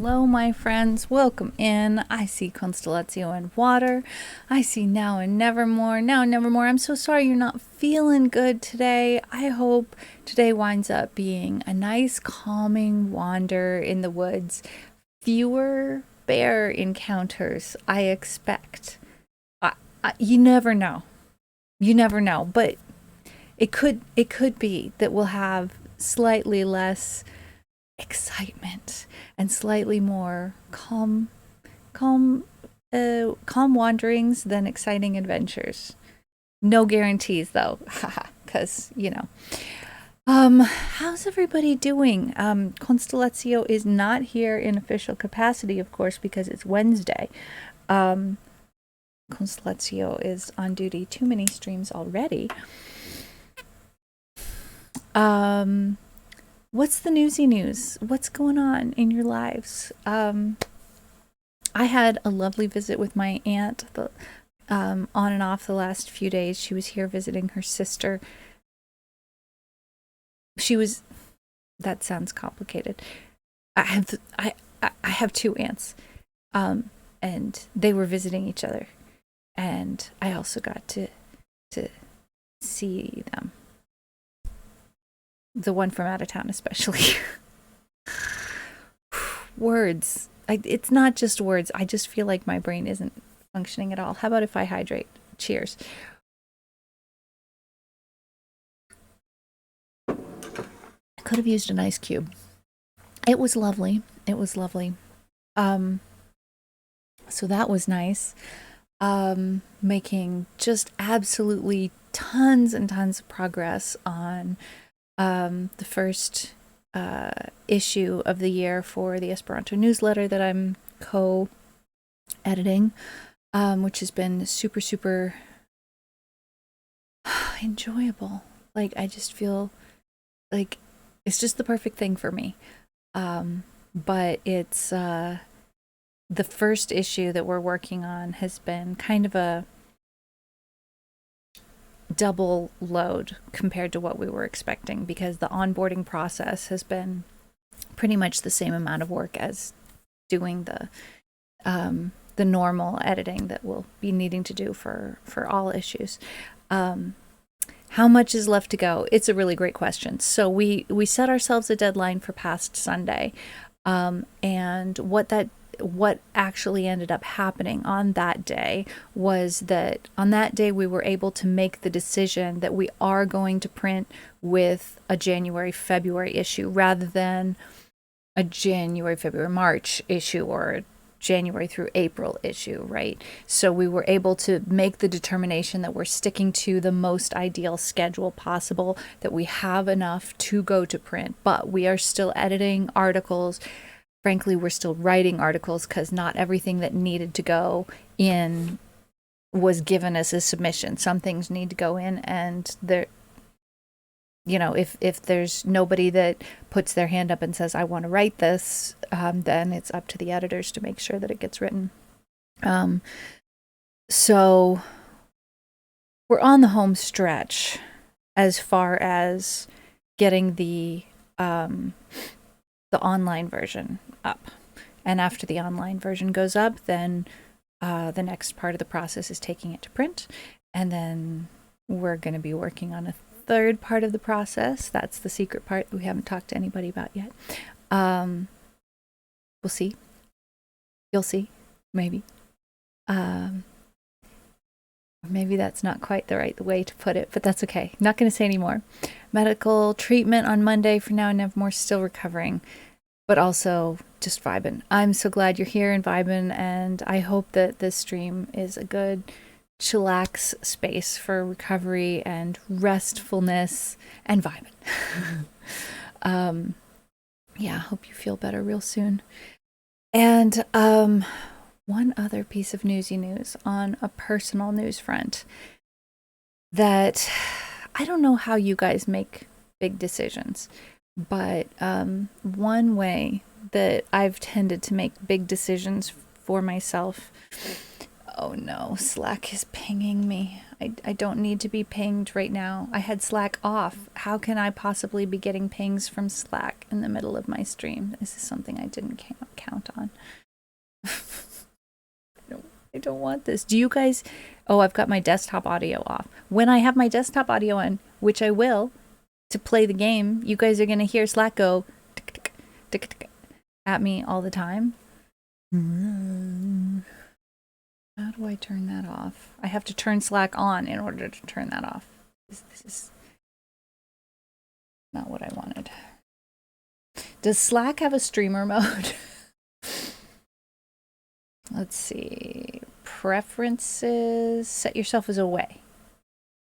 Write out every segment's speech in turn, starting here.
Hello, my friends. Welcome in. I see Constellatio and Water. I see Now and Nevermore. Now and Nevermore. I'm so sorry you're not feeling good today. I hope today winds up being a nice, calming wander in the woods. Fewer bear encounters, I expect. You never know. You never know. But it could be that we'll have slightly less excitement and slightly more calm wanderings than exciting adventures. No guarantees though, because how's everybody doing? Constellatio is not here in official capacity, of course, because it's Wednesday. Constellatio is on duty too many streams already. What's the newsy news? What's going on in your lives? I had a lovely visit with my aunt on and off the last few days. She was here visiting her sister. That sounds complicated. I have two aunts, and they were visiting each other, and I also got to see them. The one from out of town, especially. Words. It's not just words. I just feel like my brain isn't functioning at all. How about if I hydrate? Cheers. I could have used an ice cube. It was lovely. It was lovely. So that was nice. Making just absolutely tons and tons of progress on the first issue of the year for the Esperanto newsletter that I'm co-editing, which has been super, super enjoyable. Like, I just feel like it's just the perfect thing for me. But it's the first issue that we're working on has been kind of a double load compared to what we were expecting, because the onboarding process has been pretty much the same amount of work as doing the normal editing that we'll be needing to do for all issues. How much is left to go? It's a really great question. So we set ourselves a deadline for past Sunday, and what actually ended up happening on that day was that on that day we were able to make the decision that we are going to print with a January-February issue rather than a January-February-March issue or a January through April issue, right? So we were able to make the determination that we're sticking to the most ideal schedule possible, that we have enough to go to print, but we are still editing articles. Frankly, we're still writing articles because not everything that needed to go in was given as a submission. Some things need to go in, and there, if there's nobody that puts their hand up and says, I want to write this, then it's up to the editors to make sure that it gets written. So we're on the home stretch as far as getting the online version up. And after the online version goes up, then the next part of the process is taking it to print. And then we're going to be working on a third part of the process. That's the secret part that we haven't talked to anybody about yet. We'll see. You'll see. Maybe. Maybe that's not quite the right way to put it, but that's okay. Not going to say any more. Medical treatment on Monday for Now and Nevermore, still recovering, but also just vibing. I'm so glad you're here and vibing, and I hope that this stream is a good chillax space for recovery and restfulness and vibing. Yeah, hope you feel better real soon. And one other piece of newsy news on a personal news front, that I don't know how you guys make big decisions, but one way that I've tended to make big decisions for myself. Oh no, Slack is pinging me. I don't need to be pinged right now. I had Slack off. How can I possibly be getting pings from Slack? in the middle of my stream. This is something I didn't count on. I don't want this. Do you guys... Oh, I've got my desktop audio off. When I have my desktop audio on, which I will, to play the game, you guys are going to hear Slack go tick, tick, tick, tick, at me all the time. How do I turn that off? I have to turn Slack on in order to turn that off. This is not what I wanted. Does Slack have a streamer mode? Let's see. Preferences. Set yourself as away.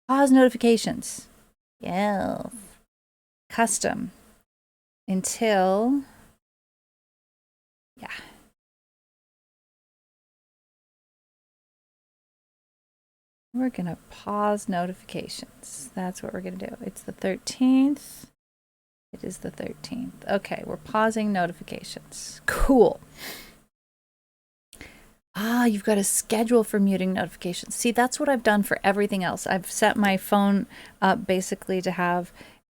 Pause notifications. Yeah. Custom. Until... Yeah. We're going to pause notifications. That's what we're going to do. It's the 13th. It is the 13th. Okay, we're pausing notifications. Cool. You've got a schedule for muting notifications. See, that's what I've done for everything else. I've set my phone up basically to have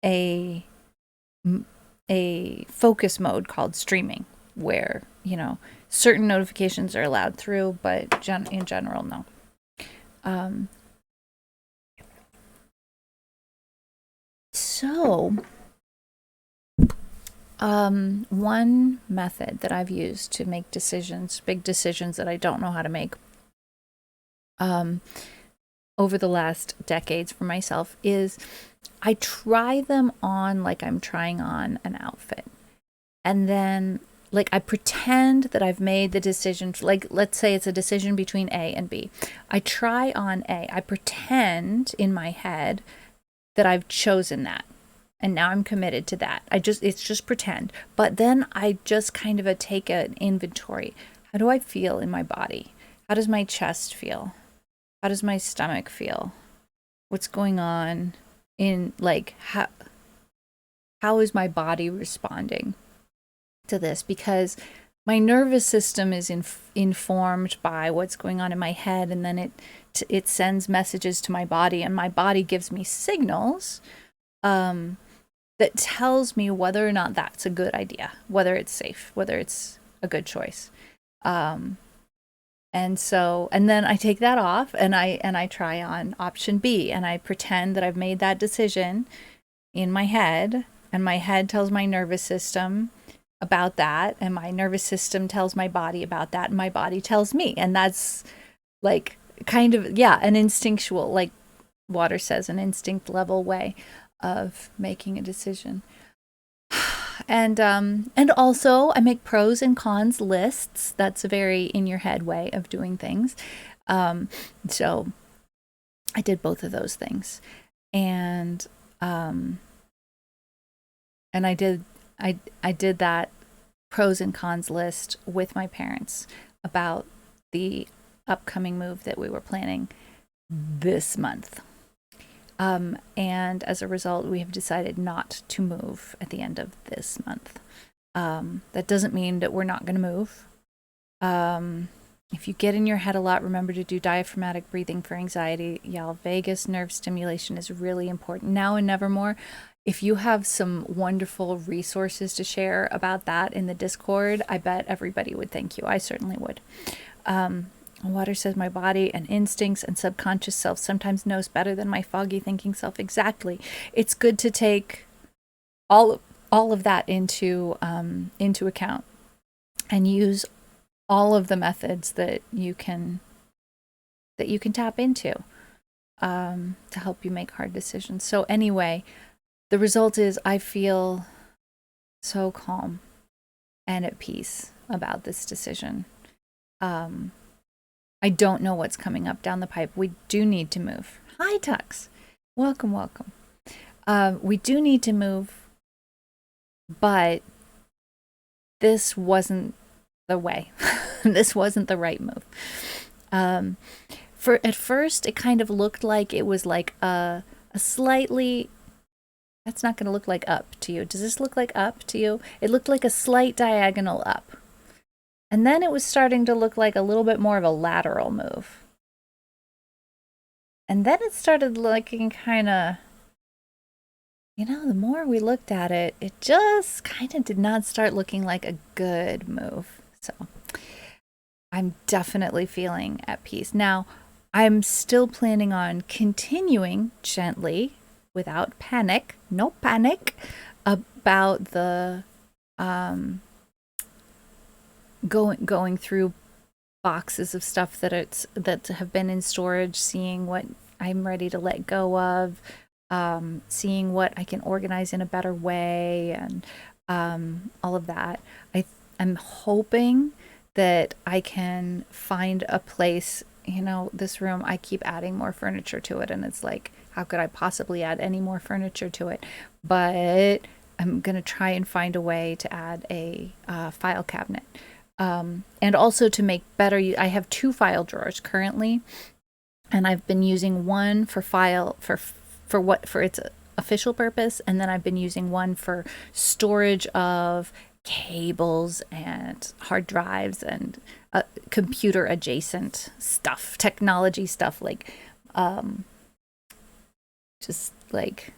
a focus mode called streaming, where, you know, certain notifications are allowed through, but in general, no. One method that I've used to make decisions, big decisions that I don't know how to make, over the last decades for myself, is I try them on like I'm trying on an outfit. And then, like, I pretend that I've made the decision. Like, let's say it's a decision between A and B. I try on A. I pretend in my head that I've chosen that. And now I'm committed to that. It's just pretend. But then I just kind of take an inventory. How do I feel in my body? How does my chest feel? How does my stomach feel? What's going on in, like, how is my body responding to this? Because my nervous system is informed by what's going on in my head, and then it sends messages to my body, and my body gives me signals that tells me whether or not that's a good idea, whether it's safe, whether it's a good choice. And then I take that off and I try on option B, and I pretend that I've made that decision in my head, and my head tells my nervous system about that, and my nervous system tells my body about that, and my body tells me. And that's like kind of, yeah, an instinctual, like Water says, an instinct level way of making a decision. And also I make pros and cons lists. That's a very in your head way of doing things. So I did both of those things. And I did that pros and cons list with my parents about the upcoming move that we were planning this month. And as a result, we have decided not to move at the end of this month. That doesn't mean that we're not going to move. If you get in your head a lot, remember to do diaphragmatic breathing for anxiety. Y'all, vagus nerve stimulation is really important now and nevermore. If you have some wonderful resources to share about that in the Discord, I bet everybody would thank you. I certainly would. Water says my body and instincts and subconscious self sometimes knows better than my foggy thinking self. Exactly. It's good to take all of that into account and use all of the methods that you can tap into to help you make hard decisions. So anyway, the result is I feel so calm and at peace about this decision. I don't know what's coming up down the pipe. We do need to move. Hi, Tux. Welcome. We do need to move, but this wasn't the way. This wasn't the right move. At first, it kind of looked like it was like a slightly... That's not going to look like up to you. Does this look like up to you? It looked like a slight diagonal up. And then it was starting to look like a little bit more of a lateral move. And then it started looking kind of the more we looked at it, it just kind of did not start looking like a good move. So I'm definitely feeling at peace. Now, I'm still planning on continuing gently, without panic, no panic, about the going through boxes of stuff that have been in storage, seeing what I'm ready to let go of, seeing what I can organize in a better way, and all of that. I'm hoping that I can find a place. This room, I keep adding more furniture to it, and it's like, how could I possibly add any more furniture to it? But I'm gonna try and find a way to add a file cabinet. And also to make better, I have 2 file drawers currently, and I've been using one for for its official purpose, and then I've been using one for storage of cables and hard drives and computer adjacent stuff, technology stuff, like just like,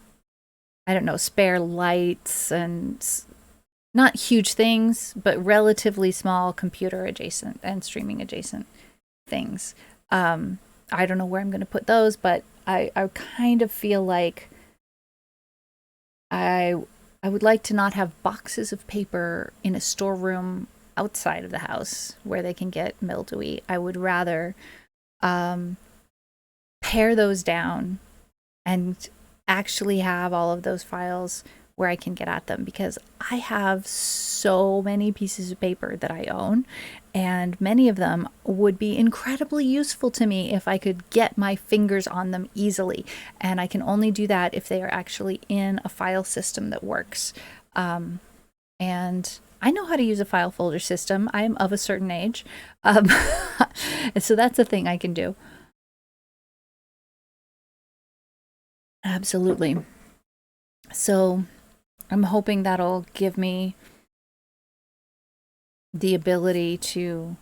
I don't know, spare lights and not huge things, but relatively small computer adjacent and streaming adjacent things. I don't know where I'm going to put those, but I kind of feel like I would like to not have boxes of paper in a storeroom outside of the house where they can get mildewy. I would rather pare those down and actually have all of those files where I can get at them, because I have so many pieces of paper that I own, and many of them would be incredibly useful to me if I could get my fingers on them easily. And I can only do that if they are actually in a file system that works. And I know how to use a file folder system. I'm of a certain age. So that's a thing I can do. Absolutely. So I'm hoping that'll give me the ability to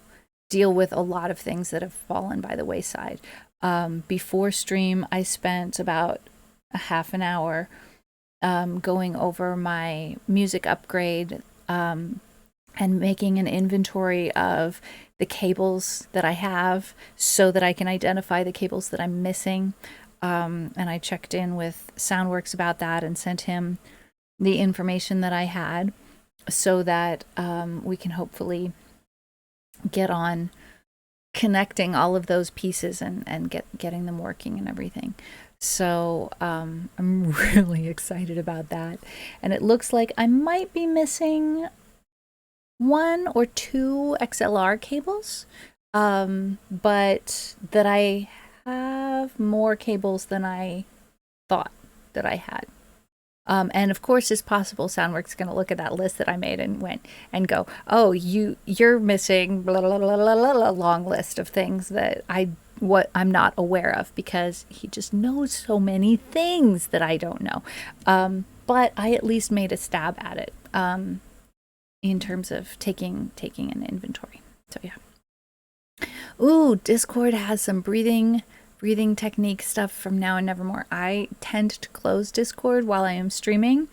deal with a lot of things that have fallen by the wayside. Before stream, I spent about a half an hour going over my music upgrade and making an inventory of the cables that I have so that I can identify the cables that I'm missing. And I checked in with Soundworks about that and sent him the information that I had so that we can hopefully get on connecting all of those pieces and getting them working and everything. So I'm really excited about that. And it looks like I might be missing 1 or 2 XLR cables, but that I have more cables than I thought that I had. And of course, it's possible Soundworks is going to look at that list that I made and went and go, oh, you're missing blah, blah, blah, blah, blah, blah, long list of things that I'm not aware of, because he just knows so many things that I don't know. But I at least made a stab at it in terms of taking an inventory. So yeah. Ooh, Discord has some breathing technique stuff from Now and Nevermore. I tend to close Discord while I am streaming.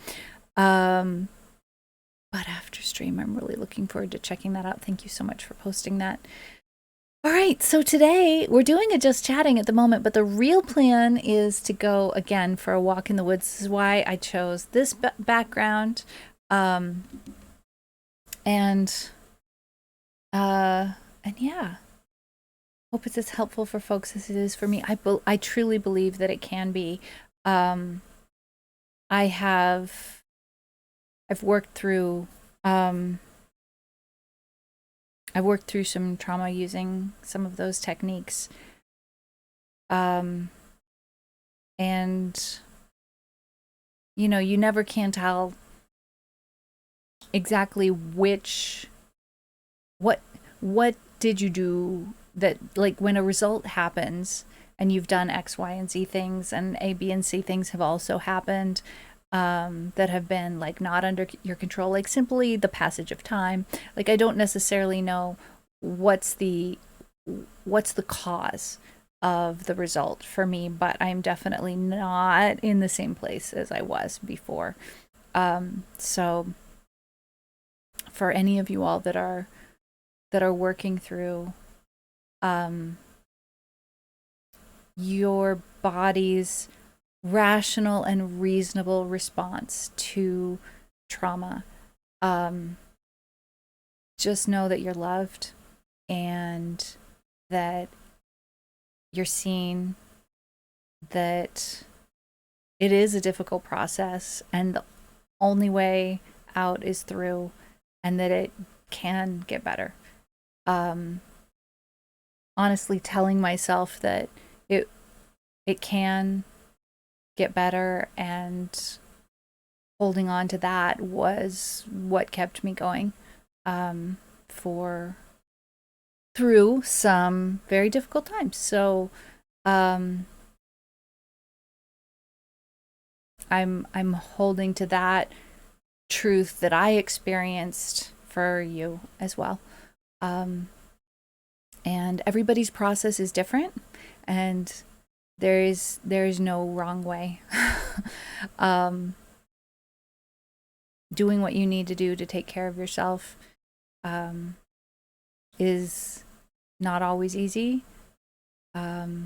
But after stream, I'm really looking forward to checking that out. Thank you so much for posting that. All right, so today we're doing a just chatting at the moment, but the real plan is to go again for a walk in the woods. This is why I chose this background. And yeah. Hope it's as helpful for folks as it is for me. I truly believe that it can be. I've worked through some trauma using some of those techniques. And you never can tell exactly what did you do that, like, when a result happens and you've done X, Y, and Z things, and A, B, and C things have also happened that have been like not under your control, like simply the passage of time. Like, I don't necessarily know what's the cause of the result for me, but I'm definitely not in the same place as I was before. So for any of you all that are working through your body's rational and reasonable response to trauma, just know that you're loved and that you're seen, that it is a difficult process and the only way out is through, and that it can get better. Honestly, telling myself that it can get better and holding on to that was what kept me going through some very difficult times. So I'm holding to that truth that I experienced for you as well. And everybody's process is different, and there is no wrong way. Doing what you need to do to take care of yourself is not always easy, but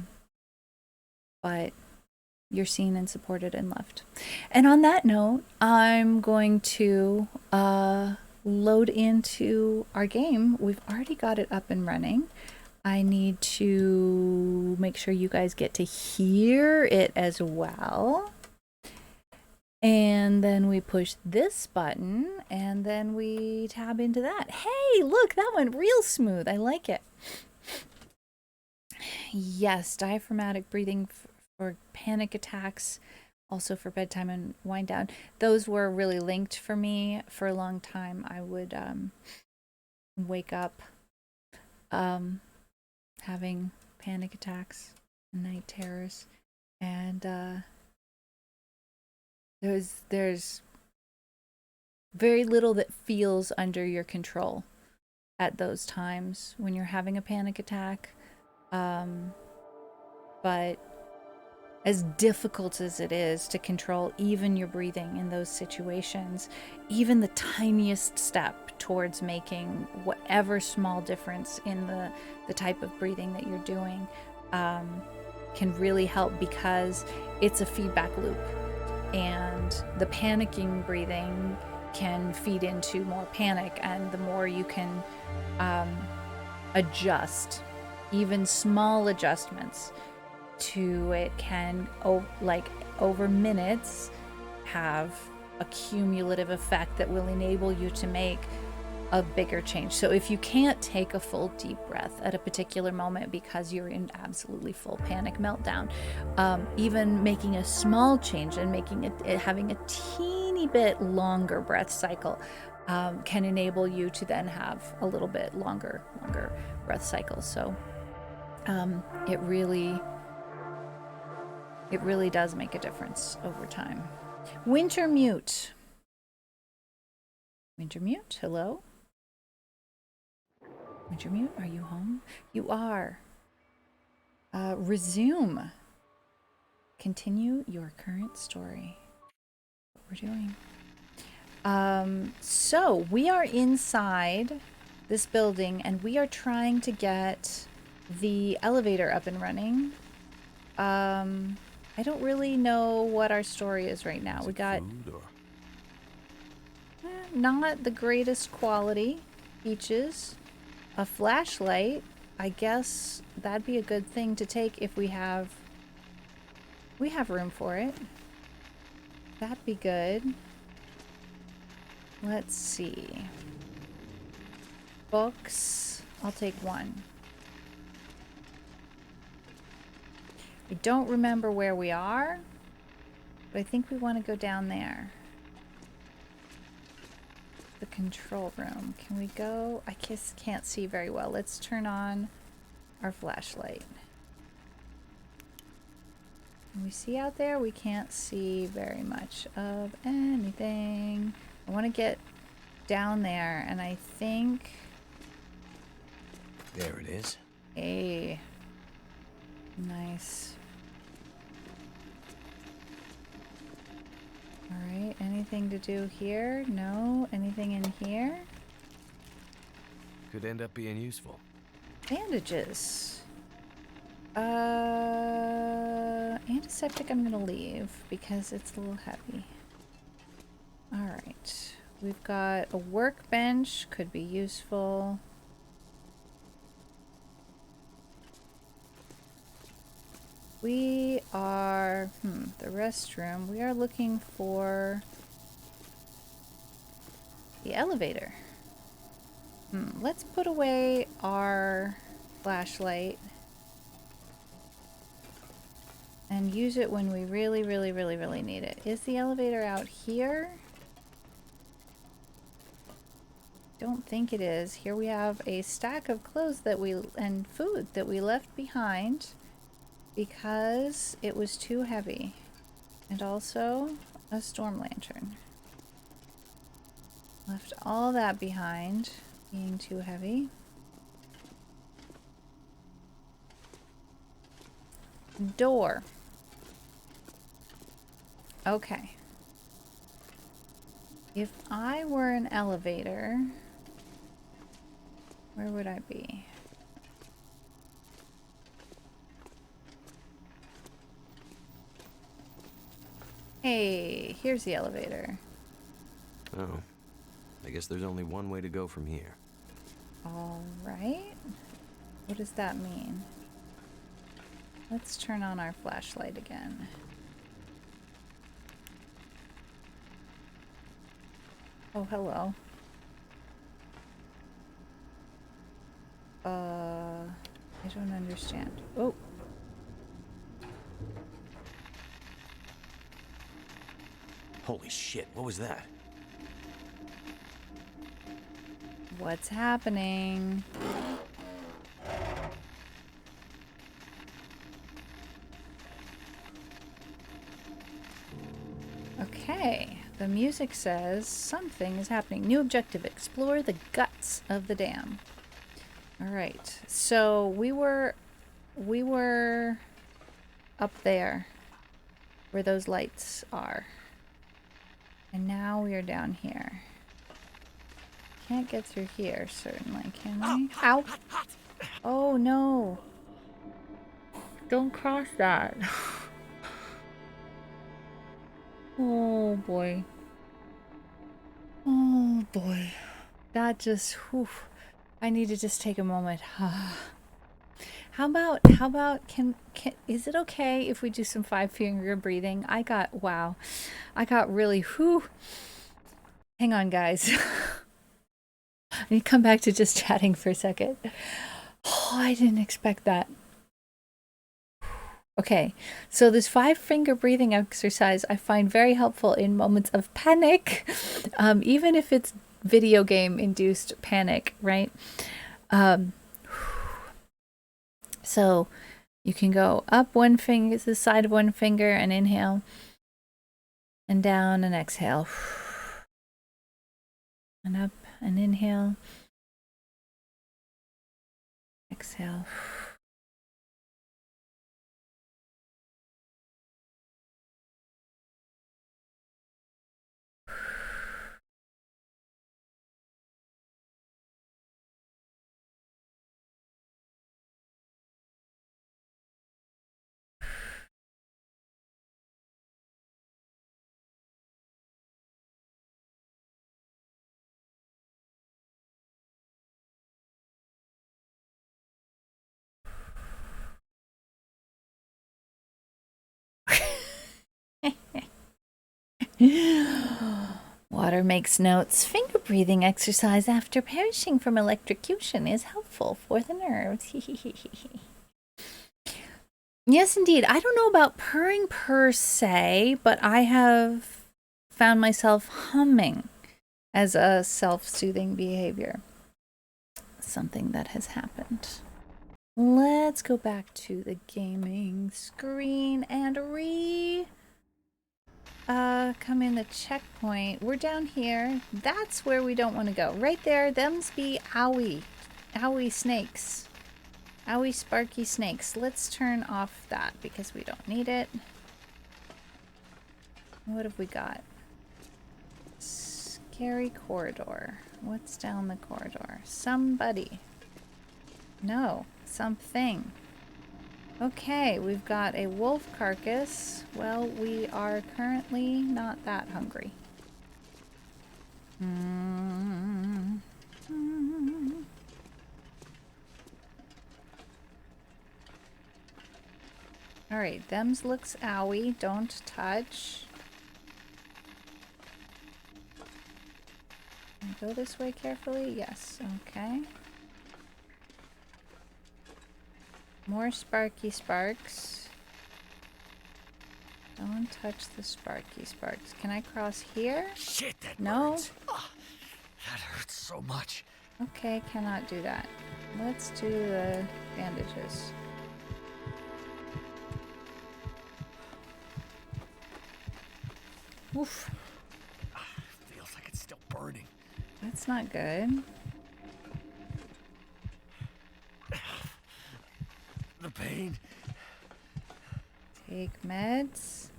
you're seen and supported and loved. And on that note, I'm going to load into our game. We've already got it up and running. I need to make sure you guys get to hear it as well. And then we push this button, and then we tab into that. Hey, look, that went real smooth. I like it. Yes, diaphragmatic breathing for panic attacks, also for bedtime and wind down. Those were really linked for me for a long time. I would wake up having panic attacks, night terrors, and there's very little that feels under your control at those times when you're having a panic attack. But as difficult as it is to control even your breathing in those situations, even the tiniest step towards making whatever small difference in the type of breathing that you're doing can really help, because it's a feedback loop. And the panicking breathing can feed into more panic, and the more you can adjust, even small adjustments to it, can over minutes have a cumulative effect that will enable you to make a bigger change. So if you can't take a full deep breath at a particular moment because you're in absolutely full panic meltdown, even making a small change and having a teeny bit longer breath cycle can enable you to then have a little bit longer breath cycles. So it really does make a difference over time. Wintermute, hello? Wintermute, are you home? You are. Resume. Continue your current story. What we're doing. So we are inside this building, and we are trying to get the elevator up and running. I don't really know what our story is right now. We got not the greatest quality beaches. A flashlight, I guess that'd be a good thing to take if we have room for it. That'd be good. Let's see. Books, I'll take one. I don't remember where we are, but I think we want to go down there. The control room. Can we go? I just can't see very well. Let's turn on our flashlight. Can we see out there? We can't see very much of anything. I want to get down there, and I think... There it is. Hey. Nice. Alright, anything to do here? No? Anything in here? Could end up being useful. Bandages. Antiseptic I'm gonna leave because it's a little heavy. Alright. We've got a workbench, could be useful. We are, the restroom. We are looking for the elevator. Let's put away our flashlight and use it when we really, really, really, really need it. Is the elevator out here? Don't think it is. Here we have a stack of clothes and food that we left behind because it was too heavy. And also a storm lantern. Left all that behind, being too heavy. Door. Okay. If I were an elevator, where would I be? Hey, here's the elevator. Oh. I guess there's only one way to go from here. All right. What does that mean? Let's turn on our flashlight again. Oh, hello. I don't understand. Oh. Holy shit, what was that? What's happening? Okay, the music says something is happening. New objective, explore the guts of the dam. All right, so we were up there where those lights are. And now we are down here. Can't get through here, certainly, can we? Ow! Oh no! Don't cross that. Oh boy. Oh boy. That just, whew. I need to just take a moment. How about, is it okay if we do some 5-finger breathing? Wow. I got really, whew. Hang on, guys. I need to come back to just chatting for a second. Oh, I didn't expect that. Okay, so this 5-finger breathing exercise I find very helpful in moments of panic, even if it's video game induced panic, right? So you can go up one finger, the side of one finger, and inhale, and down and exhale, and up and inhale, exhale. Water makes notes. Finger breathing exercise after perishing from electrocution is helpful for the nerves. Yes, indeed. I don't know about purring per se, but I have found myself humming as a self-soothing behavior. Something that has happened. Let's go back to the gaming screen and come in the checkpoint. We're down here. That's where we don't want to go. Right there, them's be owie snakes. Owie sparky snakes. Let's turn off that because we don't need it. What have we got? Scary corridor. What's down the corridor? Somebody. No, something. Okay, we've got a wolf carcass. Well, we are currently not that hungry. Alright, them's looks owie. Don't touch. Can I go this way carefully? Yes, okay. More sparky sparks. Don't touch the sparky sparks. Can I cross here? Shit, that No. burns. Ah, that hurts so much. Okay, cannot do that. Let's do the bandages. Oof. Feels like it's still burning. That's not good. The pain. Take meds.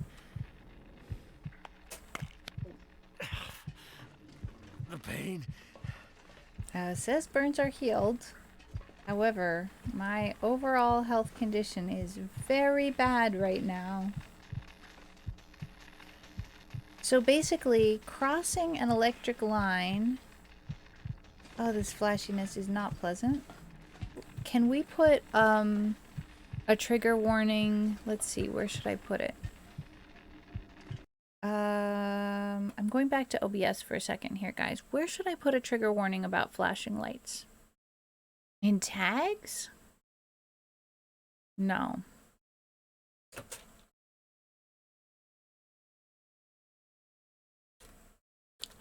The pain. It says burns are healed. However, my overall health condition is very bad right now. So basically, crossing an electric line... Oh, this flashiness is not pleasant. Can we put a trigger warning? Let's see, where should I put it? I'm going back to OBS for a second here, guys. Where should I put a trigger warning about flashing lights? In tags? No.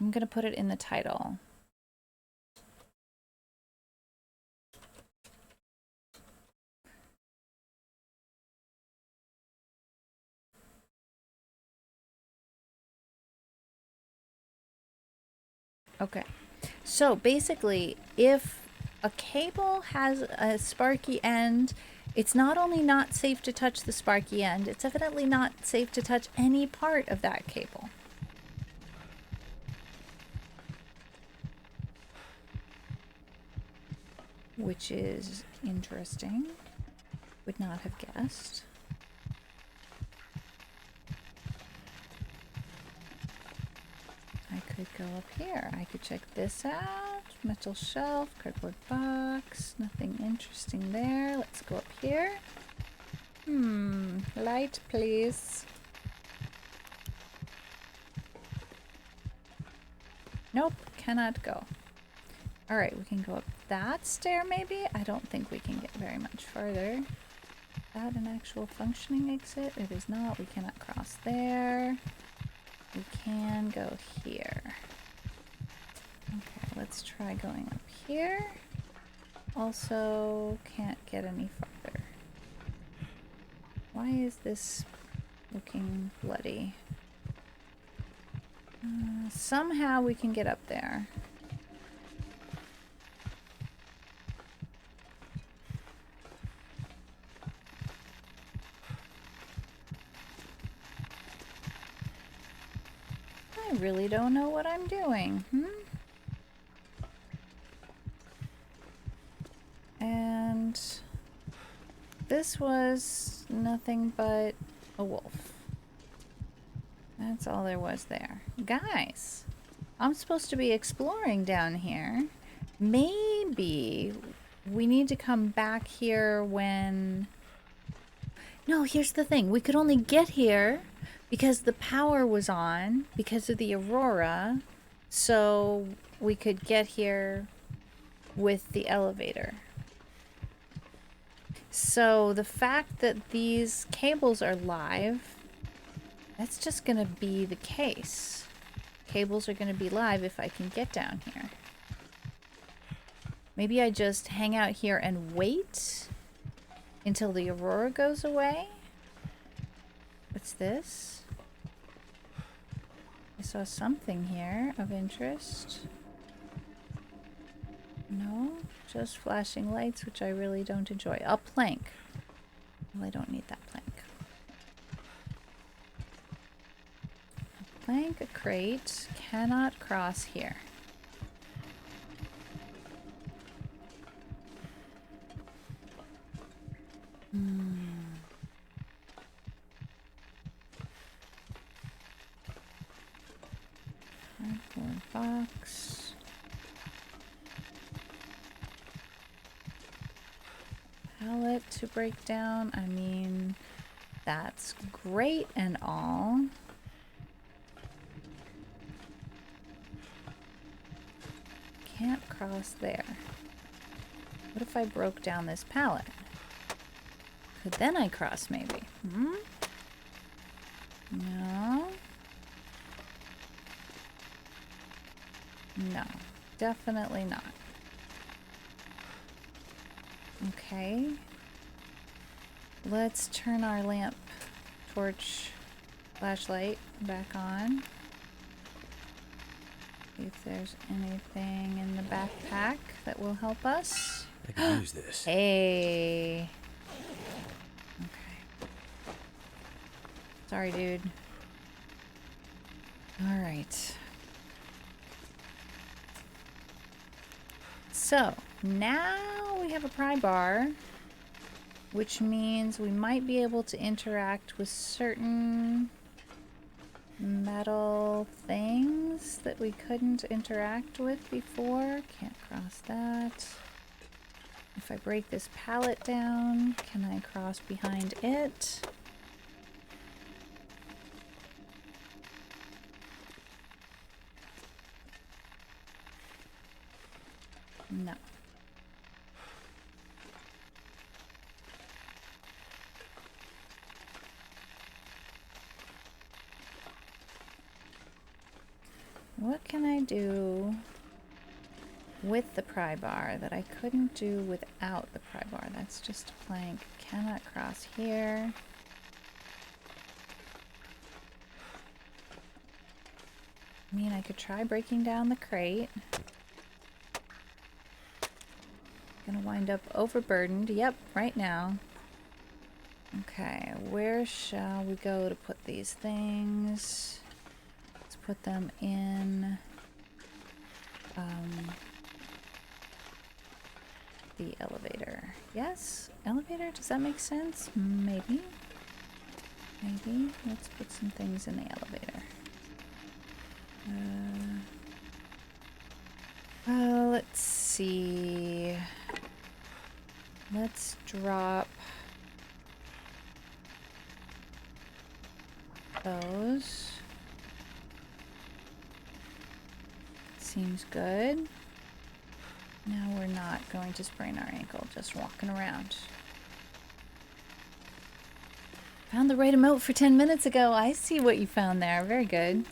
I'm gonna put it in the title. Okay, so basically, if a cable has a sparky end, it's not only not safe to touch the sparky end, it's evidently not safe to touch any part of that cable. Which is interesting. Would not have guessed. I could go up here. I could check this out. Metal shelf, cardboard box. Nothing interesting there. Let's go up here. Light, please. Nope, cannot go. Alright, we can go up that stair maybe? I don't think we can get very much further. Is that an actual functioning exit? It is not. We cannot cross there. We can go here. Okay, let's try going up here. Also, can't get any farther. Why is this looking bloody? Somehow we can get up there. I really don't know what I'm doing. And this was nothing but a wolf. That's all there was there. Guys, I'm supposed to be exploring down here. Maybe we need to come back here when... No, here's the thing. We could only get here because the power was on because of the aurora. So we could get here with the elevator. So the fact that these cables are live, that's just gonna be the case. Cables are gonna be live if I can get down here. Maybe I just hang out here and wait until the aurora goes away. What's this? I saw something here of interest. No, just flashing lights, which I really don't enjoy. A plank. Well, I don't need that plank. A plank, a crate, cannot cross here. Cardboard box. Pallet to break down. I mean, that's great and all. Can't cross there. What if I broke down this pallet? Could then I cross maybe? Hmm? No. No, definitely not. Okay. Let's turn our lamp, torch, flashlight back on. See if there's anything in the backpack that will help us. I could use this. Hey. Okay. Sorry, dude. All right. So now we have a pry bar, which means we might be able to interact with certain metal things that we couldn't interact with before. Can't cross that. If I break this pallet down, can I cross behind it? No. What can I do with the pry bar that I couldn't do without the pry bar? That's just a plank. Cannot cross here. I mean, I could try breaking down the crate. Gonna wind up overburdened. Yep, right now. Okay, where shall we go to put these things? Let's put them in the elevator. Yes? Elevator? Does that make sense? Maybe. Maybe. Let's put some things in the elevator. Let's see. Let's drop those. Seems good. Now we're not going to sprain our ankle, just walking around. Found the right emote for 10 minutes ago. I see what you found there. Very good.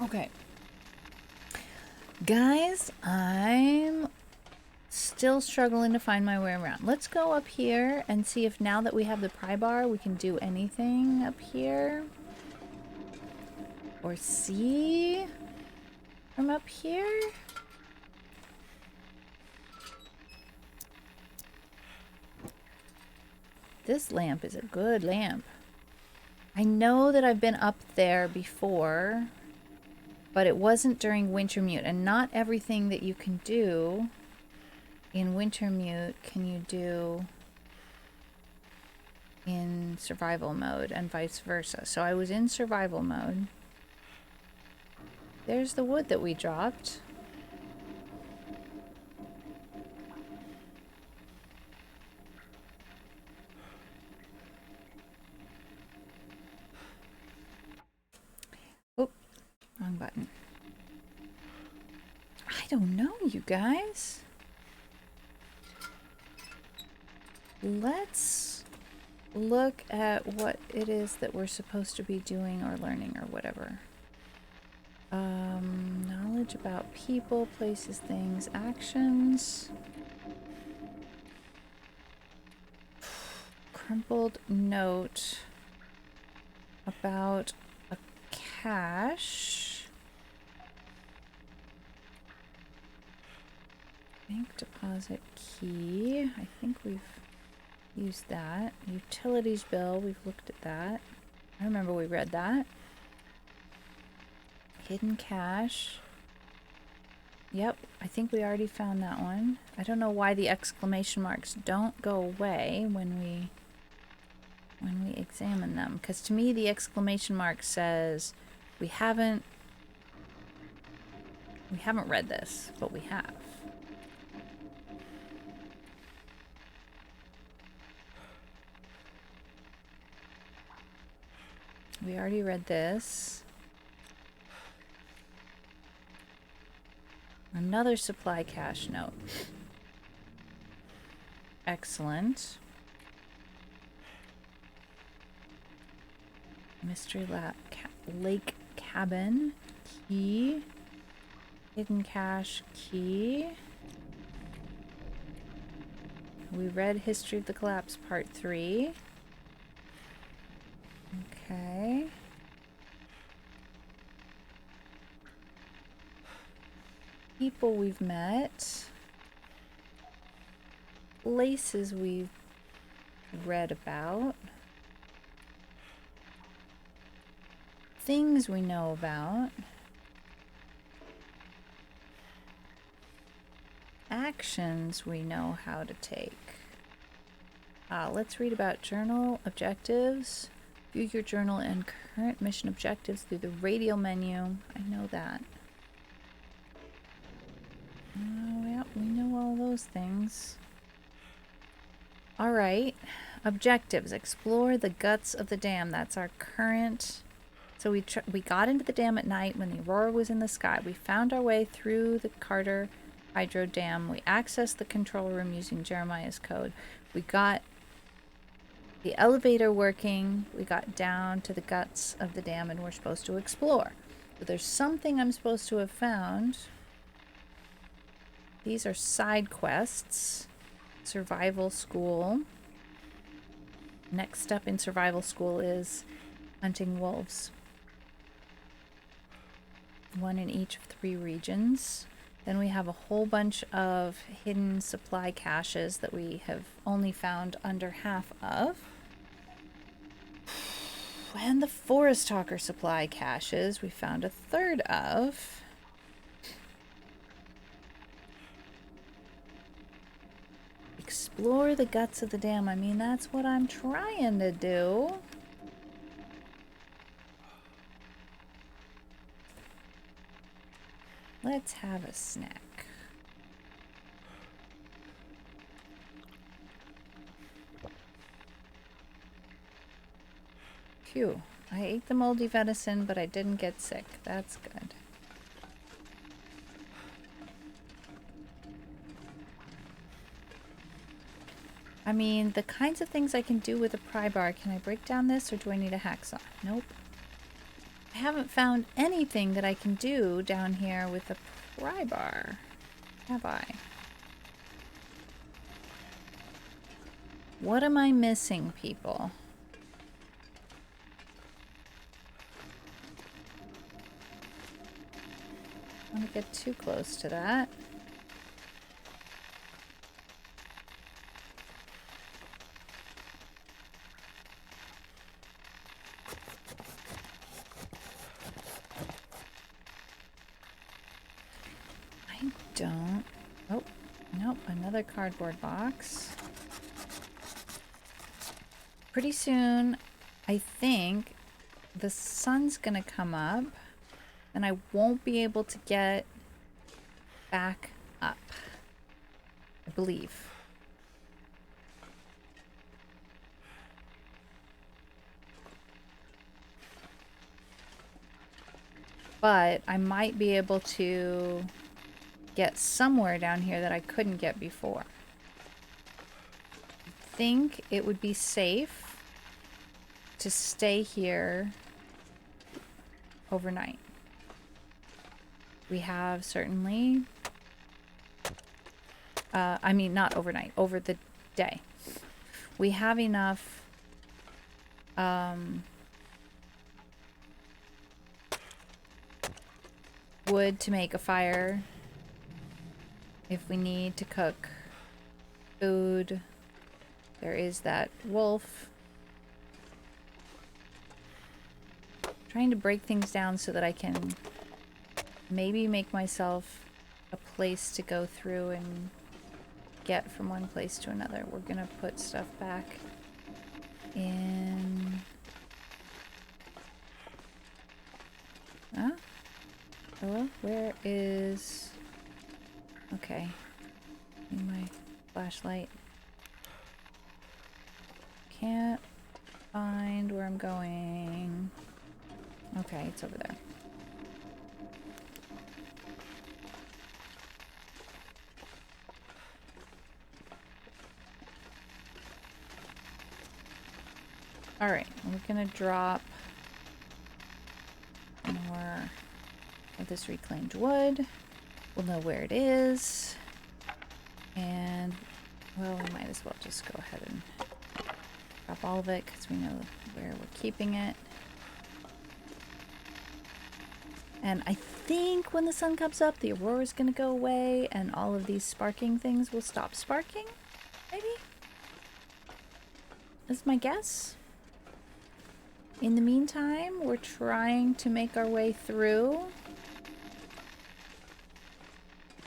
Okay. Guys, I'm still struggling to find my way around. Let's go up here and see if now that we have the pry bar, we can do anything up here. Or see from up here. This lamp is a good lamp. I know that I've been up there before, but it wasn't during Wintermute, and not everything that you can do in Wintermute can you do in survival mode, and vice versa. So I was in survival mode. There's the wood that we dropped. Oh, wrong button. I don't know, you guys. Let's look at what it is that we're supposed to be doing or learning or whatever. Knowledge about people, places, things, actions. crumpled note about a cache. Bank deposit key. I think we've used that. Utilities bill. We've looked at that. I remember we read that. Hidden cache. Yep, I think we already found that one. I don't know why the exclamation marks don't go away when we examine them, because to me the exclamation mark says we haven't read this, but we have. We already read this. Another supply cache note. Excellent. Mystery Lake Cabin key. Hidden cache key. We read History of the Collapse Part 3. Okay. People we've met. Places we've read about. Things we know about. Actions we know how to take. Let's read about journal objectives. View your journal and current mission objectives through the radial menu. I know that. Oh, yeah, we know all those things. All right. Objectives. Explore the guts of the dam. That's our current... So we got into the dam at night when the aurora was in the sky. We found our way through the Carter Hydro Dam. We accessed the control room using Jeremiah's code. We got the elevator working. We got down to the guts of the dam and we're supposed to explore. But there's something I'm supposed to have found. These are side quests. Survival school. Next step in survival school is hunting wolves. One in each of 3 regions. Then we have a whole bunch of hidden supply caches that we have only found under half of. And the Forest Talker supply caches we found a third of. Explore the guts of the dam. I mean, that's what I'm trying to do. Let's have a snack. Phew. I ate the moldy venison, but I didn't get sick. That's good. I mean, the kinds of things I can do with a pry bar. Can I break down this or do I need a hacksaw? Nope. I haven't found anything that I can do down here with a pry bar, have I? What am I missing, people? I don't want to get too close to that. Don't. Oh, nope, another cardboard box. Pretty soon, I think the sun's gonna come up and I won't be able to get back up, I believe. But I might be able to get somewhere down here that I couldn't get before. I think it would be safe to stay here overnight. We have certainly, I mean not overnight, over the day. We have enough wood to make a fire if we need to cook food. There is that wolf. Trying to break things down so that I can maybe make myself a place to go through and get from one place to another. We're gonna put stuff back in. Huh? Hello? Where is... Okay. Need my flashlight. Can't find where I'm going. Okay, it's over there. Alright, we're gonna drop more of this reclaimed wood. We'll know where it is. And, well, we might as well just go ahead and drop all of it because we know where we're keeping it. And I think when the sun comes up, the aurora's gonna go away and all of these sparking things will stop sparking, maybe? That's my guess. In the meantime, we're trying to make our way through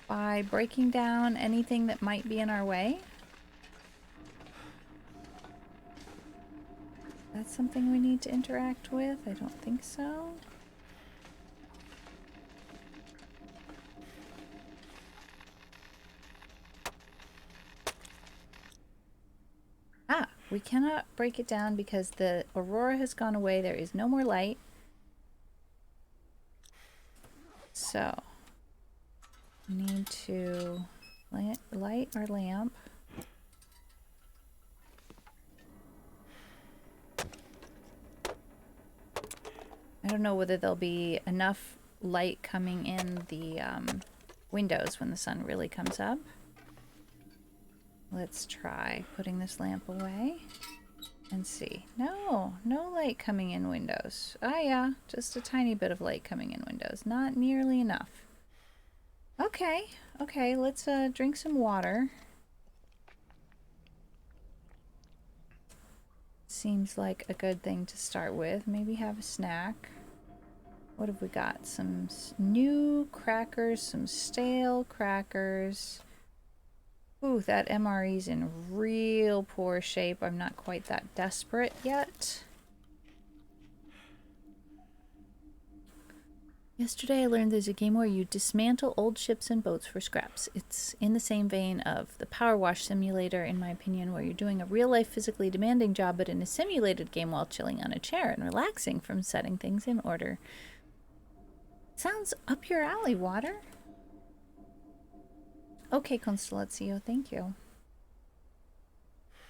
by breaking down anything that might be in our way. That's something we need to interact with? I don't think so. Ah, we cannot break it down because the aurora has gone away. There is no more light. So, we need to light our lamp. I don't know whether there'll be enough light coming in the windows when the sun really comes up. Let's try putting this lamp away and see. No light coming in windows. Ah, yeah, just a tiny bit of light coming in windows. Not nearly enough. Okay, let's drink some water. Seems like a good thing to start with. Maybe have a snack. What have we got? Some new crackers, some stale crackers. Ooh, that MRE's in real poor shape. I'm not quite that desperate yet. Yesterday I learned there's a game where you dismantle old ships and boats for scraps. It's in the same vein of the Power Wash Simulator, in my opinion, where you're doing a real-life physically demanding job but in a simulated game while chilling on a chair and relaxing from setting things in order. Sounds up your alley, Water. Okay, Constellazio, thank you.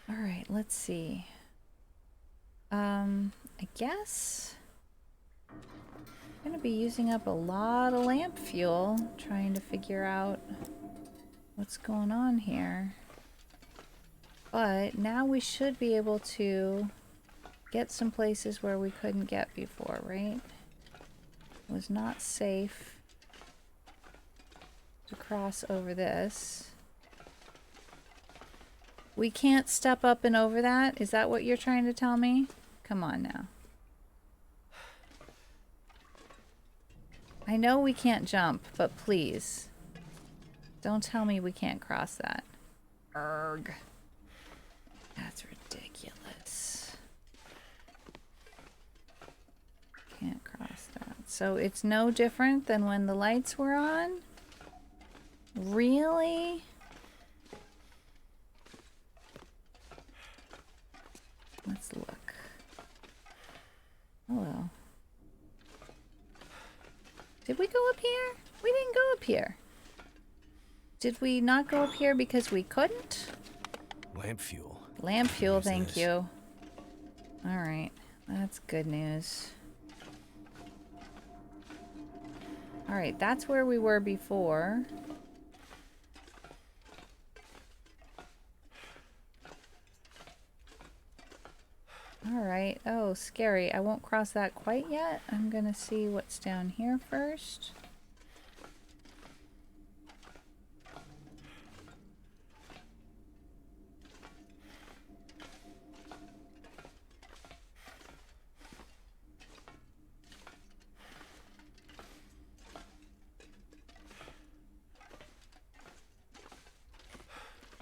Alright, let's see. I guess I'm gonna be using up a lot of lamp fuel trying to figure out what's going on here. But now we should be able to get some places where we couldn't get before, right? It was not safe to cross over this. We can't step up and over that? Is that what you're trying to tell me? Come on now. I know we can't jump, but please. Don't tell me we can't cross that. Erg. That's ridiculous. Can't cross that. So it's no different than when the lights were on? Really? Let's look. Hello. Did we go up here? We didn't go up here. Did we not go up here because we couldn't? Lamp fuel. Lamp fuel, Use thank this. you. Alright, that's good news. Alright, that's where we were before. Oh, scary. I won't cross that quite yet. I'm gonna see what's down here first.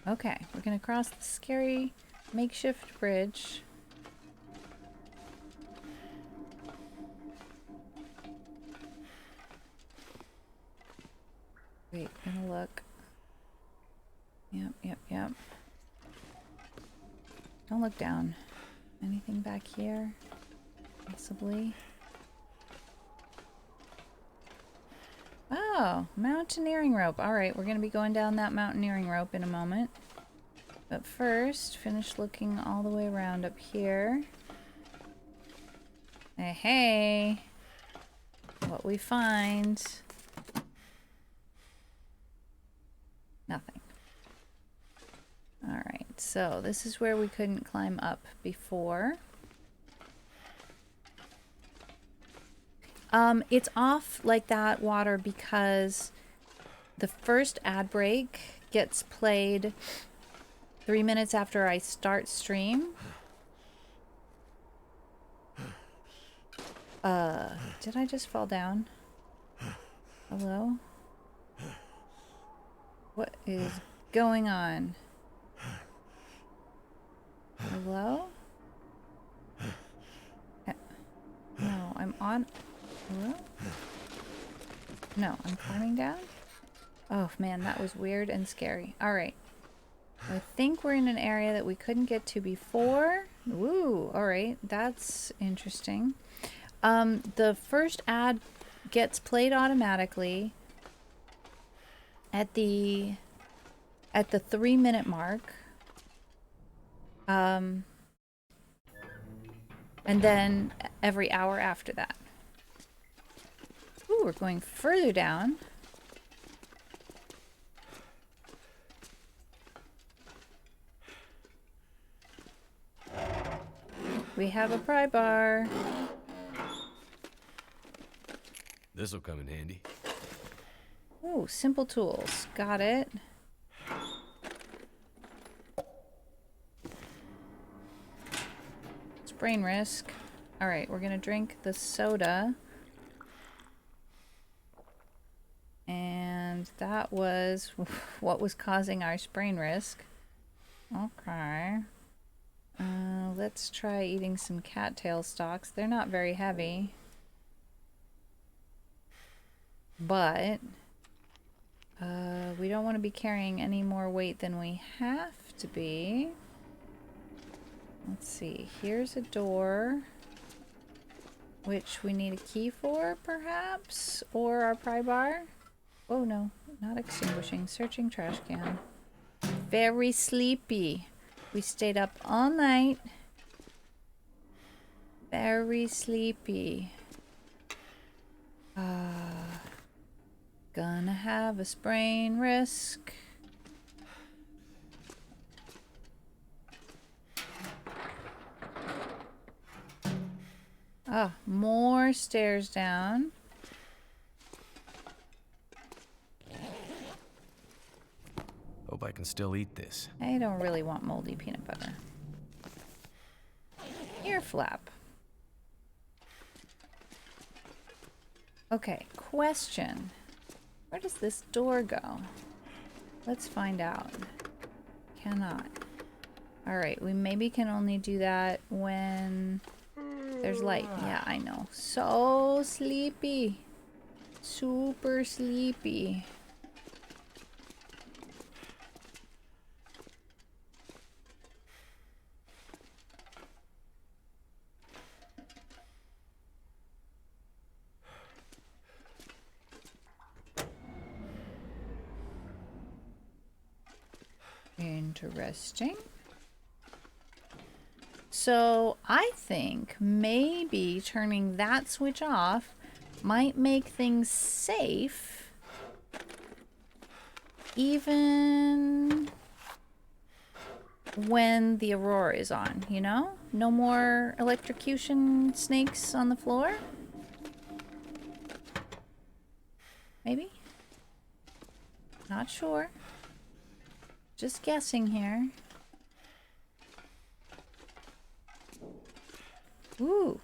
Okay, we're gonna cross the scary makeshift bridge. Wait, gonna look. Yep. Don't look down. Anything back here? Possibly. Oh, mountaineering rope. Alright, we're gonna be going down that mountaineering rope in a moment. But first, finish looking all the way around up here. Hey. What we find. Nothing. Alright, so this is where we couldn't climb up before. It's off like that, water, because the first ad break gets played 3 minutes after I start stream. Did I just fall down? Hello? What is going on? Hello? No, I'm on... Hello? No, I'm climbing down? Oh man, that was weird and scary. Alright. I think we're in an area that we couldn't get to before. Woo! Alright, that's interesting. The first ad gets played automatically at the 3-minute mark. And then every hour after that. Ooh, we're going further down. We have a pry bar. This'll come in handy. Ooh, simple tools. Got it. Sprain risk. Alright, we're gonna drink the soda. And that was what was causing our sprain risk. Okay. Let's try eating some cattail stalks. They're not very heavy. But we don't want to be carrying any more weight than we have to be. Let's see. Here's a door, which we need a key for, perhaps? Or our pry bar? Oh no, not extinguishing. Searching trash can. Very sleepy. We stayed up all night. Very sleepy. Gonna have a sprain risk. Oh, more stairs down. Hope I can still eat this. I don't really want moldy peanut butter. Ear flap. Okay, question. Where does this door go? Let's find out. Cannot. Alright, we maybe can only do that when there's light. Yeah, I know. So sleepy. Super sleepy. Interesting. So I think maybe turning that switch off might make things safe, even when the aurora is on, you know? No more electrocution snakes on the floor? Maybe? Not sure. Just guessing here. Ooh.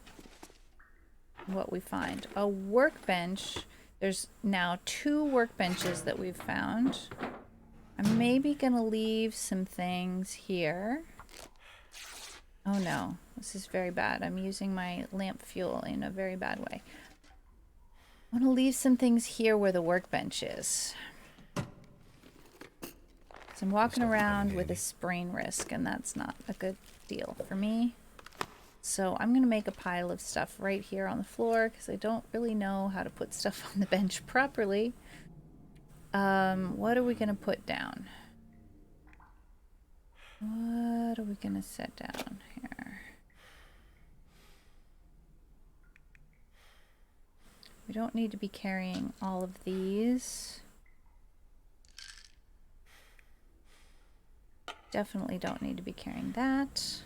What we find. A workbench. There's now 2 workbenches that we've found. I'm maybe gonna leave some things here. Oh no, this is very bad. I'm using my lamp fuel in a very bad way. I'm gonna leave some things here where the workbench is. So I'm walking around with a sprain risk, and that's not a good deal for me. So I'm gonna make a pile of stuff right here on the floor because I don't really know how to put stuff on the bench properly. What are we gonna put down? What are we gonna set down here? We don't need to be carrying all of these. Definitely don't need to be carrying that.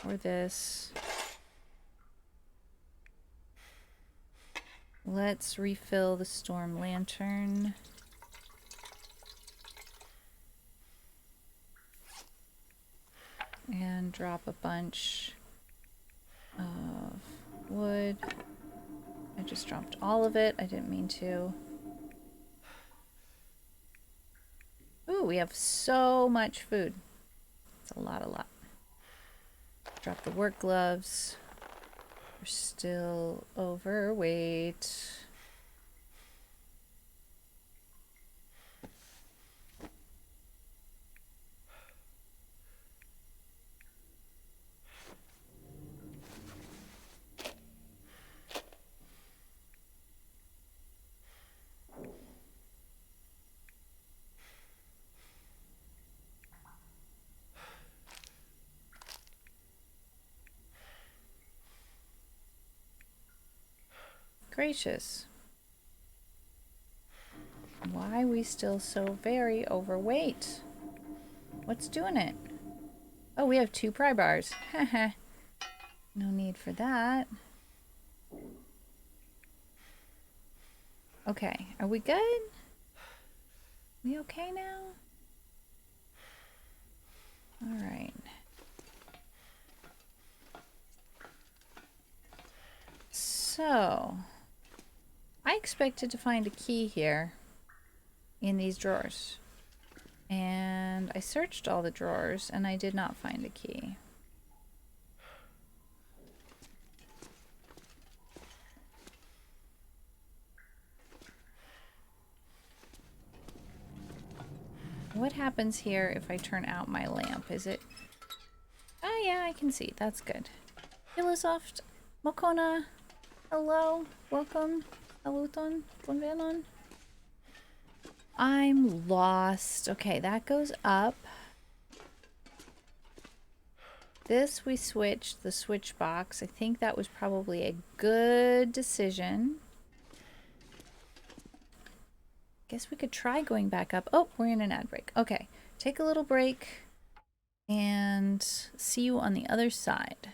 Or this. Let's refill the storm lantern. And drop a bunch of wood. I just dropped all of it. I didn't mean to. Ooh, we have so much food. It's a lot. Drop the work gloves. We're still overweight. Gracious. Why are we still so very overweight? What's doing it? Oh, we have 2 pry bars. Haha. No need for that. Okay, are we good? We okay now? Alright. So, I expected to find a key here in these drawers. And I searched all the drawers and I did not find a key. What happens here if I turn out my lamp? Is it... Oh yeah, I can see. That's good. Philosopht, Mokona, hello, welcome, Aluton, Bonvenon. I'm lost. Okay, that goes up. This we switched, the switch box. I think that was probably a good decision. Guess we could try going back up. Oh, we're in an ad break. Okay, take a little break and see you on the other side.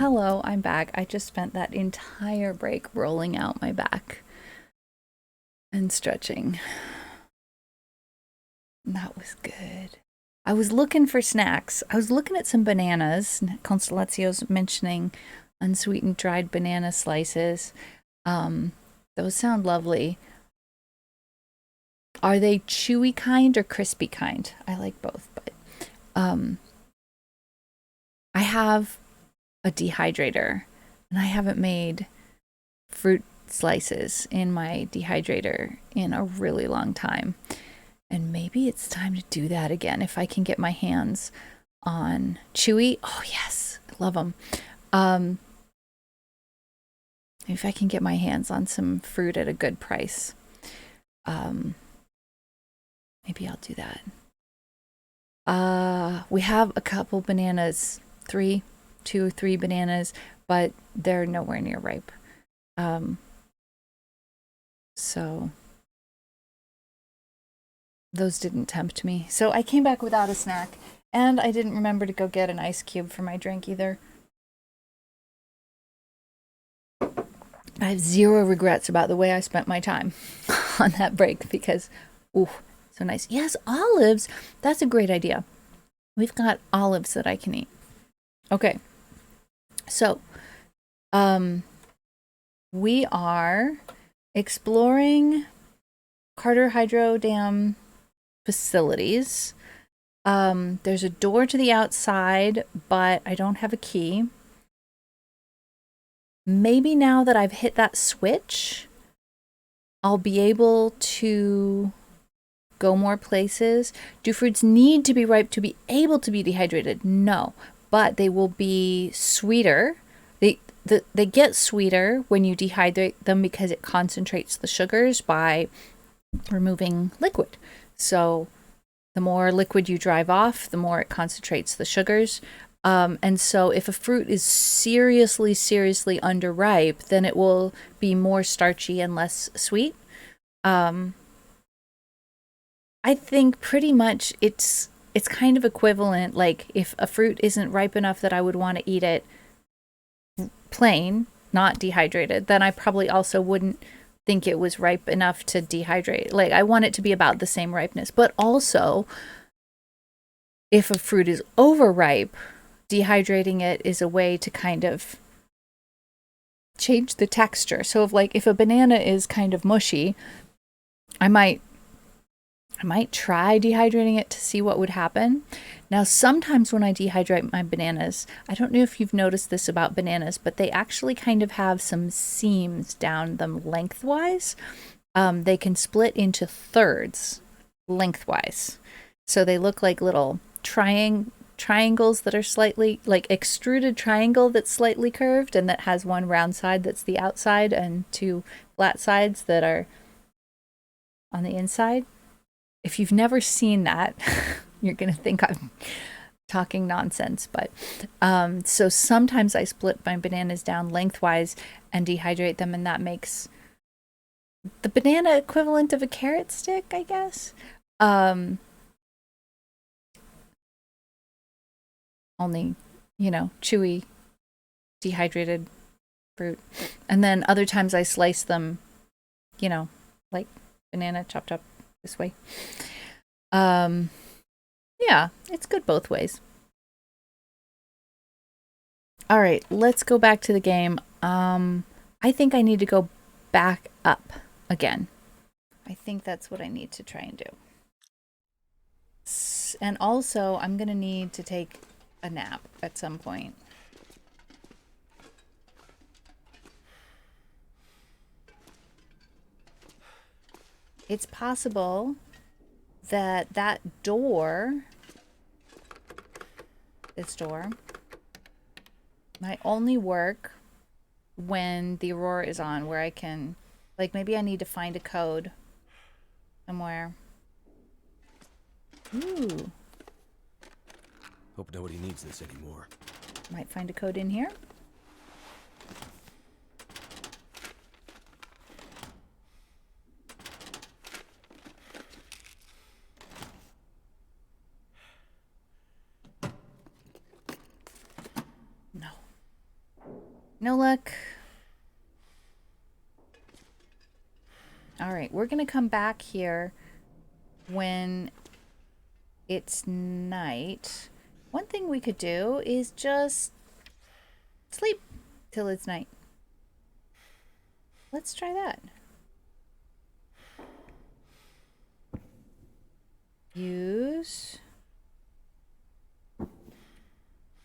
Hello, I'm back. I just spent that entire break rolling out my back and stretching. That was good. I was looking for snacks. I was looking at some bananas. Constellazio's mentioning unsweetened dried banana slices. Those sound lovely. Are they chewy kind or crispy kind? I like both, but I have a dehydrator and I haven't made fruit slices in my dehydrator in a really long time. And maybe it's time to do that again if I can get my hands on chewy. Oh, yes, I love them. If I can get my hands on some fruit at a good price, maybe I'll do that. We have a couple bananas, 2 or 3 bananas, but they're nowhere near ripe. So those didn't tempt me. So I came back without a snack, and I didn't remember to go get an ice cube for my drink either. I have 0 regrets about the way I spent my time on that break because, ooh, so nice. Yes, olives. That's a great idea. We've got olives that I can eat. Okay. So, we are exploring Carter Hydro Dam facilities. There's a door to the outside, but I don't have a key. Maybe now that I've hit that switch, I'll be able to go more places. Do fruits need to be ripe to be able to be dehydrated? No, but they will be sweeter. They get sweeter when you dehydrate them because it concentrates the sugars by removing liquid. So the more liquid you drive off, the more it concentrates the sugars. And so if a fruit is seriously underripe, then it will be more starchy and less sweet. I think pretty much it's kind of equivalent. Like if a fruit isn't ripe enough that I would want to eat it plain, not dehydrated, then I probably also wouldn't think it was ripe enough to dehydrate. Like I want it to be about the same ripeness. But also, if a fruit is overripe, dehydrating it is a way to kind of change the texture. So if a banana is kind of mushy, I might try dehydrating it to see what would happen. Now, sometimes when I dehydrate my bananas, I don't know if you've noticed this about bananas, but they actually kind of have some seams down them lengthwise. They can split into thirds lengthwise. So they look like little triangles that are slightly like extruded triangle that's slightly curved and that has one round side that's the outside and 2 flat sides that are on the inside. If you've never seen that, you're going to think I'm talking nonsense. But so sometimes I split my bananas down lengthwise and dehydrate them, and that makes the banana equivalent of a carrot stick, I guess. Only, chewy, dehydrated fruit. And then other times I slice them, like banana chopped up this way. Yeah, it's good both ways. All right, let's go back to the game. I think I need to go back up again. I think that's what I need to try and do. And also, I'm going to need to take a nap at some point. It's possible that door, this door, might only work when the Aurora is on, where I can, maybe I need to find a code somewhere. Ooh. Hope nobody needs this anymore. Might find a code in here. No. No luck. All right, we're going to come back here when it's night. One thing we could do is just sleep till it's night. Let's try that. Use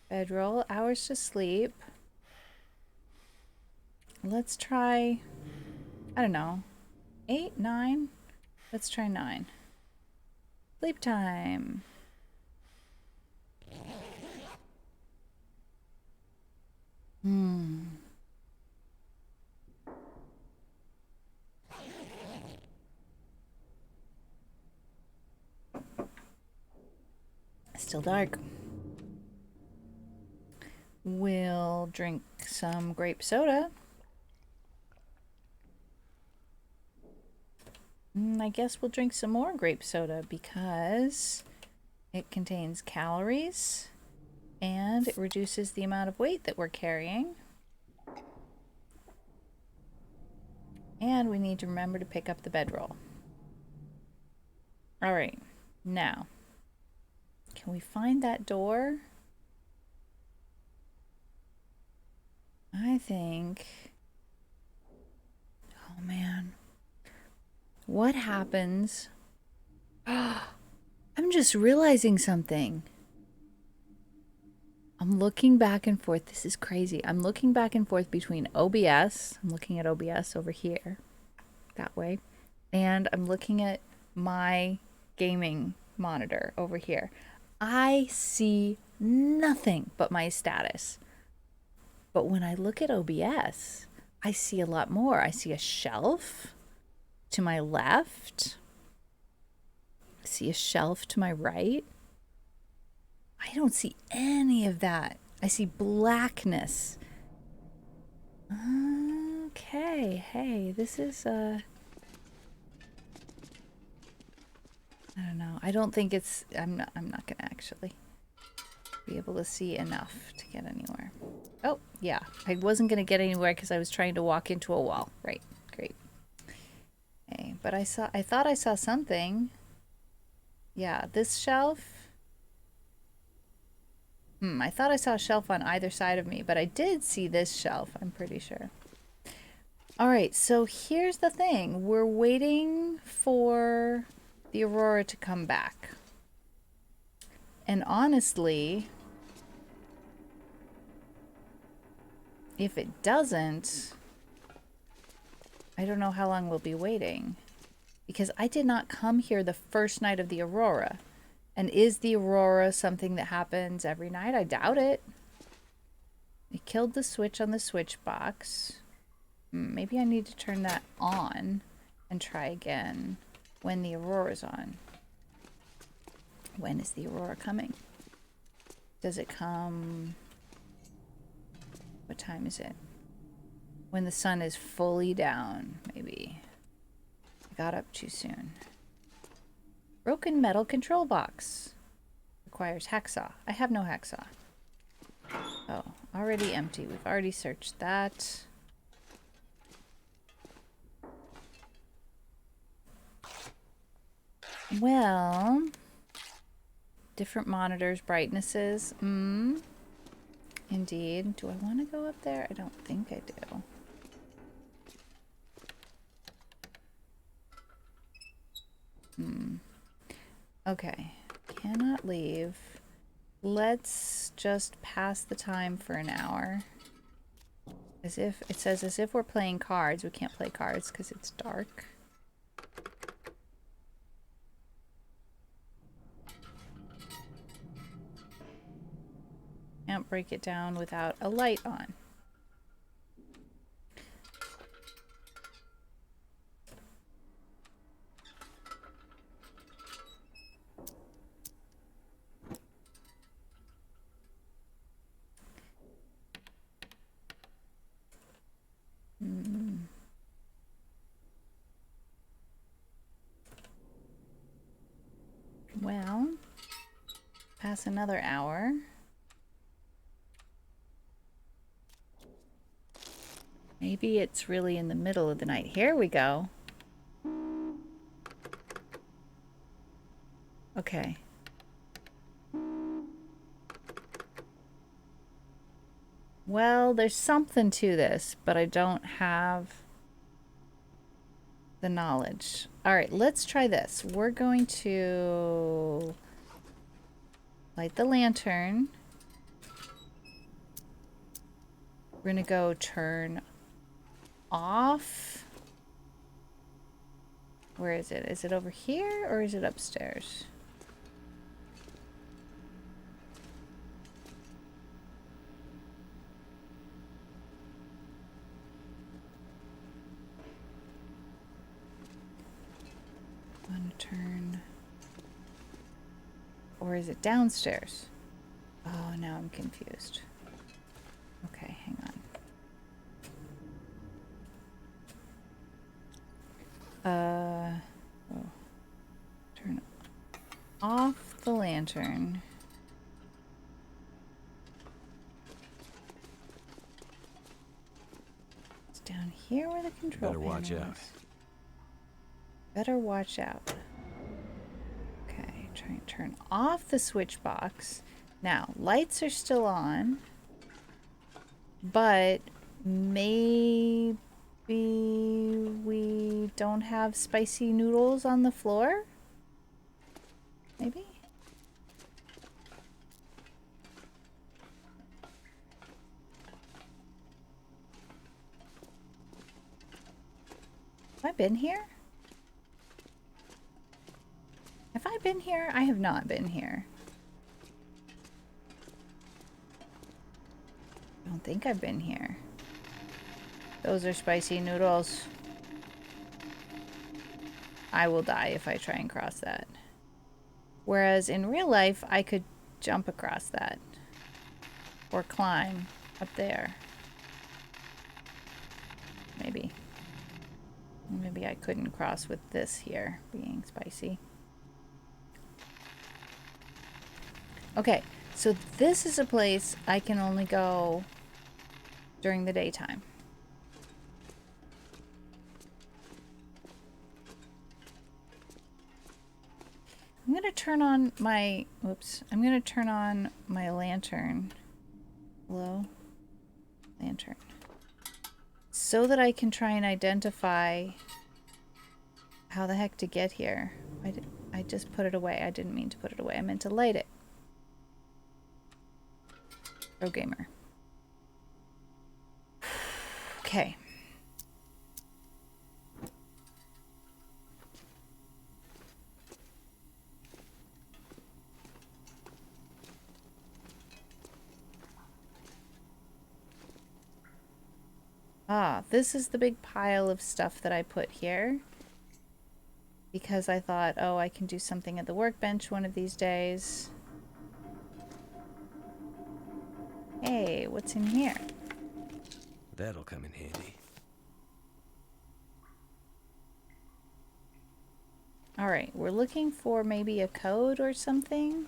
bedroll, hours to sleep. Let's try, I don't know, 8, 9? Let's try 9. Sleep time. Still dark. We'll drink some grape soda. I guess we'll drink some more grape soda because it contains calories and it reduces the amount of weight that we're carrying. And we need to remember to pick up the bedroll. All right, now, can we find that door? I think, oh man, what happens? I'm just realizing something. I'm looking back and forth. This is crazy. I'm looking back and forth between OBS. I'm looking at OBS over here, that way. And I'm looking at my gaming monitor over here. I see nothing but my status. But when I look at OBS, I see a lot more. I see a shelf to my left. I see a shelf to my right. I don't see any of that. I see blackness. Okay, hey, this is I don't know. I don't think it's I'm not gonna actually be able to see enough to get anywhere. Oh, yeah. I wasn't gonna get anywhere because I was trying to walk into a wall. Right. Great. Okay, but I thought I saw something. Yeah, this shelf. I thought I saw a shelf on either side of me, but I did see this shelf, I'm pretty sure. All right, so here's the thing. We're waiting for the Aurora to come back. And honestly, if it doesn't, I don't know how long we'll be waiting. Because I did not come here the first night of the Aurora. And is the Aurora something that happens every night? I doubt it. I killed the switch on the switch box. Maybe I need to turn that on and try again when the Aurora's on. When is the Aurora coming? Does it come... What time is it? When the sun is fully down, maybe. I got up too soon. Broken metal control box. Requires hacksaw. I have no hacksaw. Oh, already empty. We've already searched that. Well, different monitors, brightnesses. Indeed. Do I want to go up there? I don't think I do. Okay. Cannot leave. Let's just pass the time for an hour. As if, it says as if we're playing cards. We can't play cards because it's dark. Can't break it down without a light on. Well, pass another hour. Maybe it's really in the middle of the night. Here we go. Okay. Well, there's something to this, but I don't have the knowledge. All right, let's try this. We're going to light the lantern. We're going to go turn off. Where is it? Is it over here or is it upstairs? One turn. Or is it downstairs? Oh, now I'm confused. Okay, hang on. Oh. Turn off the lantern. It's down here where the control Better watch panel out. is. Better watch out. Okay, try and turn off the switch box. Now, lights are still on, but maybe we don't have spicy noodles on the floor? Maybe? Have I been here? Have I been here? I have not been here. I don't think I've been here. Those are spicy noodles. I will die if I try and cross that. Whereas in real life, I could jump across that. Or climb up there. Maybe. Maybe I couldn't cross with this here being spicy. Okay, so this is a place I can only go during the daytime. I'm gonna turn on my, whoops, I'm gonna turn on my lantern. Hello? Lantern. So that I can try and identify how the heck to get here. I just put it away. I didn't mean to put it away. I meant to light it. Pro gamer. Okay. Ah, this is the big pile of stuff that I put here. Because I thought, oh, I can do something at the workbench one of these days. Hey, what's in here? That'll come in handy. Alright, we're looking for maybe a code or something.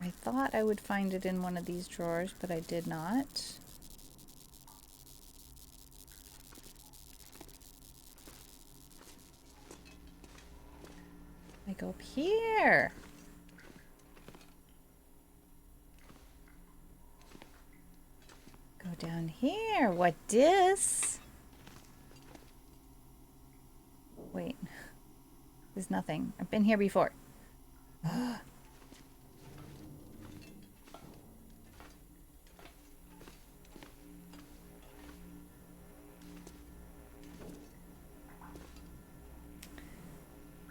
I thought I would find it in one of these drawers, but I did not. I go up here. Go down here. What dis? Wait. There's nothing. I've been here before.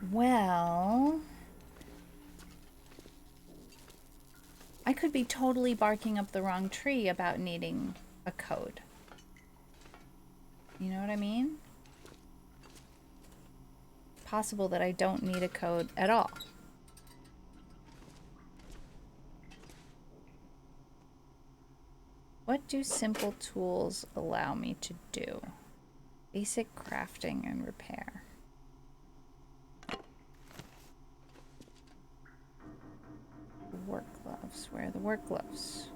Well, I could be totally barking up the wrong tree about needing a code. You know what I mean? It's possible that I don't need a code at all. What do simple tools allow me to do? Basic crafting and repair. Work gloves. Where are the work gloves?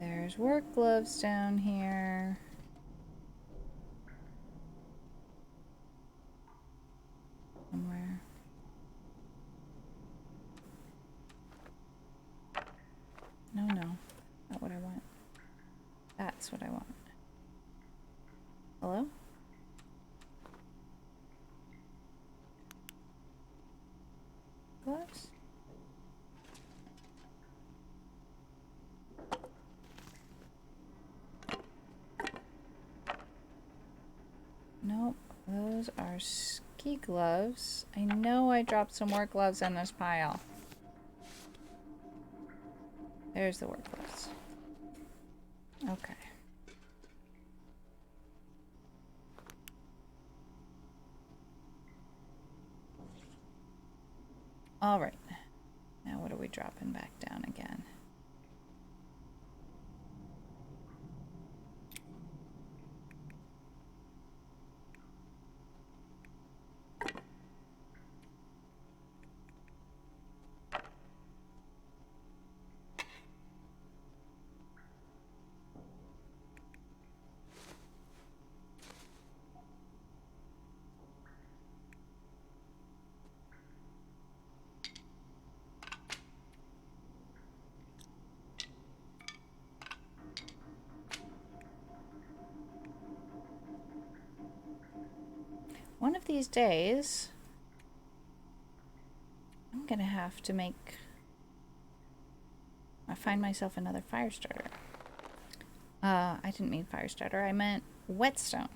There's work gloves down here. Somewhere. No, no. Not what I want. That's what I want. Hello? Gloves? Nope. Those are ski gloves. I know I dropped some work gloves in this pile. There's the work gloves. Okay. All right. Now what are we dropping back down again? One of these days, I'm gonna have to make... I find myself another fire starter. I didn't mean fire starter, I meant whetstone.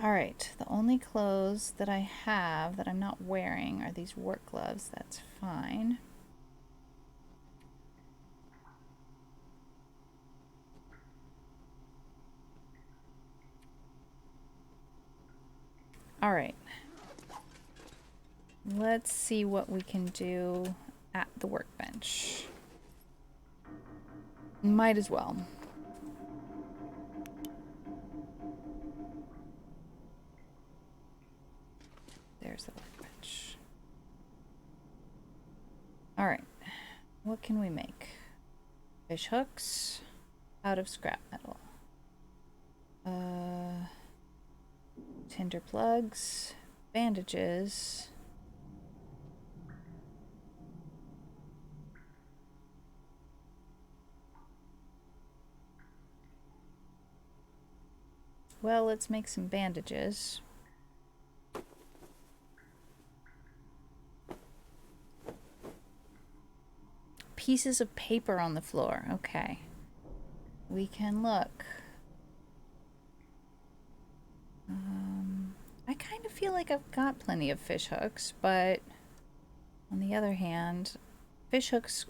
Alright, the only clothes that I have that I'm not wearing are these work gloves. That's fine. Alright. Let's see what we can do at the workbench. Might as well. There's the workbench. Alright. What can we make? Fish hooks out of scrap metal. Tinder plugs. Bandages. Well, let's make some bandages. Pieces of paper on the floor. Okay. We can look. I kind of feel like I've got plenty of fish hooks, but on the other hand, fish hooks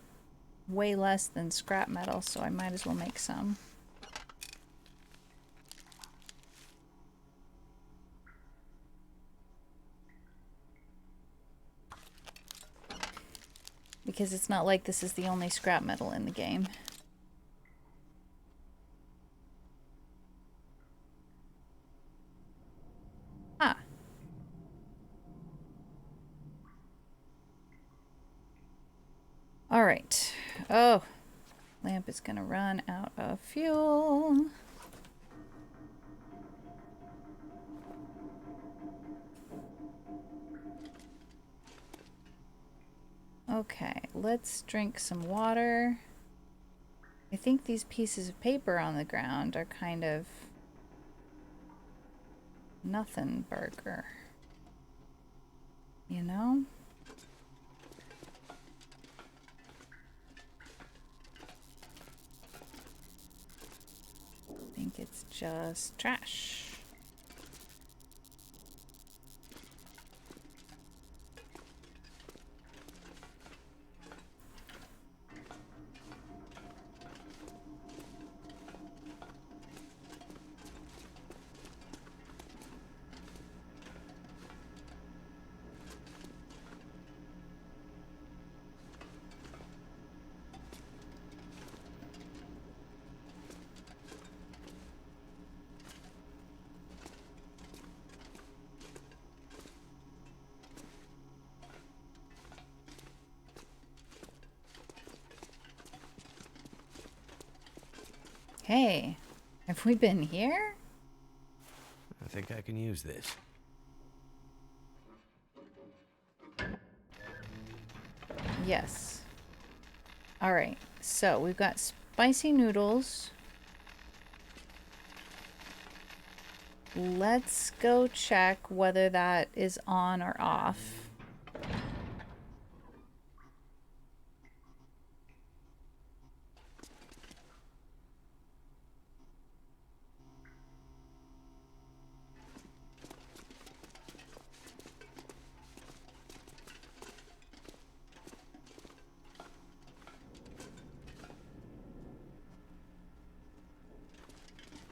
weigh less than scrap metal, so I might as well make some. Because it's not like this is the only scrap metal in the game. Ah. Alright. Oh. Lamp is gonna run out of fuel. Okay, let's drink some water. I think these pieces of paper on the ground are kind of nothing burger. You know? I think it's just trash. Okay. Have we been here? I think I can use this. Yes. All right. So we've got spicy noodles. Let's go check whether that is on or off.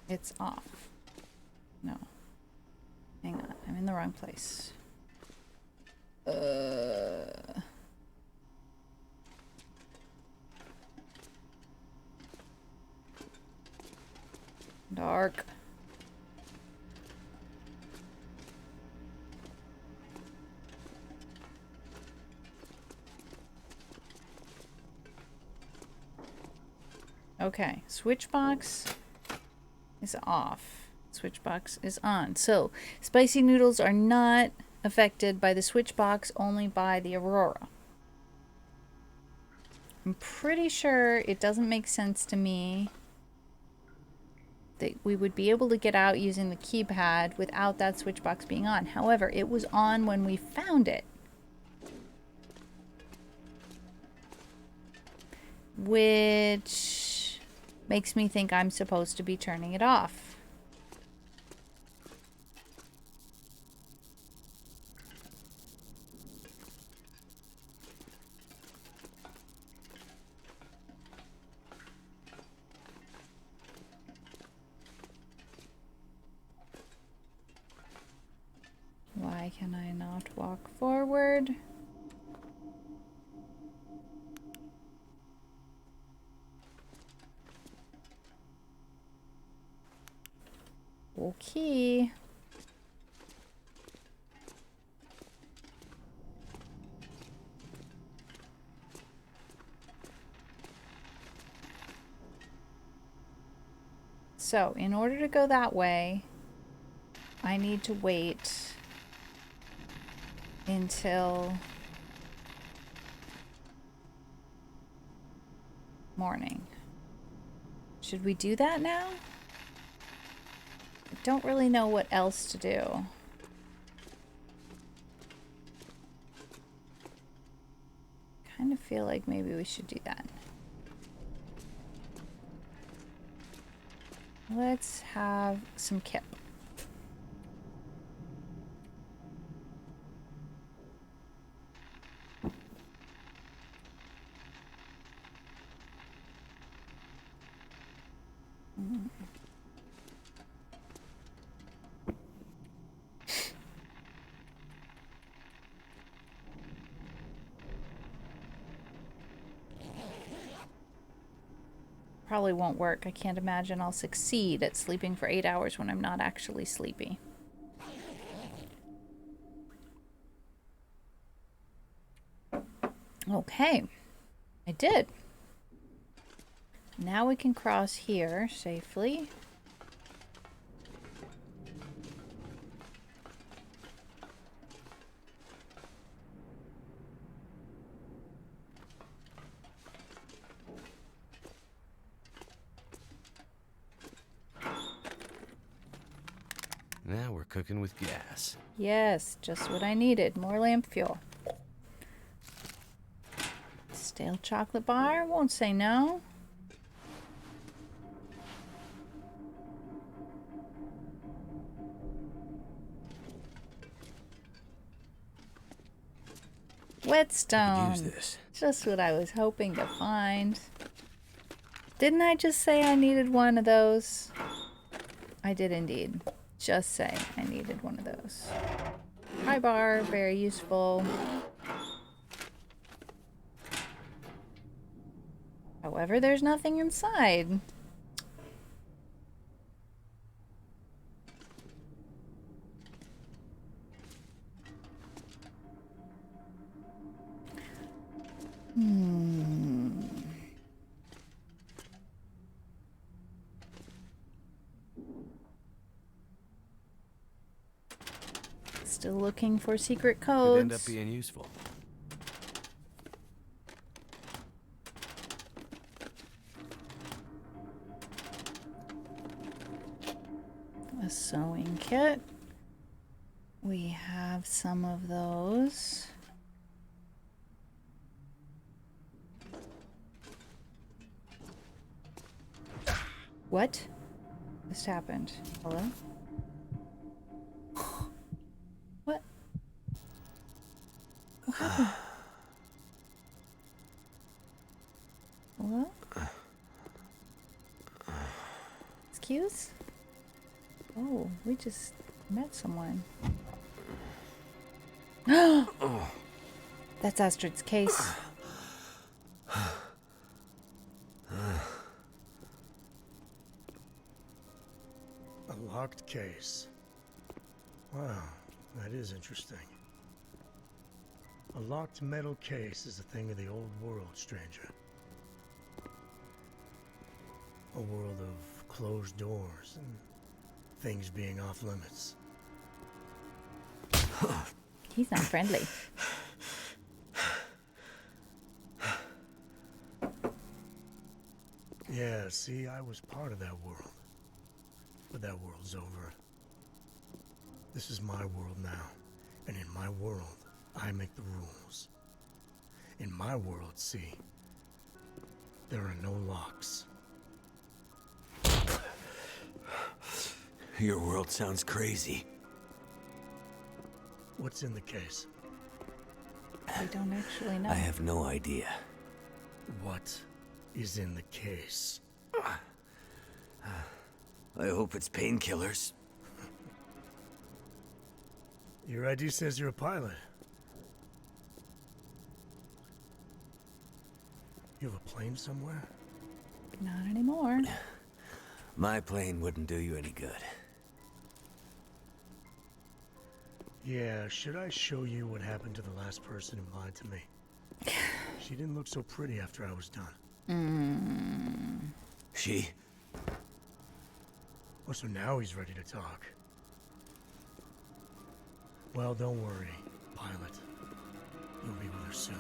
It's off. No. Hang on. I'm in the wrong place. Dark. Okay. Switch box is off. Switch box is on. So, spicy noodles are not affected by the switch box, only by the Aurora. I'm pretty sure it doesn't make sense to me that we would be able to get out using the keypad without that switch box being on. However, it was on when we found it. Which makes me think I'm supposed to be turning it off. Why can I not walk forward? Okay. So, in order to go that way, I need to wait until morning. Should we do that now? I don't really know what else to do. Kind of feel like maybe we should do that. Let's have some kip. Probably won't work. I can't imagine I'll succeed at sleeping for 8 hours when I'm not actually sleepy. Okay, I did. Now we can cross here safely. Now we're cooking with gas. Yes, just what I needed. More lamp fuel. Stale chocolate bar? Won't say no. Whetstone. Use this. Just what I was hoping to find. Didn't I just say I needed one of those? I did indeed. Just say I needed one of those. Pry bar, very useful. However, there's nothing inside. Still looking for secret Could codes. end up being useful. A sewing kit. We have some of those. What just happened? Hello? What? What happened? Hello? Excuse? Oh, we just met someone. That's Astrid's case. A locked case. Wow, that is interesting. A locked metal case is a thing of the old world, stranger. A world of closed doors and things being off limits. He's not friendly. Yeah, see, I was part of that world. But that world's over. This is my world now. And in my world, I make the rules. In my world, see, there are no locks. Your world sounds crazy. What's in the case? We don't actually know. I have no idea. What is in the case? I hope it's painkillers. Your ID says you're a pilot. You have a plane somewhere? Not anymore. My plane wouldn't do you any good. Yeah, should I show you what happened to the last person who lied to me? She didn't look so pretty after I was done. She? Oh, so now he's ready to talk. Well, don't worry, pilot. You'll be with her soon.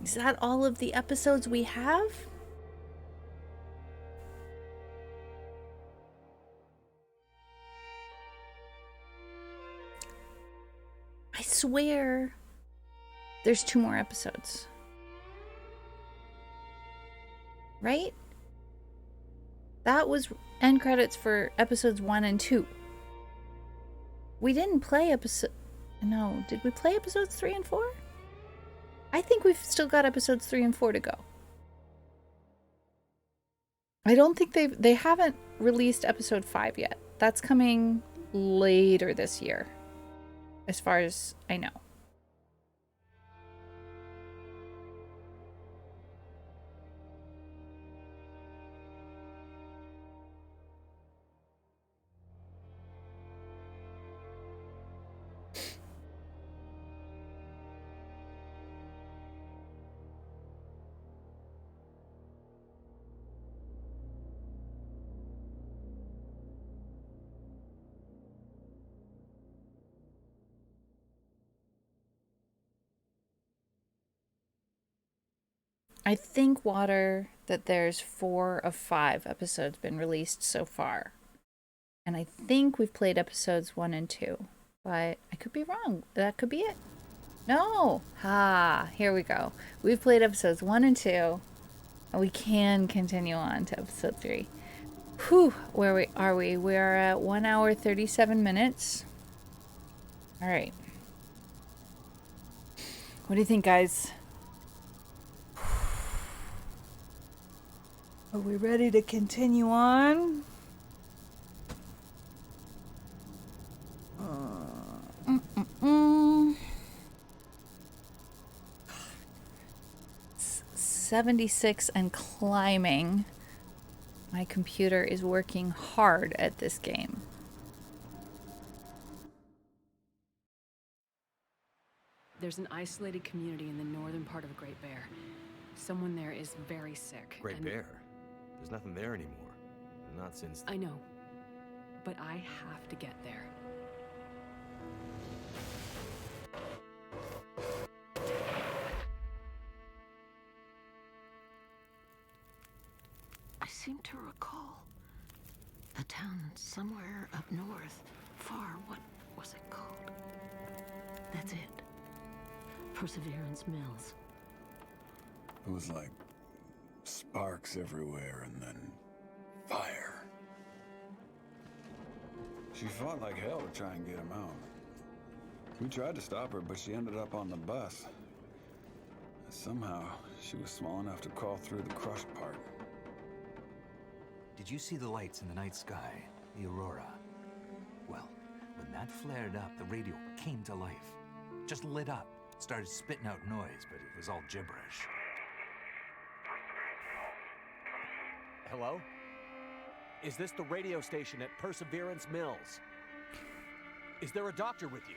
Is that all of the episodes we have? I swear there's 2 more episodes. Right? That was end credits for episodes 1 and 2. We didn't play episode... No, did we play episodes 3 and 4? I think we've still got episodes 3 and 4 to go. I don't think they haven't released episode 5 yet. That's coming later this year, as far as I know. I think, Water, that there's 4 of 5 episodes been released so far. And I think we've played episodes 1 and 2. But I could be wrong. That could be it. No. Here we go. We've played episodes 1 and 2, and we can continue on to episode 3. Whew, where are we? We are at 1 hour 37 minutes. All right. What do you think, guys? Are we ready to continue on? 76 and climbing. My computer is working hard at this game. There's an isolated community in the northern part of Great Bear. Someone there is very sick. Great and Bear. There's nothing there anymore. Not since... I know. But I have to get there. I seem to recall a town somewhere up north, far. What was it called? That's it. Perseverance Mills. It was like sparks everywhere and then fire. She fought like hell to try and get him out. We tried to stop her, but she ended up on the bus. Somehow, she was small enough to crawl through the crushed part. Did you see the lights in the night sky? The aurora? Well, when that flared up, the radio came to life. Just lit up. Started spitting out noise, but it was all gibberish. Hello? Is this the radio station at Perseverance Mills? Is there a doctor with you?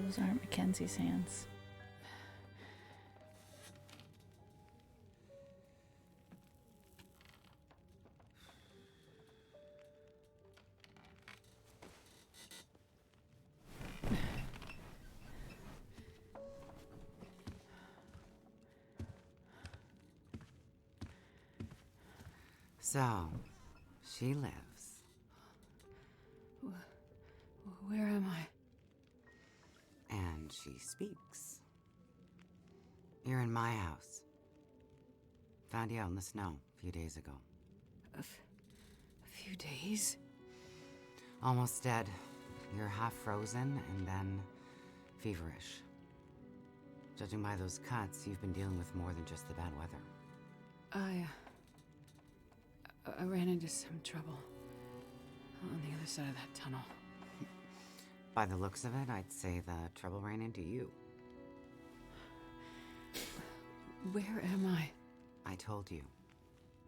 Those aren't Mackenzie's hands. So, she lives. Where am I? And she speaks. You're in my house. Found you out in the snow a few days ago. A few days? Almost dead. You're half frozen and then feverish. Judging by those cuts, you've been dealing with more than just the bad weather. I ran into some trouble on the other side of that tunnel. By the looks of it, I'd say the trouble ran into you. Where am I? I told you.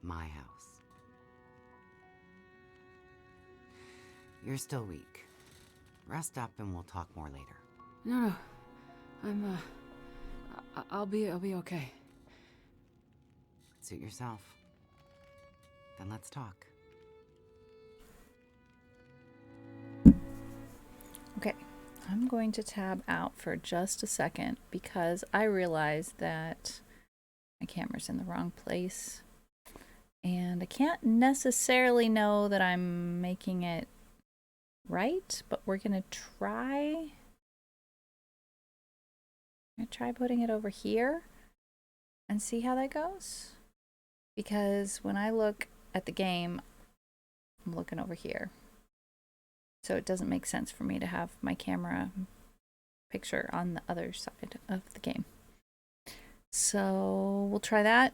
My house. You're still weak. Rest up and we'll talk more later. No. I'll be okay. Suit yourself. Then let's talk. Okay, I'm going to tab out for just a second because I realize that my camera's in the wrong place. And I can't necessarily know that I'm making it right, but we're going to try. I'm going to try putting it over here and see how that goes. Because when I look at the game, I'm looking over here. So it doesn't make sense for me to have my camera picture on the other side of the game. So we'll try that.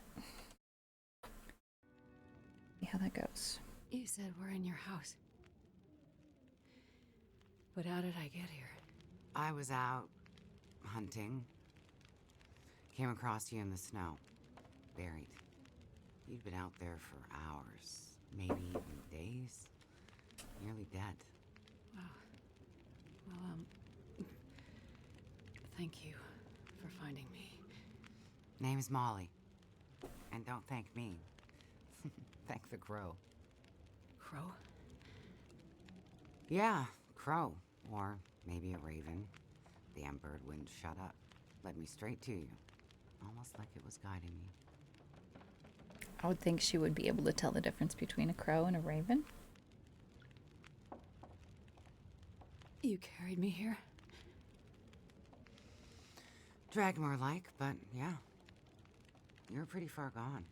See how that goes. You said we're in your house. But how did I get here? I was out hunting. Came across you in the snow. Buried. You'd been out there for hours, maybe even days. Nearly dead. Wow. Well, thank you for finding me. Name's Molly. And don't thank me. Thank the crow. Crow? Yeah, crow. Or maybe a raven. The damn bird wouldn't shut up. Led me straight to you. Almost like it was guiding me. I would think she would be able to tell the difference between a crow and a raven. You carried me here? Dragged more like, but yeah. You were pretty far gone.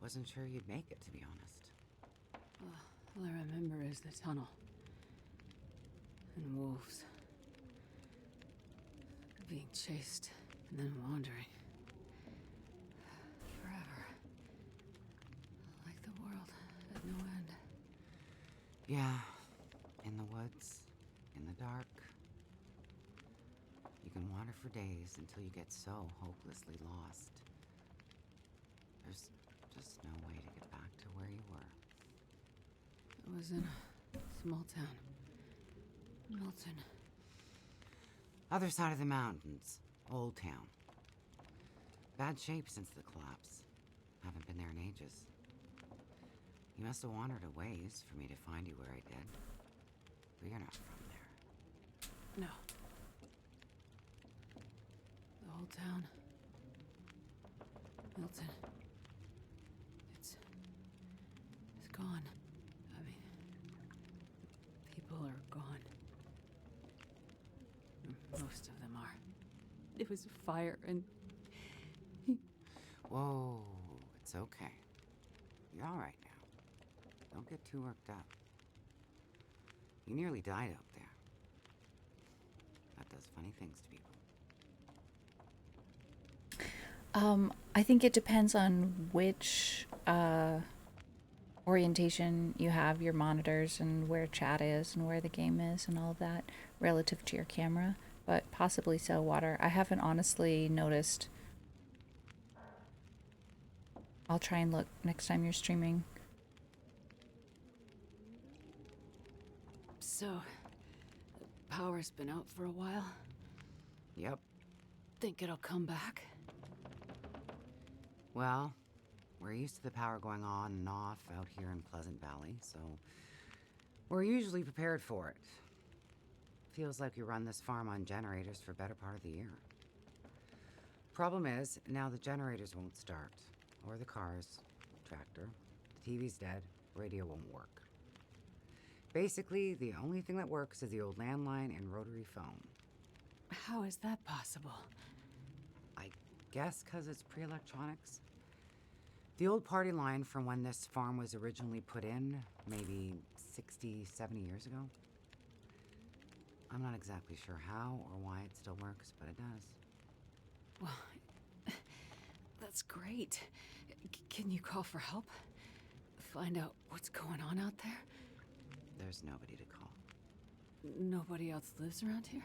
Wasn't sure you'd make it, to be honest. All I remember is the tunnel. And wolves. Being chased and then wandering. Forever. Like the world at no end. Yeah. In the woods. In the dark. You can wander for days until you get so hopelessly lost. There's just no way to get back to where you were. I was in a small town. Milton. Other side of the mountains. Old town. Bad shape since the collapse. Haven't been there in ages. You must have wandered a ways for me to find you where I did. But you're not from there. No. The whole town. Milton. It's gone. I mean, people are gone. Most of them are. It was fire and... Whoa, it's okay. You're all right now. Don't get too worked up. You nearly died out there. That does funny things to people. I think it depends on which orientation you have, your monitors, and where chat is, and where the game is, and all of that, relative to your camera. But possibly so, Water. I haven't honestly noticed. I'll try and look next time you're streaming. So, the power's been out for a while? Yep. Think it'll come back? Well, we're used to the power going on and off out here in Pleasant Valley, so we're usually prepared for it. Feels like we run this farm on generators for a better part of the year. Problem is, now the generators won't start. Or the cars, tractor. The TV's dead, radio won't work. Basically, the only thing that works is the old landline and rotary phone. How is that possible? I guess because it's pre-electronics. The old party line from when this farm was originally put in, maybe 60, 70 years ago. I'm not exactly sure how or why it still works, but it does. Well, that's great. Can you call for help? Find out what's going on out there? There's nobody to call. Nobody else lives around here?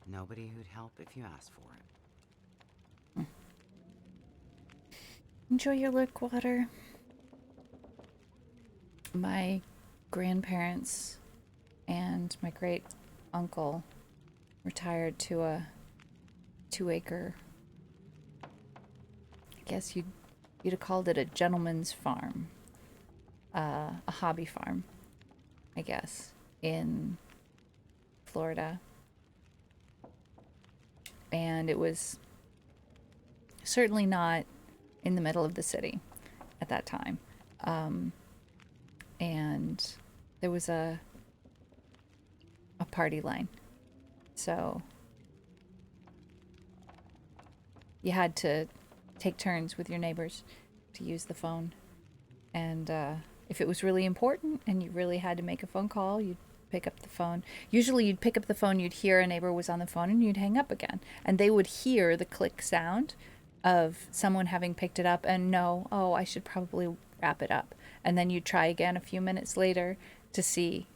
Nobody who'd help if you asked for it. Enjoy your lick water. My grandparents and my great uncle retired to a 2-acre, I guess you'd have called it a gentleman's farm, a hobby farm, I guess, in Florida. And it was certainly not in the middle of the city at that time. And there was a party line. So you had to take turns with your neighbors to use the phone. And if it was really important and you really had to make a phone call, you'd pick up the phone. Usually you'd pick up the phone, you'd hear a neighbor was on the phone, and you'd hang up again. And they would hear the click sound of someone having picked it up and know, oh, I should probably wrap it up. And then you'd try again a few minutes later to see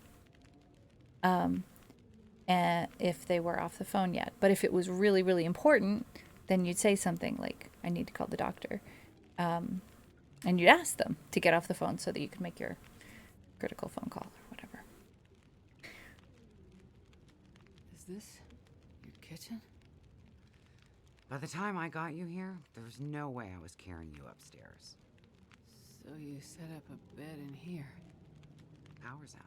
if they were off the phone yet. But if it was really, really important, then you'd say something like, I need to call the doctor. And you'd ask them to get off the phone so that you could make your critical phone call or whatever. Is this your kitchen? By the time I got you here, there was no way I was carrying you upstairs. So you set up a bed in here. Power's out.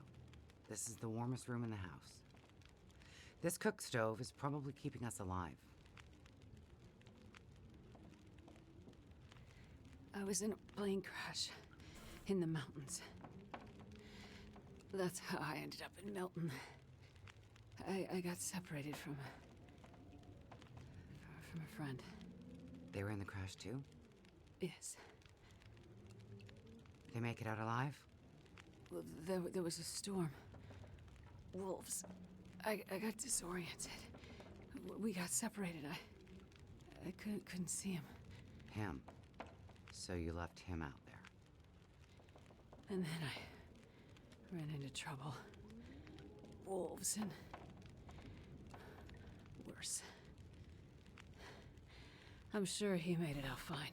This is the warmest room in the house. This cook stove is probably keeping us alive. I was in a plane crash in the mountains. That's how I ended up in Milton. I got separated from a friend. They were in the crash too? Yes. They make it out alive? Well, there was a storm. Wolves. I got disoriented. We got separated. I couldn't see him. Him. So you left him out there. And then I ran into trouble. Wolves and worse. I'm sure he made it out fine.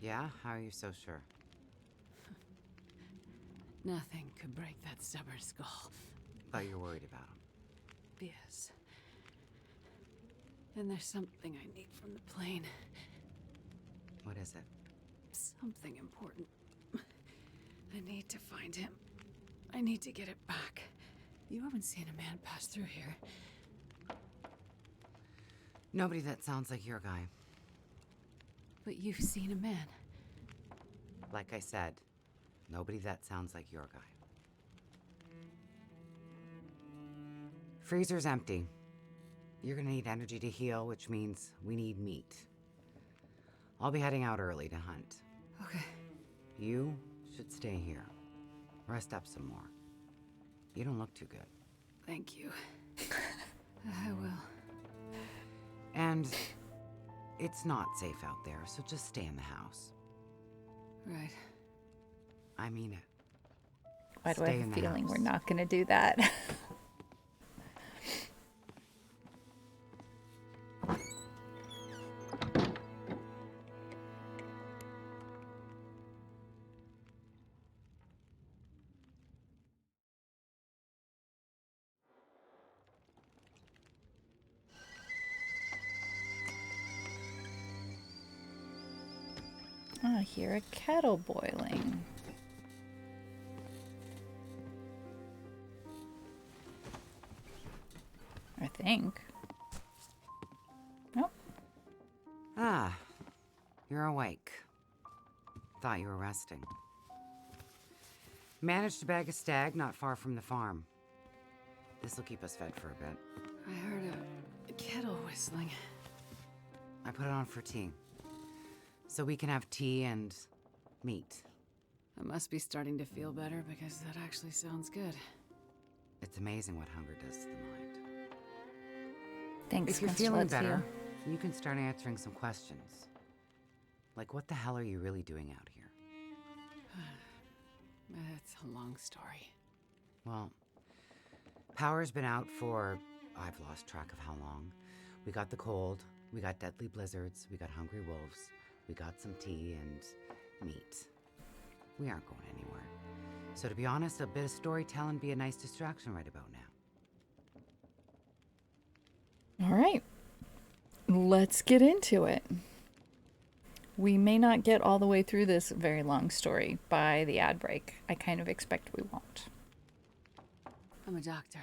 Yeah? How are you so sure? Nothing could break that stubborn skull. But you're worried about him. Yes. And there's something I need from the plane. What is it? Something important. I need to find him. I need to get it back. You haven't seen a man pass through here. Nobody that sounds like your guy. But you've seen a man. Like I said, nobody that sounds like your guy. Freezer's empty. You're gonna need energy to heal, which means we need meat. I'll be heading out early to hunt. Okay. You should stay here. Rest up some more. You don't look too good. Thank you. I will. And it's not safe out there, so just stay in the house. Right. I mean it. Why do I Stay have in a the feeling house. we're not going to do that? I hear a kettle boiling. I think. Nope. Ah, you're awake. Thought you were resting. Managed to bag a stag not far from the farm. This'll keep us fed for a bit. I heard a kettle whistling. I put it on for tea. So we can have tea and meat. I must be starting to feel better because that actually sounds good. It's amazing what hunger does to the mind. Thanks, If you're Conch, feeling let's better, heal. you can start answering some questions. Like, what the hell are you really doing out here? It's a long story. Well, power's been out for... I've lost track of how long. We got the cold, we got deadly blizzards, we got hungry wolves, we got some tea and meat. We aren't going anywhere. So to be honest, a bit of storytelling be a nice distraction right about now. All right. Let's get into it. We may not get all the way through this very long story by the ad break. I kind of expect we won't. I'm a doctor.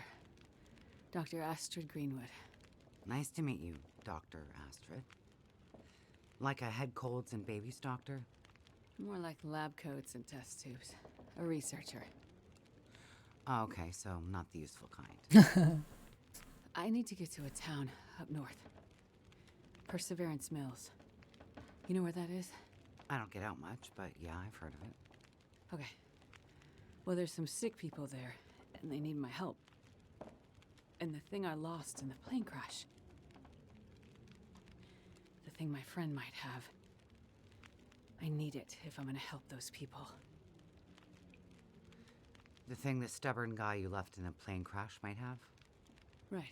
Dr. Astrid Greenwood. Nice to meet you, Dr. Astrid. Like a head colds and babies doctor? More like lab coats and test tubes. A researcher. Oh, okay, so not the useful kind. I need to get to a town up north. Perseverance Mills. You know where that is? I don't get out much, but yeah, I've heard of it. Okay. Well, there's some sick people there, and they need my help. And the thing I lost in the plane crash. The thing my friend might have. I need it if I'm gonna help those people. The thing the stubborn guy you left in a plane crash might have? Right.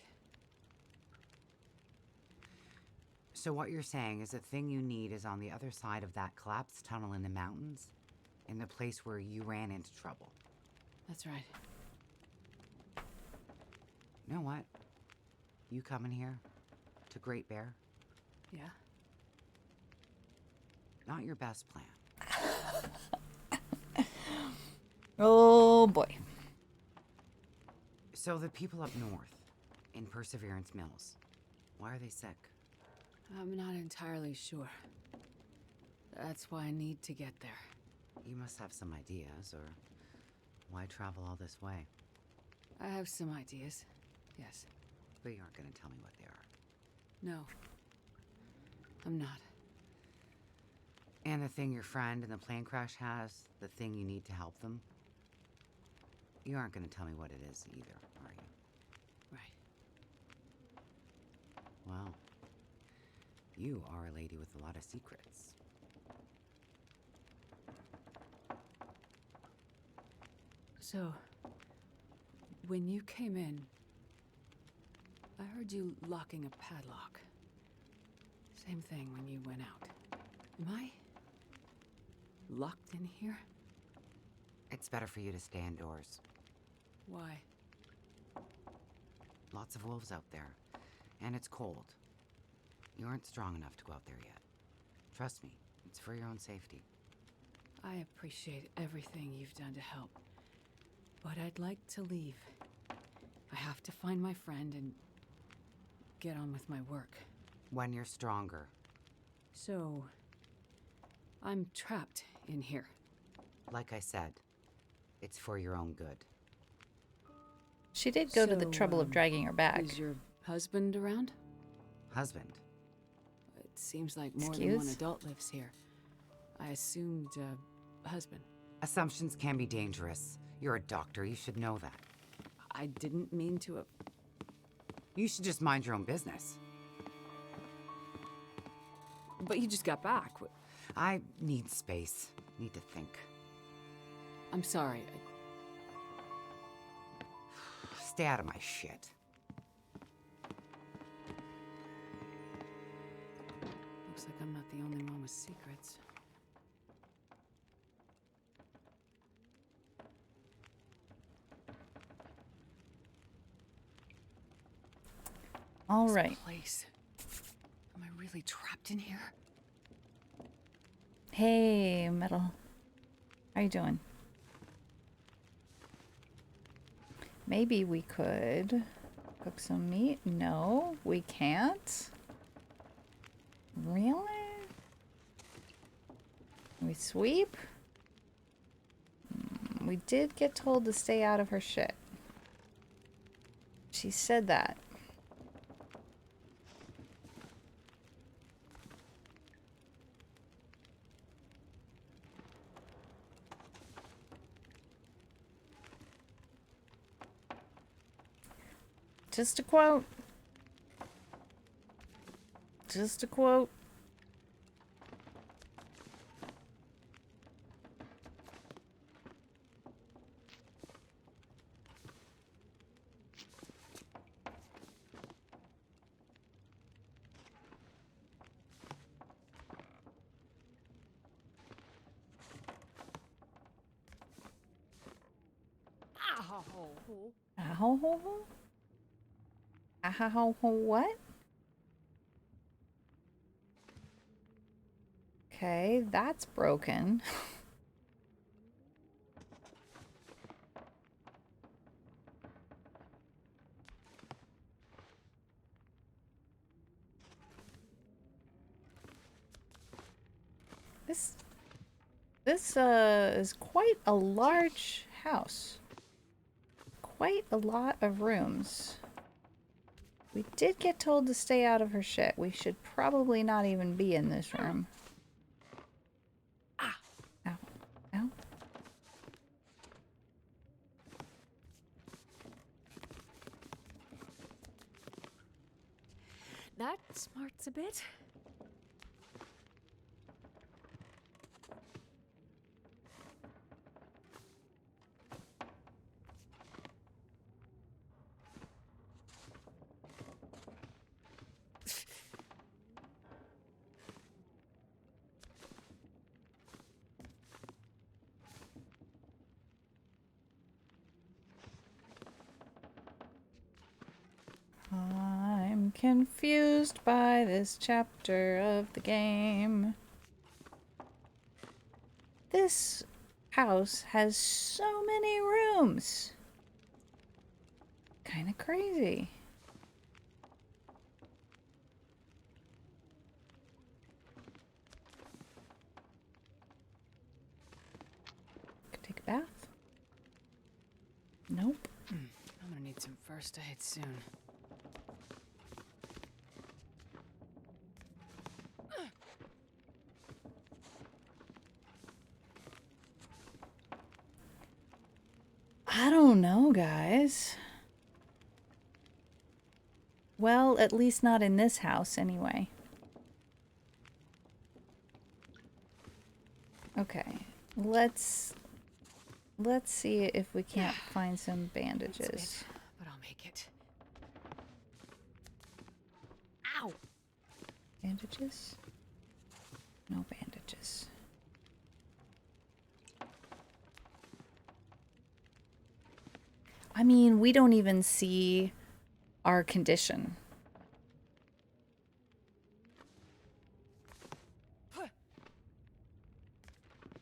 So what you're saying is the thing you need is on the other side of that collapsed tunnel in the mountains? In the place where you ran into trouble? That's right. You know what? You coming here? To Great Bear? Yeah? Not your best plan. Oh boy. So the people up north, in Perseverance Mills, why are they sick? I'm not entirely sure. That's why I need to get there. You must have some ideas, or why travel all this way? I have some ideas. Yes. But you aren't going to tell me what they are. No. I'm not. And the thing your friend in the plane crash has, the thing you need to help them? You aren't going to tell me what it is either, are you? Right. Well, you are a lady with a lot of secrets. So, when you came in, I heard you locking a padlock. Same thing when you went out. Am I locked in here? It's better for you to stay indoors. Why? Lots of wolves out there, and it's cold. You aren't strong enough to go out there yet. Trust me, it's for your own safety. I appreciate everything you've done to help, but I'd like to leave. I have to find my friend and get on with my work. When you're stronger. So, I'm trapped in here. Like I said, it's for your own good. She did go to the trouble of dragging her back. Is your husband around? Husband? It seems like more than one Excuse? adult lives here. I assumed husband. Assumptions can be dangerous. You're a doctor, you should know that. I didn't mean to. You should just mind your own business. But you just got back. I need space. Need to think. I'm sorry. Stay out of my shit. Looks like I'm not the only one with secrets. All This right. place. Am I really trapped in here? Hey, Metal. How you doing? Maybe we could cook some meat. No, we can't. Really? We sweep? We did get told to stay out of her shit. She said that. Just a quote. Just a quote. Ahoho? Ahoho what? Okay, that's broken. This is quite a large house. Quite a lot of rooms. We did get told to stay out of her shit. We should probably not even be in this room. Ah! Ow. Ow. That smarts a bit. I'm confused by this chapter of the game. This house has so many rooms. Kind of crazy. Could take a bath. Nope. I'm gonna need some first aid soon. I don't know, guys. Well, at least not in this house, anyway. Okay, let's see if we can't find some bandages. But I'll make it. Ow! Bandages? No bandages. I mean, we don't even see our condition.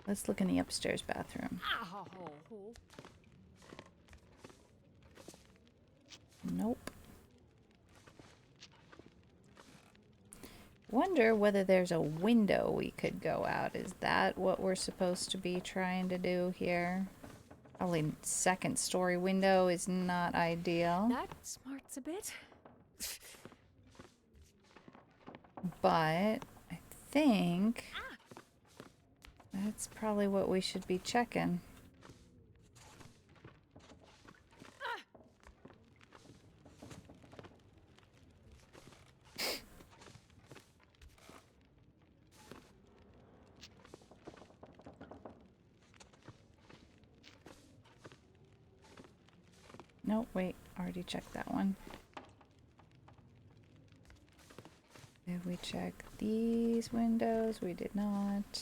Let's look in the upstairs bathroom. Nope. Wonder whether there's a window we could go out. Is that what we're supposed to be trying to do here? Probably second story window is not ideal. That smarts a bit. But I think that's probably what we should be checking. Nope, wait, already checked that one. Did we check these windows? We did not.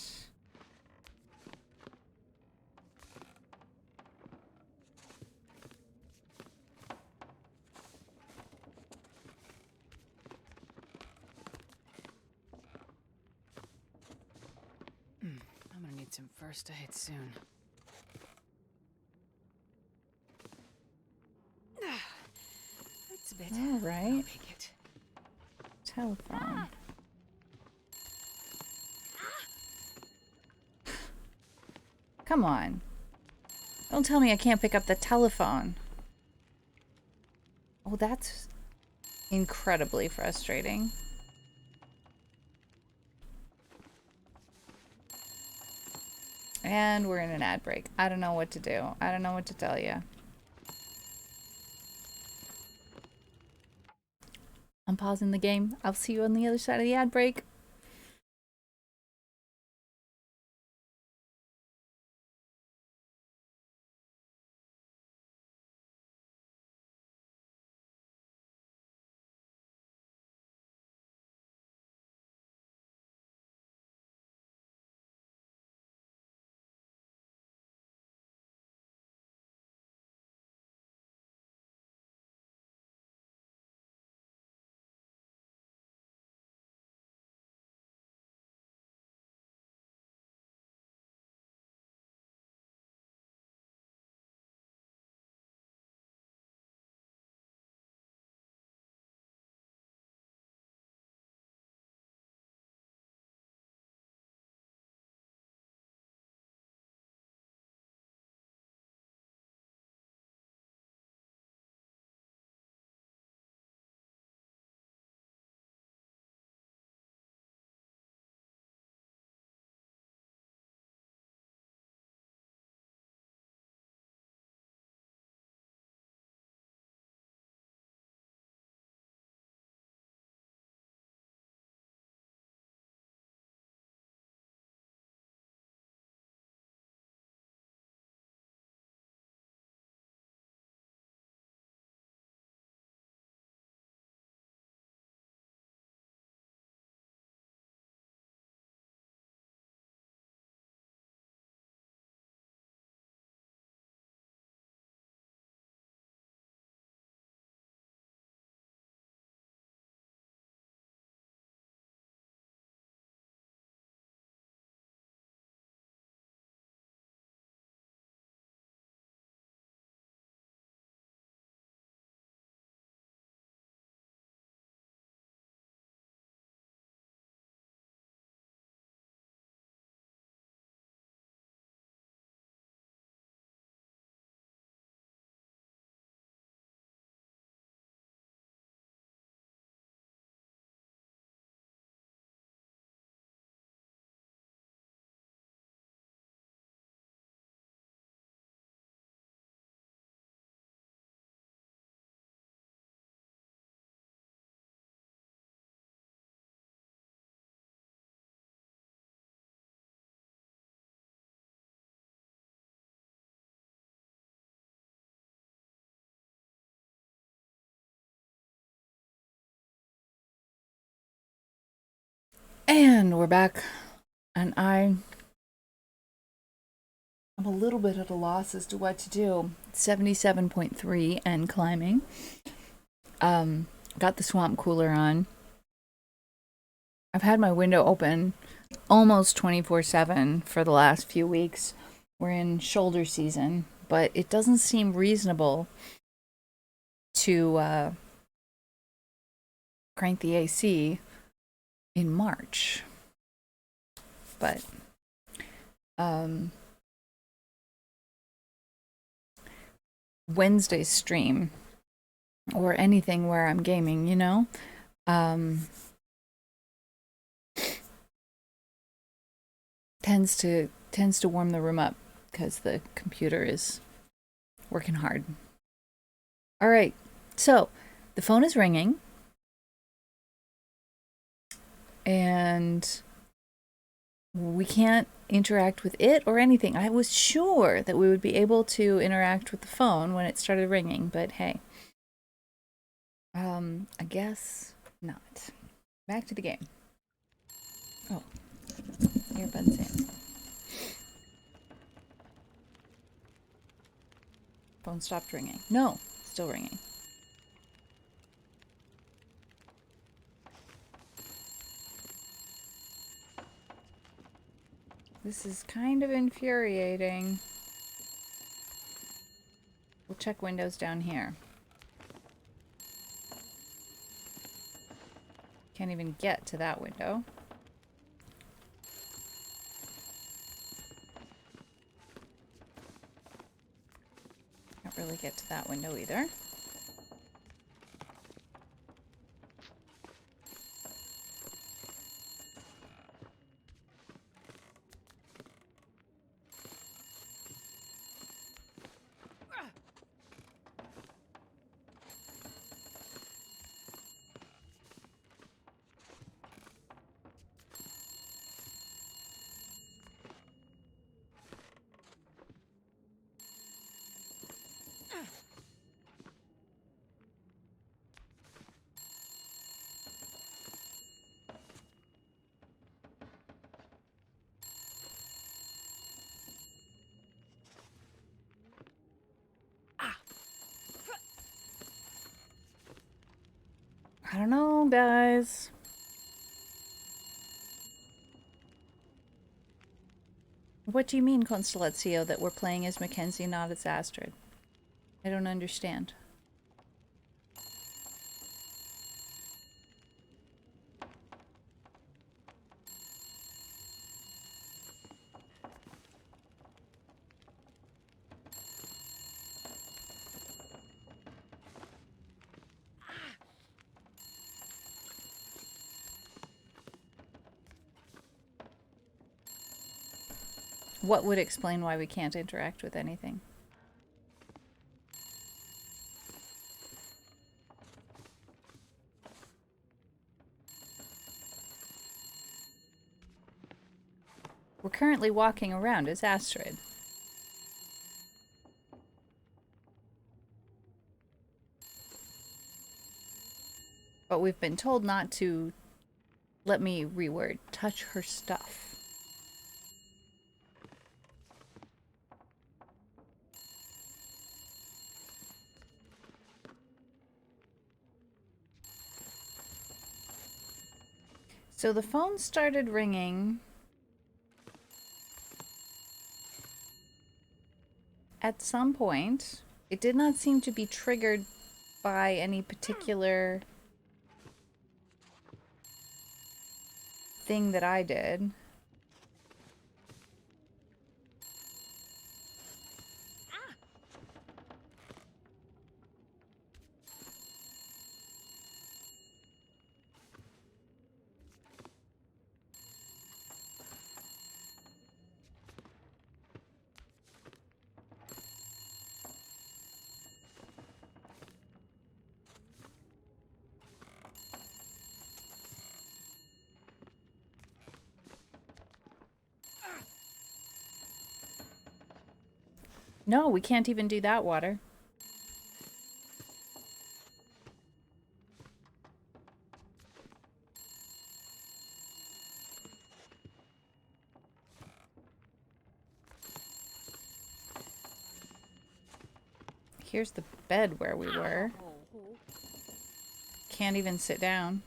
some first aid soon. Hurts a bit. All right. I'll make it. Telephone. Come on. Don't tell me I can't pick up the telephone. Oh, that's incredibly frustrating. And we're in an ad break. I don't know what to do. I don't know what to tell you. I'm pausing the game. I'll see you on the other side of the ad break. And we're back. And I'm a little bit at a loss as to what to do. 77.3 and climbing. Got the swamp cooler on. I've had my window open almost 24/7 for the last few weeks. We're in shoulder season, but it doesn't seem reasonable to crank the AC in March. But Wednesday's stream or anything where I'm gaming, you know, tends to warm the room up because the computer is working hard. All right, so the phone is ringing, and we can't interact with it or anything. I was sure that we would be able to interact with the phone when it started ringing, but hey, I guess not. Back to the game. Oh, earbuds in. Phone stopped ringing. No, still ringing. This is kind of infuriating. We'll check windows down here. Can't even get to that window. Can't really get to that window either. I don't know, guys. What do you mean, Constellatio, that we're playing as Mackenzie, not as Astrid? I don't understand. What would explain why we can't interact with anything? We're currently walking around as Astrid. But we've been told not to, let me reword, touch her stuff. So the phone started ringing at some point. It did not seem to be triggered by any particular thing that I did. No, we can't even do that, water. Here's the bed where we were. Can't even sit down.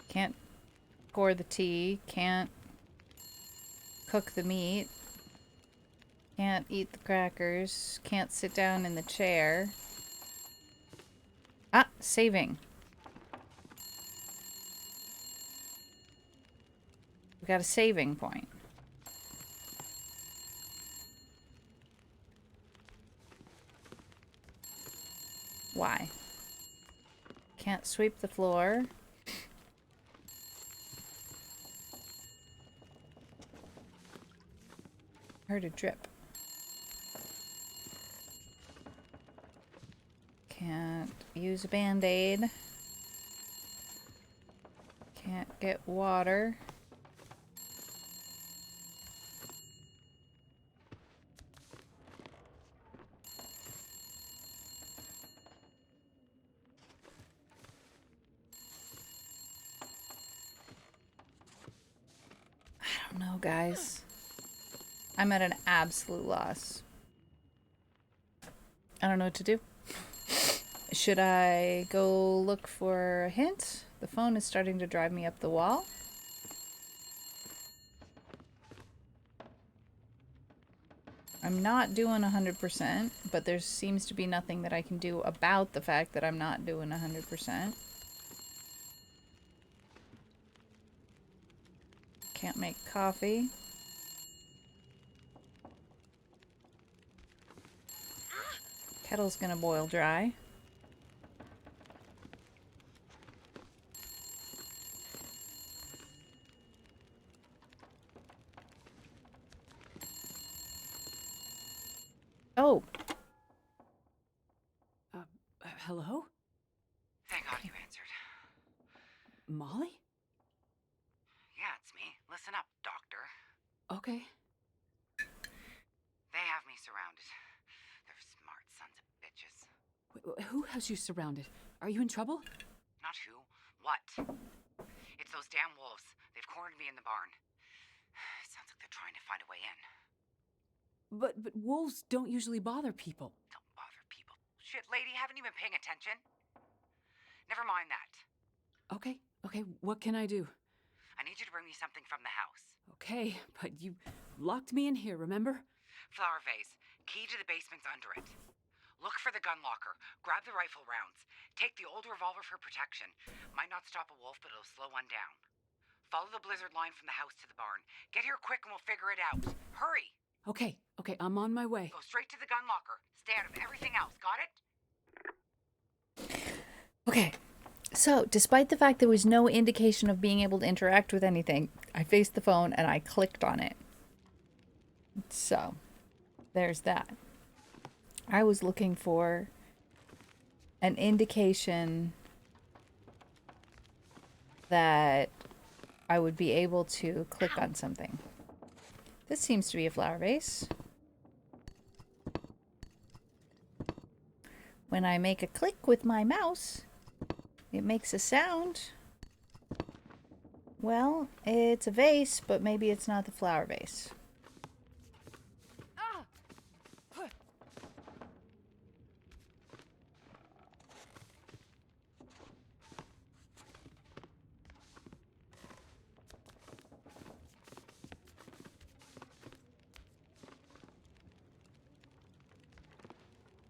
Can't pour the tea. Can't cook the meat. Can't eat the crackers. Can't sit down in the chair. Ah, saving. We got a saving point. Why? Can't sweep the floor. Heard a drip. Can't use a band-aid. Can't get water. I don't know, guys. I'm at an absolute loss. I don't know what to do. Should I go look for a hint The phone is starting to drive me up the wall. I'm not doing 100%, but there seems to be nothing that I can do about the fact that I'm not doing 100%. Can't make coffee. Kettle's gonna boil dry. Oh. Hello? Thank God you answered. Molly? Yeah, it's me. Listen up, Doctor. Okay. They have me surrounded. They're smart sons of bitches. Who has you surrounded? Are you in trouble? Not who. What? It's those damn wolves. They've cornered me in the barn. Sounds like they're trying to find a way in. But wolves don't usually bother people. Don't bother people. Shit, lady, haven't you been paying attention? Never mind that. Okay, what can I do? I need you to bring me something from the house. Okay, but you locked me in here, remember? Flower vase. Key to the basement's under it. Look for the gun locker. Grab the rifle rounds. Take the old revolver for protection. Might not stop a wolf, but it'll slow one down. Follow the blizzard line from the house to the barn. Get here quick and we'll figure it out. Hurry! Okay, I'm on my way. Go straight to the gun locker. Stay out of everything else. Got it? Okay. So, despite the fact there was no indication of being able to interact with anything, I faced the phone and I clicked on it. So, there's that. I was looking for an indication that I would be able to click on something. This seems to be a flower vase. When I make a click with my mouse, it makes a sound. Well, it's a vase, but maybe it's not the flower vase.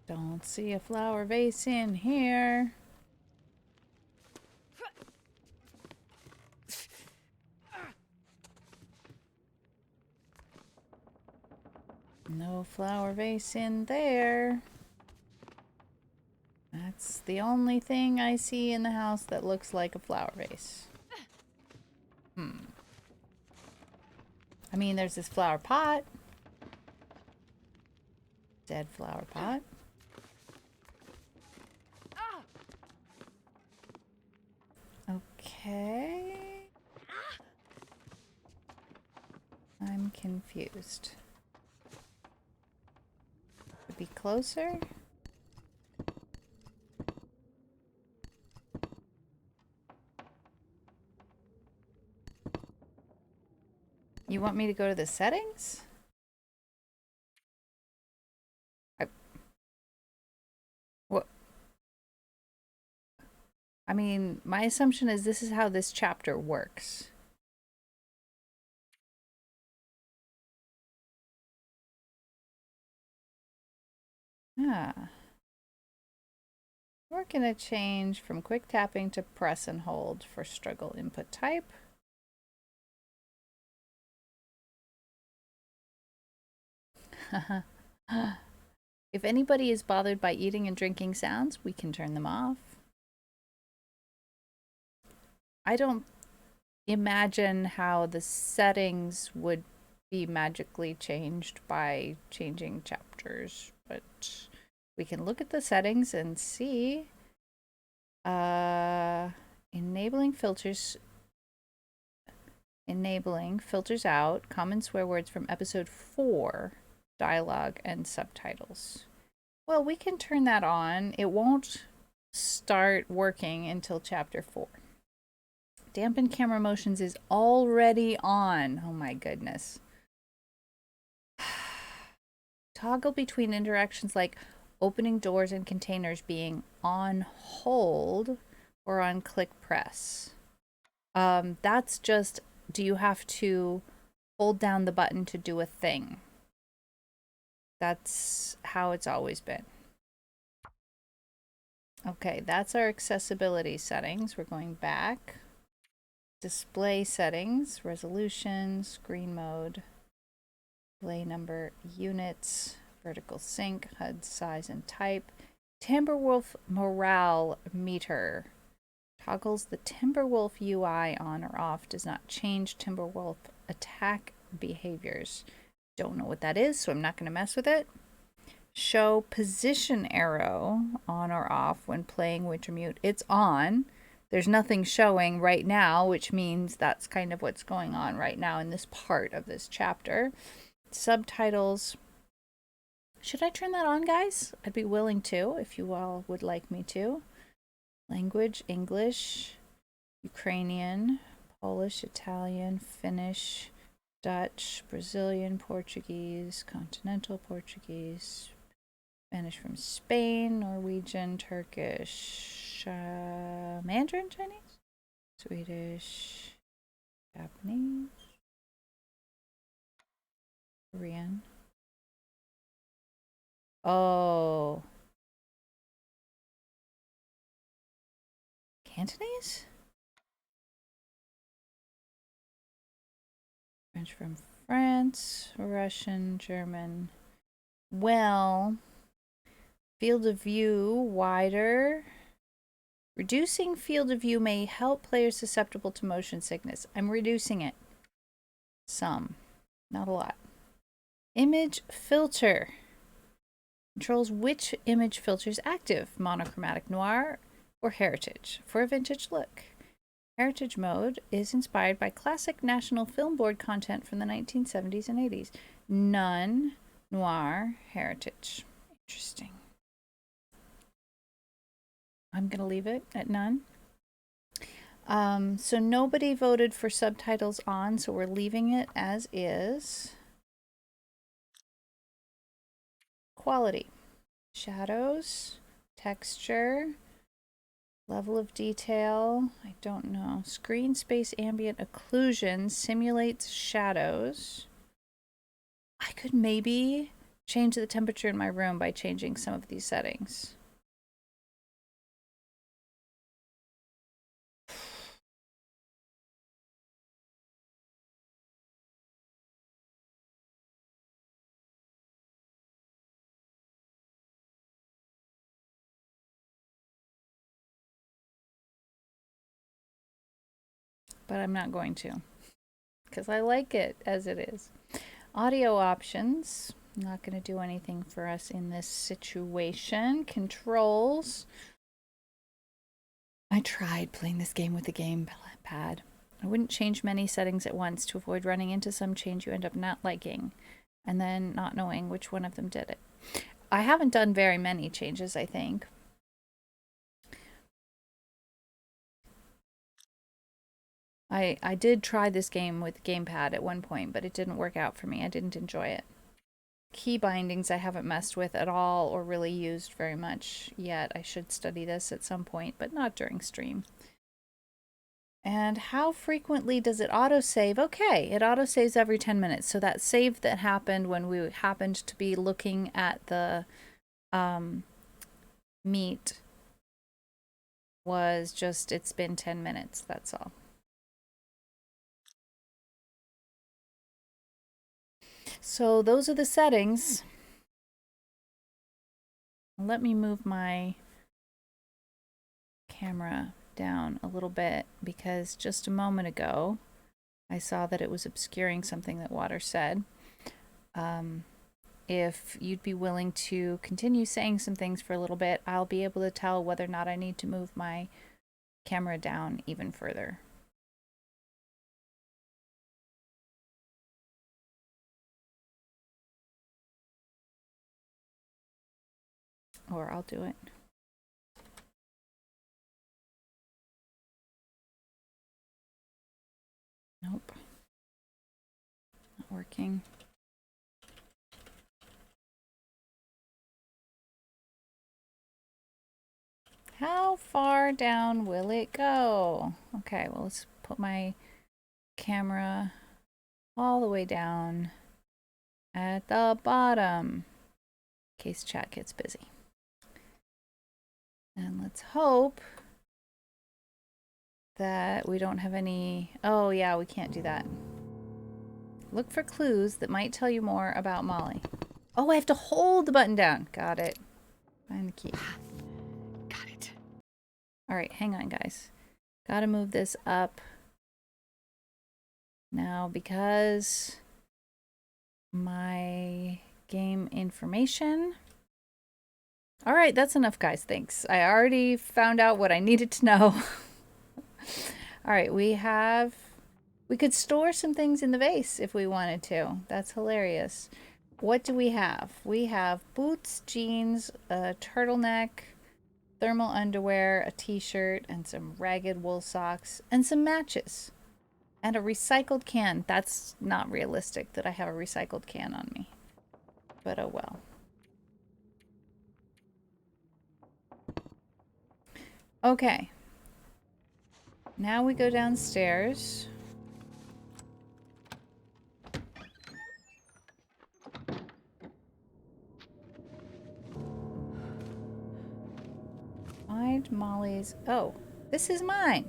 Don't see a flower vase in here. No flower vase in there. That's the only thing I see in the house that looks like a flower vase. I mean, there's this flower pot. Dead flower pot. Okay. I'm confused. Could be closer. You want me to go to the settings? What? I mean, my assumption is this is how this chapter works. We're gonna change from quick tapping to press and hold for struggle input type. If anybody is bothered by eating and drinking sounds, we can turn them off. I don't imagine how the settings would be magically changed by changing chapters, but we can look at the settings and see. Enabling filters out common swear words from episode 4, dialogue and subtitles. Well, we can turn that on. It won't start working until chapter 4. Dampen camera motions is already on. Oh my goodness. Toggle between interactions like opening doors and containers being on hold or on click press? That's just, do you have to hold down the button to do a thing? That's how it's always been. Okay, that's our accessibility settings. We're going back. Display settings, resolution, screen mode, display number, units, vertical sync, HUD size and type. Timberwolf morale meter. Toggles the Timberwolf UI on or off. Does not change Timberwolf attack behaviors. Don't know what that is, so I'm not going to mess with it. Show position arrow on or off when playing Wintermute. It's on. There's nothing showing right now, which means that's kind of what's going on right now in this part of this chapter. Subtitles. Should I turn that on, guys? I'd be willing to, if you all would like me to. Language, English, Ukrainian, Polish, Italian, Finnish, Dutch, Brazilian, Portuguese, Continental Portuguese, Spanish from Spain, Norwegian, Turkish, Mandarin Chinese, Swedish, Japanese, Korean. Oh. Cantonese? French from France, Russian, German. Well, field of view wider. Reducing field of view may help players susceptible to motion sickness. I'm reducing it. Some, not a lot. Image filter. Controls which image filter is active, monochromatic noir or heritage, for a vintage look. Heritage mode is inspired by classic National Film Board content from the 1970s and 80s. None, noir, heritage. Interesting. I'm going to leave it at none. So nobody voted for subtitles on, so we're leaving it as is. Quality. Shadows, texture, level of detail, I don't know. Screen space ambient occlusion simulates shadows. I could maybe change the temperature in my room by changing some of these settings. But I'm not going to, because I like it as it is. Audio options, not going to do anything for us in this situation. Controls. I tried playing this game with the gamepad. I wouldn't change many settings at once to avoid running into some change you end up not liking and then not knowing which one of them did it. I haven't done very many changes, I think. I did try this game with gamepad at one point, but it didn't work out for me. I didn't enjoy it. Key bindings I haven't messed with at all or really used very much yet. I should study this at some point, but not during stream. And how frequently does it autosave? Okay, it autosaves every 10 minutes. So that save that happened when we happened to be looking at the meat was just, it's been 10 minutes, that's all. So those are the settings. Let me move my camera down a little bit because just a moment ago I saw that it was obscuring something that Water said. If you'd be willing to continue saying some things for a little bit, I'll be able to tell whether or not I need to move my camera down even further. Or I'll do it. Nope. Not working. How far down will it go? Okay, well, let's put my camera all the way down at the bottom in case chat gets busy. And let's hope that we don't have any... Oh, yeah, we can't do that. Look for clues that might tell you more about Molly. Oh, I have to hold the button down. Got it. Find the key. Got it. All right, hang on, guys. Gotta move this up. Now, because my game information... All right, that's enough, guys. Thanks. I already found out what I needed to know. All right, we could store some things in the vase if we wanted to. That's hilarious. What do we have? We have boots, jeans, a turtleneck, thermal underwear, a t-shirt, and some ragged wool socks, and some matches. And a recycled can. That's not realistic that I have a recycled can on me. But oh well. Okay. Now we go downstairs. Find Molly's... Oh, this is mine.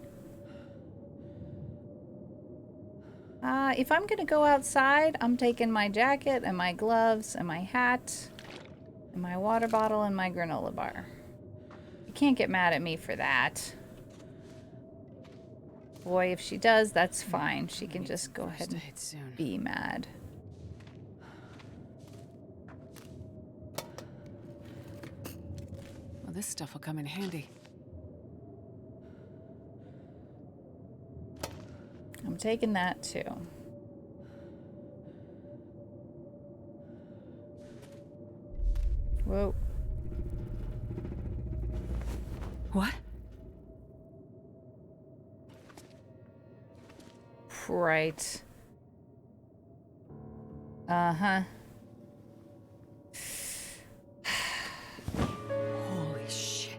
If I'm gonna go outside, I'm taking my jacket and my gloves and my hat and my water bottle and my granola bar. You can't get mad at me for that. Boy, if she does, that's fine. She can just go ahead and be mad. Well, this stuff will come in handy. I'm taking that too. Whoa. What? Right. Uh-huh. Holy shit.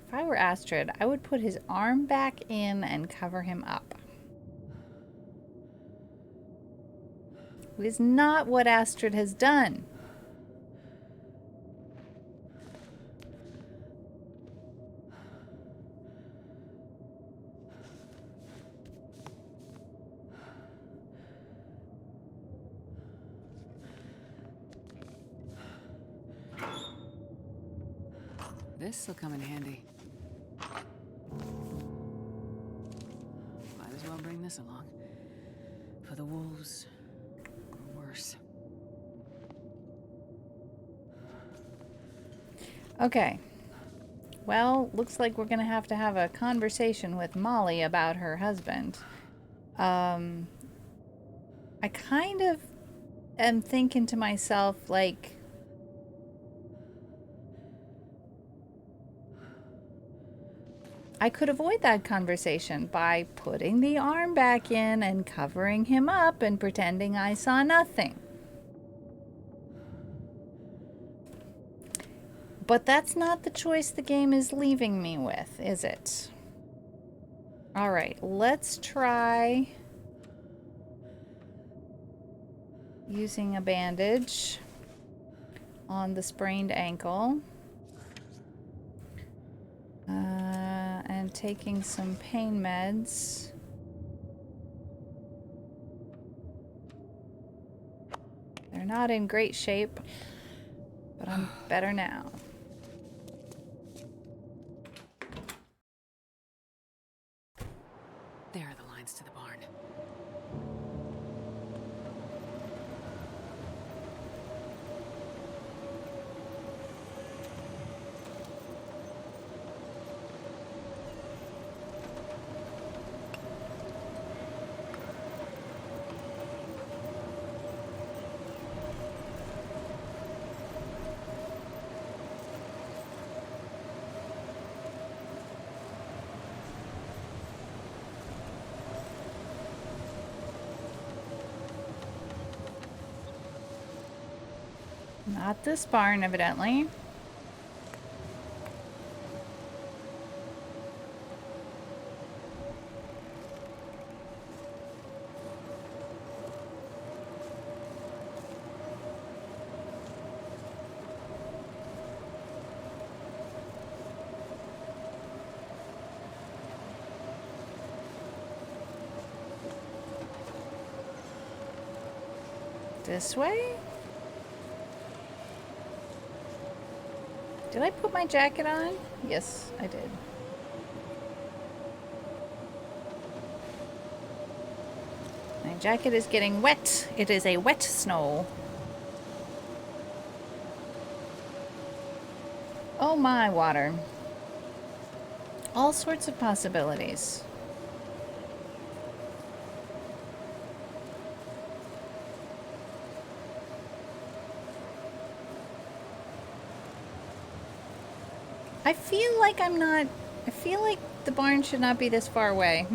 If I were Astrid, I would put his arm back in and cover him up. It is not what Astrid has done. This'll come in handy. Might as well bring this along. For the wolves. Or worse. Okay. Well, looks like we're gonna have to have a conversation with Molly about her husband. I kind of am thinking to myself, like... I could avoid that conversation by putting the arm back in and covering him up and pretending I saw nothing. But that's not the choice the game is leaving me with, is it? All right, let's try using a bandage on the sprained ankle. And taking some pain meds. They're not in great shape, but I'm better now. There are the lines to the barn. Not this barn, evidently. This way? Did I put my jacket on? Yes, I did. My jacket is getting wet. It is a wet snow. Oh my, water. All sorts of possibilities. I feel like I feel like the barn should not be this far away.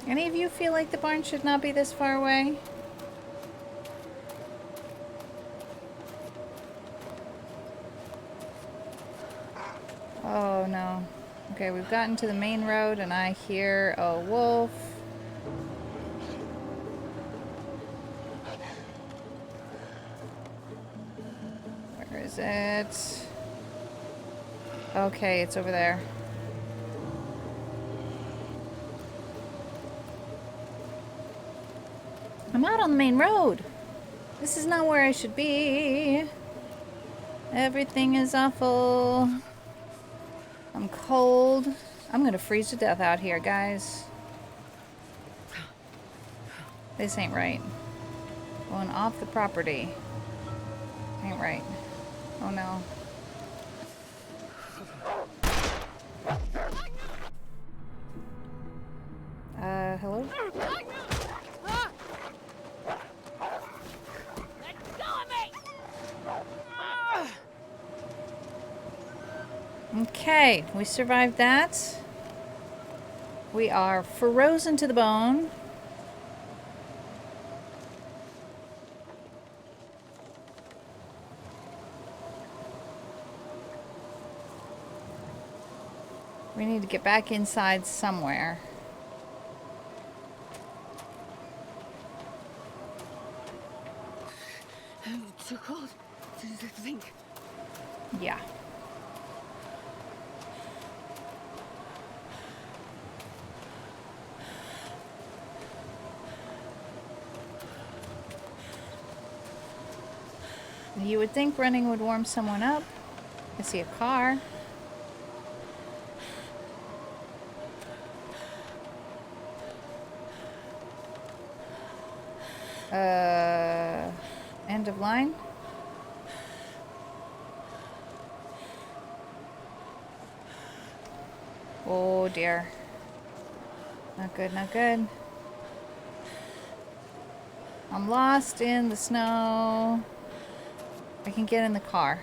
Any of you feel like the barn should not be this far away? Oh no. Okay, we've gotten to the main road and I hear a wolf. Where is it? Okay, it's over there. I'm out on the main road. This is not where I should be. Everything is awful. I'm cold. I'm gonna freeze to death out here, guys. This ain't right. Going off the property. Ain't right. Oh no. Hello? Okay, we survived that. We are frozen to the bone. We need to get back inside somewhere. Too cold to think. Yeah. You would think running would warm someone up. I see a car. End of line. Oh dear. Not good, not good. I'm lost in the snow. I can get in the car.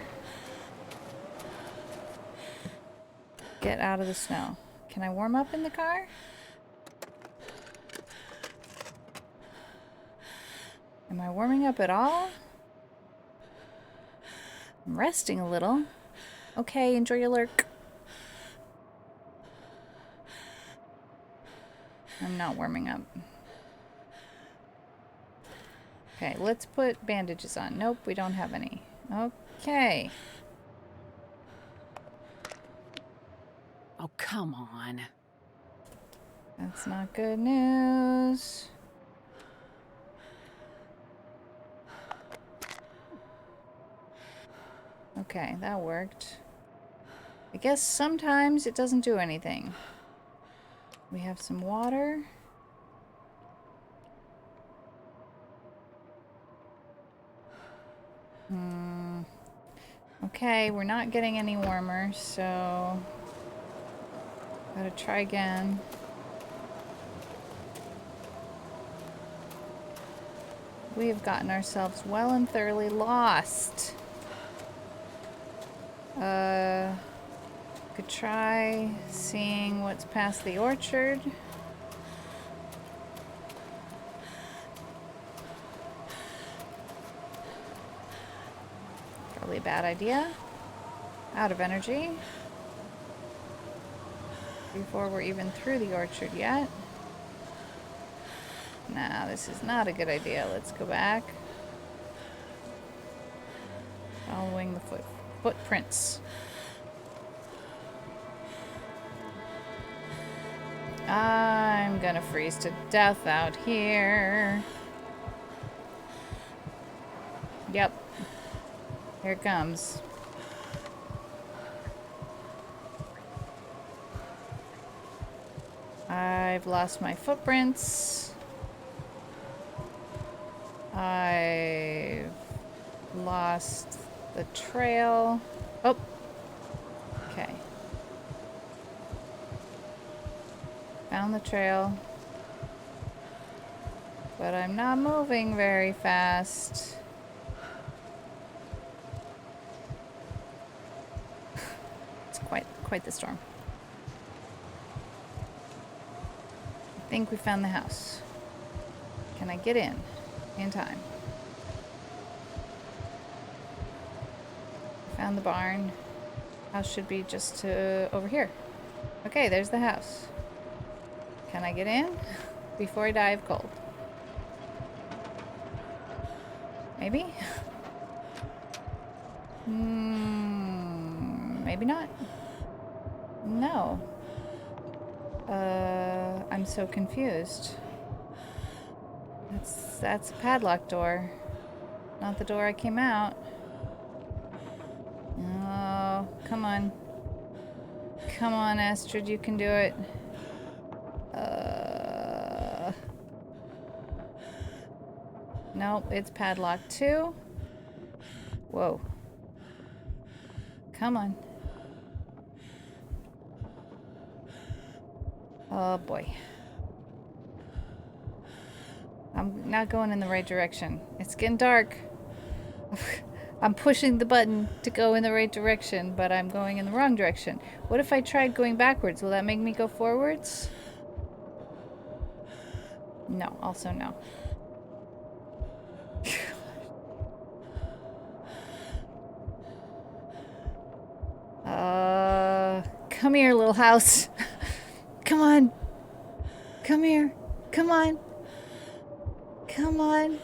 Get out of the snow. Can I warm up in the car? Am I warming up at all? I'm resting a little. Okay, enjoy your lurk. I'm not warming up. Okay, let's put bandages on. Nope, we don't have any. Okay. Oh, come on. That's not good news. Okay, that worked. I guess sometimes it doesn't do anything. We have some water. Okay, we're not getting any warmer, so gotta try again. We have gotten ourselves well and thoroughly lost. Good could try seeing what's past the orchard. Probably a bad idea. Out of energy. Before we're even through the orchard yet. Nah, this is not a good idea. Let's go back. Following the footprints. I'm gonna freeze to death out here. Yep. Here it comes. I've lost my footprints. I've lost the trail. Oh. Okay. Found the trail. But I'm not moving very fast. It's quite the storm. I think we found the house. Can I get in time? Found the barn. House should be just over here. Okay, there's the house. Can I get in before I die of cold? Maybe? Maybe not. No. I'm so confused. That's a padlock door. Not the door I came out. Oh, come on. Come on, Astrid, you can do it. Nope, it's padlocked too. Whoa. Come on. Oh boy. I'm not going in the right direction. It's getting dark. I'm pushing the button to go in the right direction, but I'm going in the wrong direction. What if I tried going backwards? Will that make me go forwards? No, also no. Come here, little house. Come on. Come here. Come on. Come on.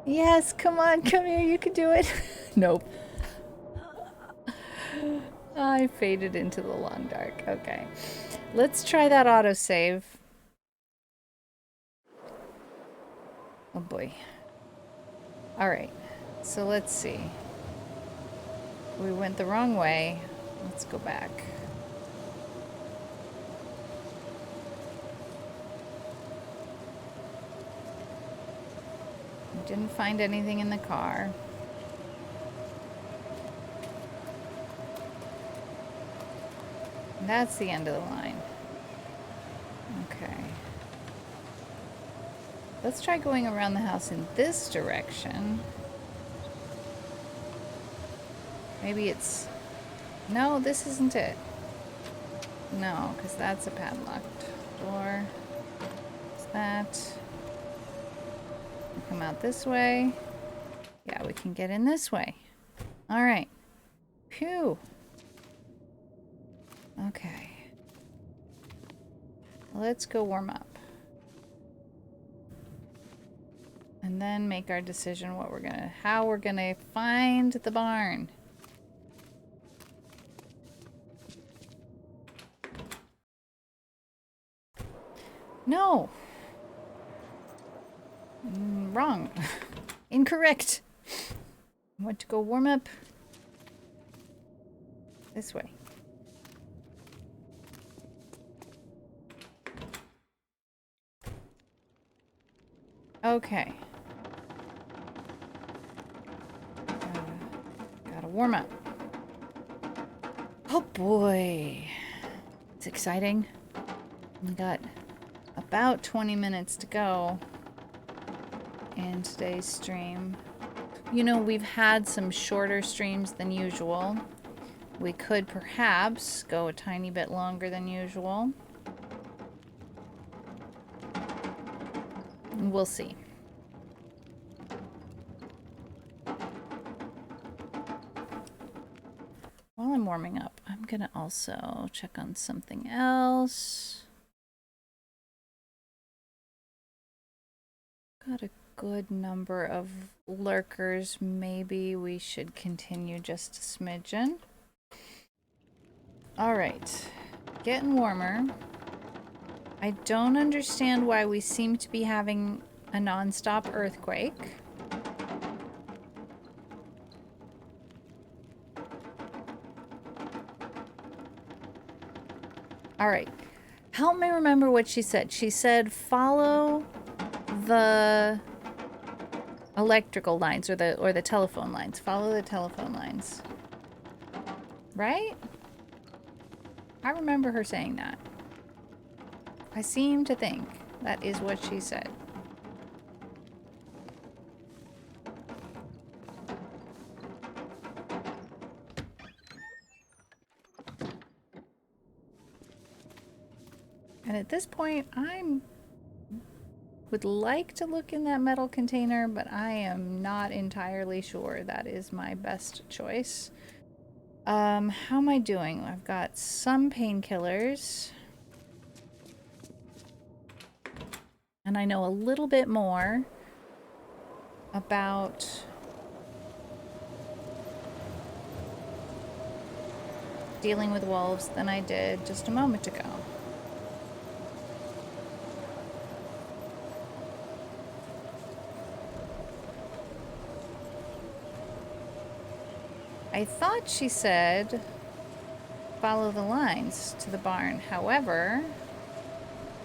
Yes, come on. Come here. You can do it. Nope. I faded into the long dark. Okay. Let's try that autosave. Oh boy. Alright. So let's see. We went the wrong way. Let's go back. Didn't find anything in the car. That's the end of the line. Okay. Let's try going around the house in this direction. Maybe it's... No, this isn't it. No, because that's a padlocked door. What's that? Come out this way. Yeah, we can get in this way. All right. Phew. Okay. Let's go warm up. And then make our decision how we're gonna find the barn. No. Wrong. Incorrect. I want to go warm up this way. Okay. Gotta warm up. Oh boy. It's exciting. We got about 20 minutes to go in today's stream. You know, we've had some shorter streams than usual. We could perhaps go a tiny bit longer than usual. We'll see. While I'm warming up, I'm gonna also check on something else. Got a good number of lurkers. Maybe we should continue just a smidgen. All right, getting warmer. I don't understand why we seem to be having a non-stop earthquake. All right, help me remember what she said. She said follow the electrical lines or the telephone lines. Follow the telephone lines. Right? I remember her saying that. I seem to think that is what she said. And at this point, would like to look in that metal container, but I am not entirely sure that is my best choice. How am I doing? I've got some painkillers. And I know a little bit more about dealing with wolves than I did just a moment ago. I thought she said follow the lines to the barn. However,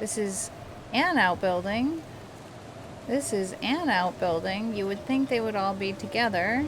this is an outbuilding. This is an outbuilding. You would think they would all be together.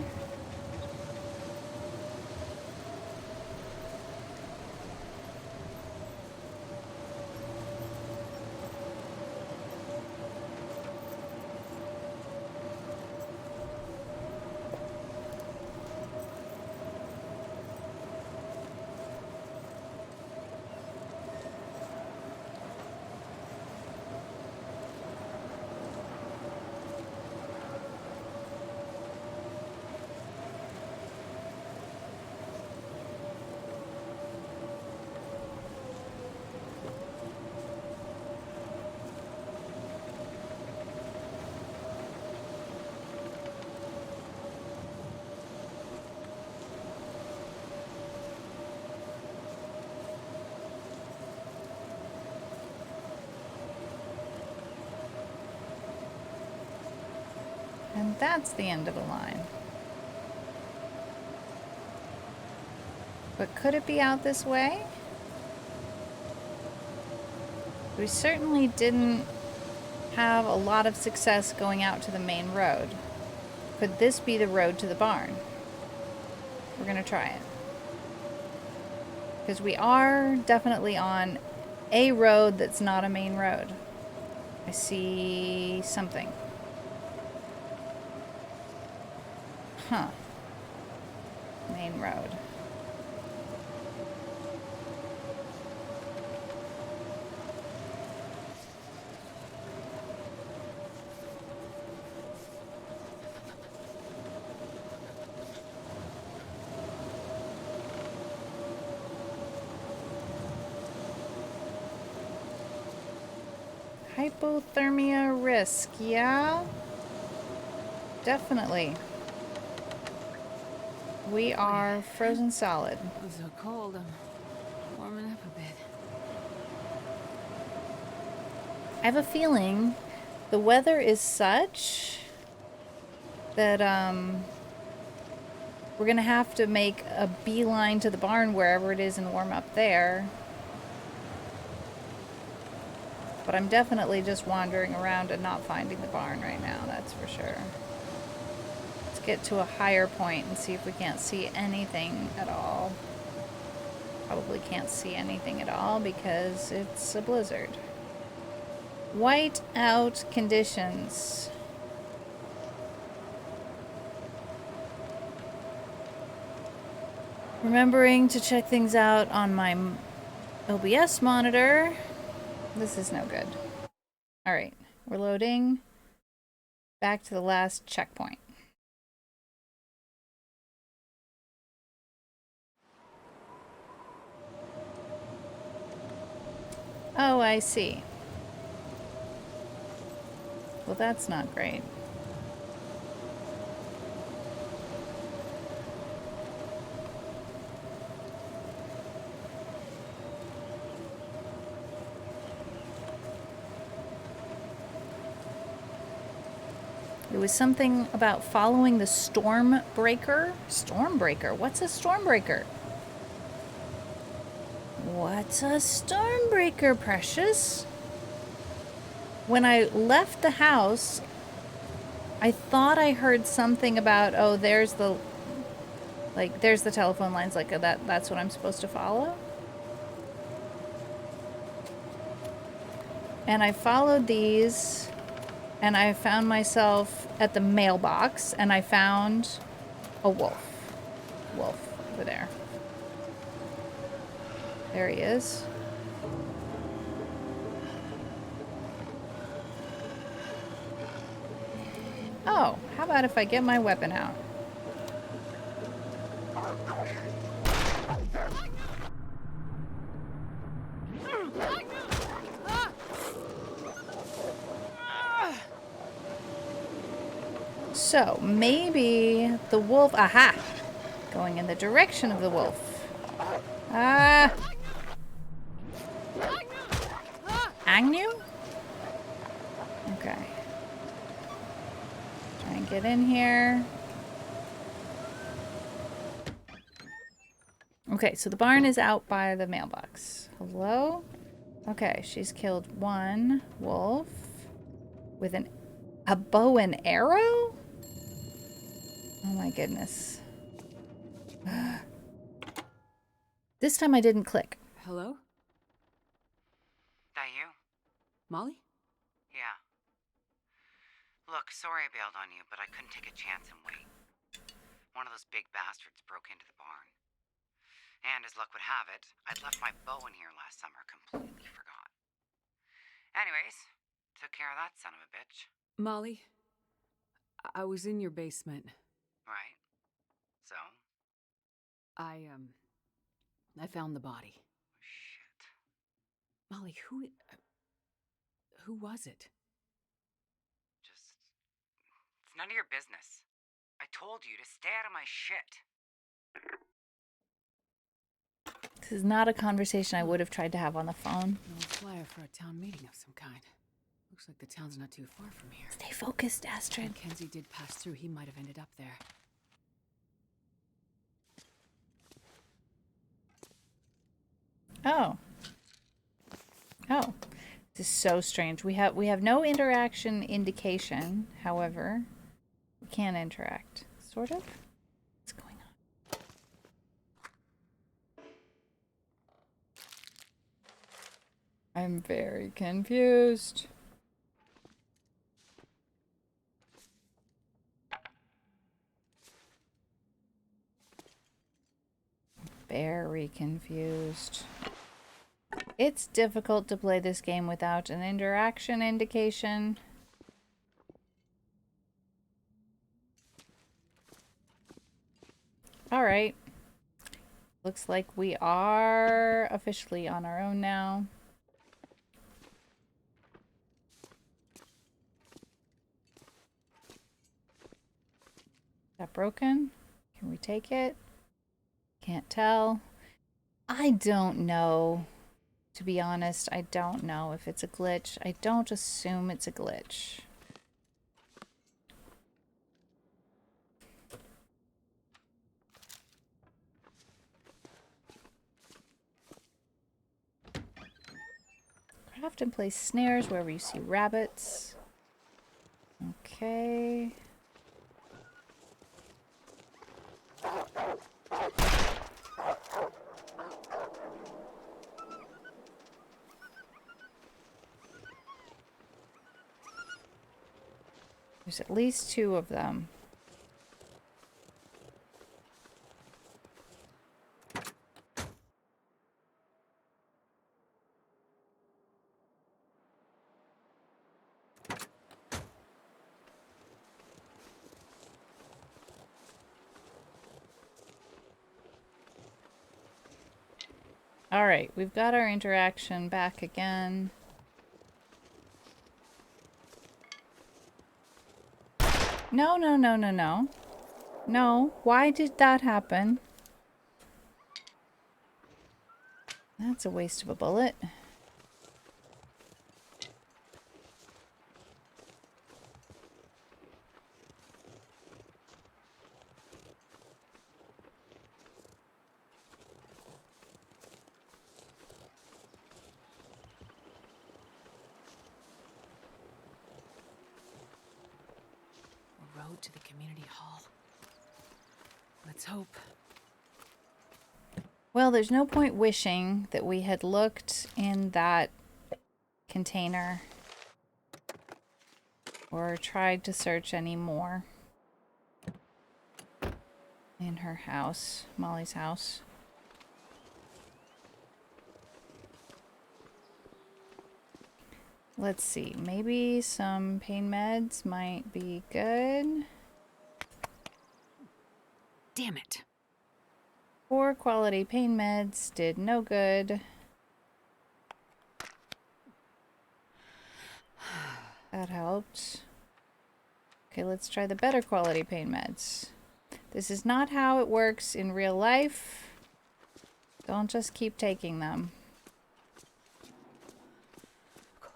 And that's the end of the line. But could it be out this way? We certainly didn't have a lot of success going out to the main road. Could this be the road to the barn? We're gonna try it. Because we are definitely on a road that's not a main road. I see something. Huh. Main road. Hypothermia risk, yeah? Definitely. We are frozen solid. I'm so cold, I'm warming up a bit. I have a feeling the weather is such that we're gonna have to make a beeline to the barn wherever it is and warm up there. But I'm definitely just wandering around and not finding the barn right now, that's for sure. Let's get to a higher point and see if we can't see anything at all. Probably can't see anything at all because it's a blizzard. White out conditions. Remembering to check things out on my OBS monitor. This is no good. All right, we're loading. Back to the last checkpoint. Oh, I see. Well, that's not great. It was something about following the Stormbreaker. Stormbreaker? What's a Stormbreaker? What's a Stormbreaker, Precious? When I left the house, I thought I heard something about, oh, there's the, like, there's the telephone lines, like, that's what I'm supposed to follow. And I followed these, and I found myself at the mailbox, and I found a wolf. Wolf over there. There he is. Oh, how about if I get my weapon out? So, maybe the wolf... Aha! Going in the direction of the wolf. Ah! Agnew? Okay. Try and get in here. Okay, so the barn is out by the mailbox. Hello? Okay, she's killed one wolf with a bow and arrow? Oh my goodness. This time I didn't click. Hello? That you? Molly? Yeah. Look, sorry I bailed on you, but I couldn't take a chance and wait. One of those big bastards broke into the barn. And as luck would have it, I'd left my bow in here last summer, completely forgot. Anyways, took care of that son of a bitch. Molly, I was in your basement. Right. So? I found the body. Shit. Molly, who was it? It's none of your business. I told you to stay out of my shit. This is not a conversation I would have tried to have on the phone. No flyer for a town meeting of some kind. Looks like the town's not too far from here. Stay focused, Astrid. If Kenzie did pass through, he might have ended up there. Oh. Oh. This is so strange. We have no interaction indication, however. We can interact. Sort of. What's going on? I'm very confused. Very confused. It's difficult to play this game without an interaction indication. Alright. Looks like we are officially on our own now. Is that broken? Can we take it? Can't tell. I don't know. To be honest, I don't know if it's a glitch. I don't assume it's a glitch. Craft and place snares wherever you see rabbits. Okay. There's at least 2 of them. All right, we've got our interaction back again. No, no, no, no, no. No, why did that happen? That's a waste of a bullet. A road to the community hall. Let's hope. Well, there's no point wishing that we had looked in that container or tried to search any more in her house, Molly's house. Let's see, maybe some pain meds might be good. Damn it. Poor quality pain meds did no good. That helped. Okay, let's try the better quality pain meds. This is not how it works in real life. Don't just keep taking them.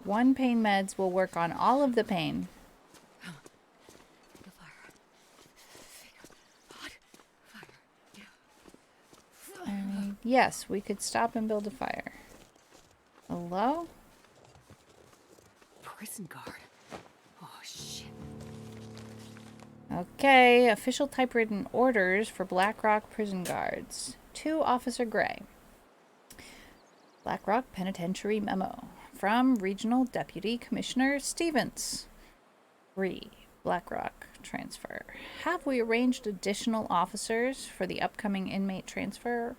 One pain meds will work on all of the pain. I mean, yes, we could stop and build a fire. Hello? Prison guard. Oh, shit. Okay, official typewritten orders for Blackrock prison guards. To Officer Gray. Blackrock Penitentiary Memo. From Regional Deputy Commissioner Stevens. 3. Blackrock transfer. Have we arranged additional officers for the upcoming inmate transfer?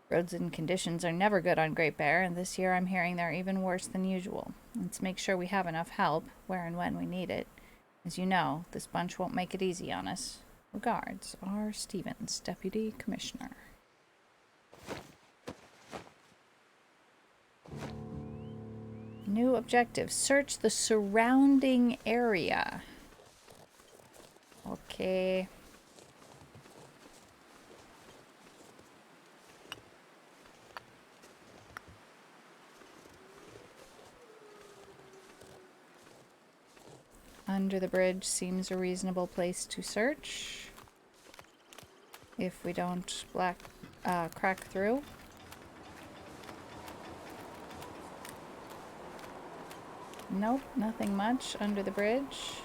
Roads and conditions are never good on Great Bear, and this year I'm hearing they're even worse than usual. Let's make sure we have enough help where and when we need it. As you know, this bunch won't make it easy on us. Regards, R. Stevens, Deputy Commissioner. New objective. Search the surrounding area. Okay. Under the bridge seems a reasonable place to search. If we don't crack through. Nope, nothing much under the bridge.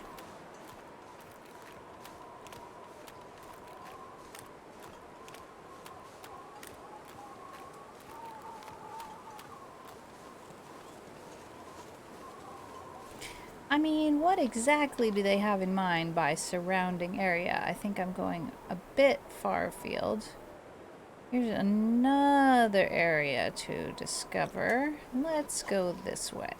I mean, what exactly do they have in mind by surrounding area? I think I'm going a bit far afield. Here's another area to discover. Let's go this way.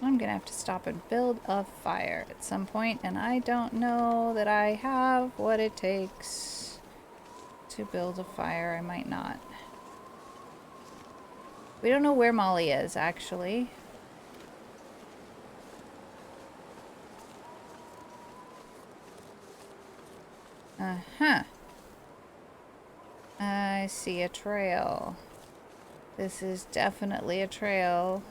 I'm gonna have to stop and build a fire at some point, and I don't know that I have what it takes to build a fire. I might not. We don't know where Molly is, actually. Uh-huh. I see a trail. This is definitely a trail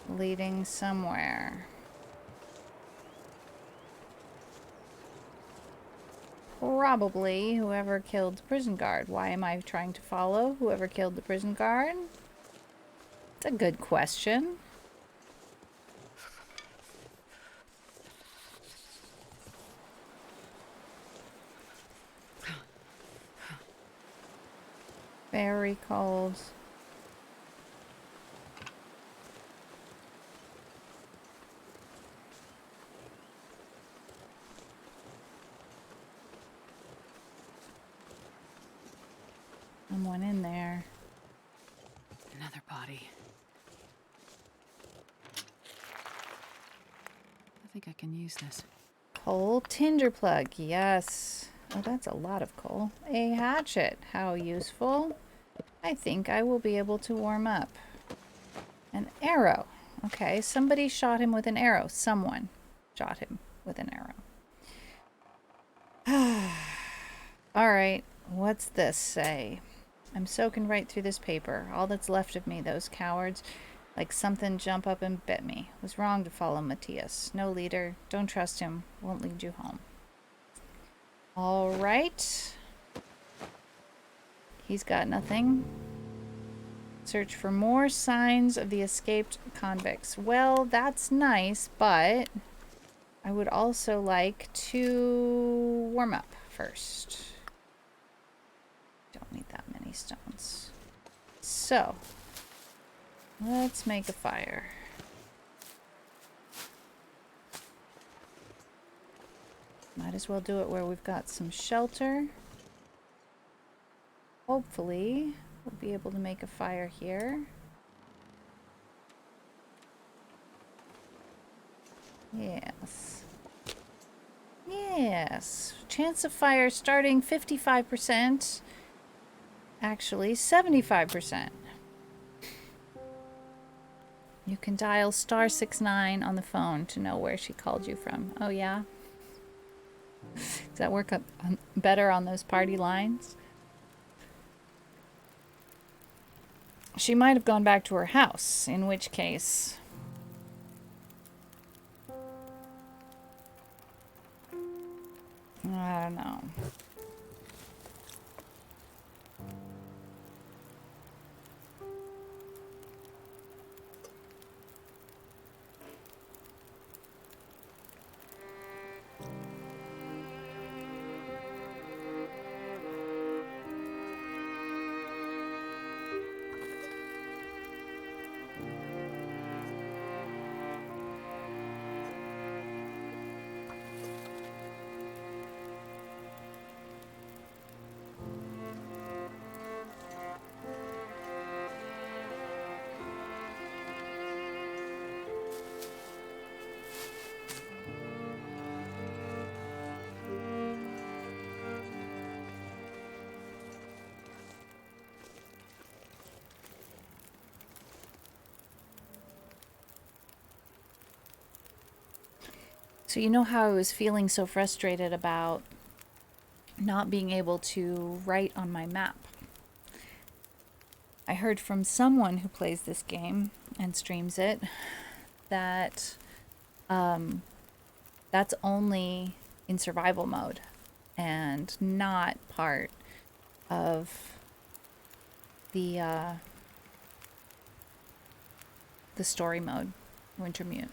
leading somewhere. Probably whoever killed the prison guard. Why am I trying to follow whoever killed the prison guard? It's a good question. Very cold. Someone in there. Another body. I think I can use this. Coal tinder plug, yes. Oh, that's a lot of coal. A hatchet. How useful. I think I will be able to warm up. An arrow. Okay, somebody shot him with an arrow. Someone shot him with an arrow. Alright, what's this say? I'm soaking right through this paper. All that's left of me, those cowards. Like something jump up and bit me. Was wrong to follow Matthias. No leader. Don't trust him. Won't lead you home. Alright. He's got nothing. Search for more signs of the escaped convicts. Well, that's nice, but I would also like to warm up first. Don't need that many stones. So, let's make a fire. Might as well do it where we've got some shelter. Hopefully, we'll be able to make a fire here. Yes. Yes. Chance of fire starting 55%. Actually, 75%. You can dial *69 on the phone to know where she called you from. Oh, yeah? Does that work better on those party lines? She might have gone back to her house, in which case... I don't know. So you know how I was feeling so frustrated about not being able to write on my map? I heard from someone who plays this game and streams it that that's only in survival mode and not part of the story mode, Wintermute.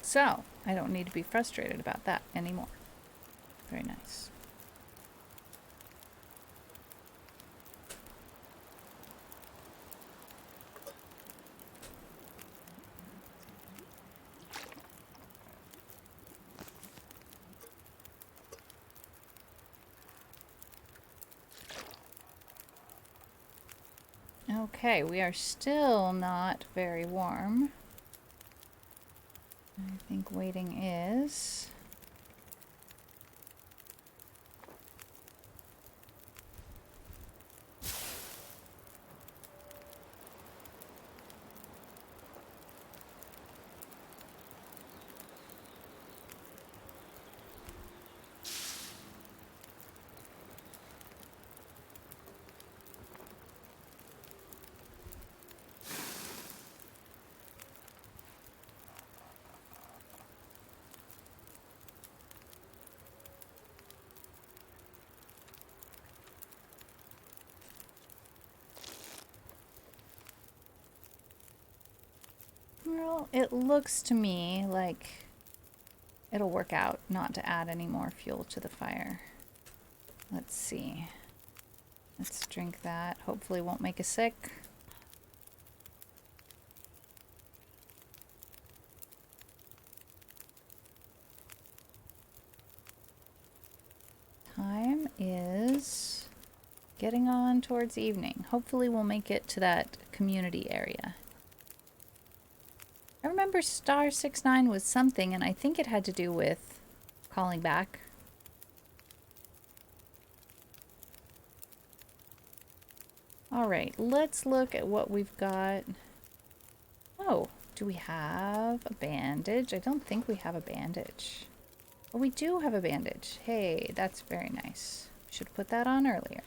So, I don't need to be frustrated about that anymore. Very nice. Okay, we are still not very warm. I think waiting is... Well, it looks to me like it'll work out not to add any more fuel to the fire. Let's see. Let's drink that. Hopefully won't make us sick. Time is getting on towards evening. Hopefully we'll make it to that community area. I remember star 69 was something, and I think it had to do with calling back. Alright, let's look at what we've got. Oh, do we have a bandage? I don't think we have a bandage. Oh, we do have a bandage. Hey, that's very nice. Should put that on earlier.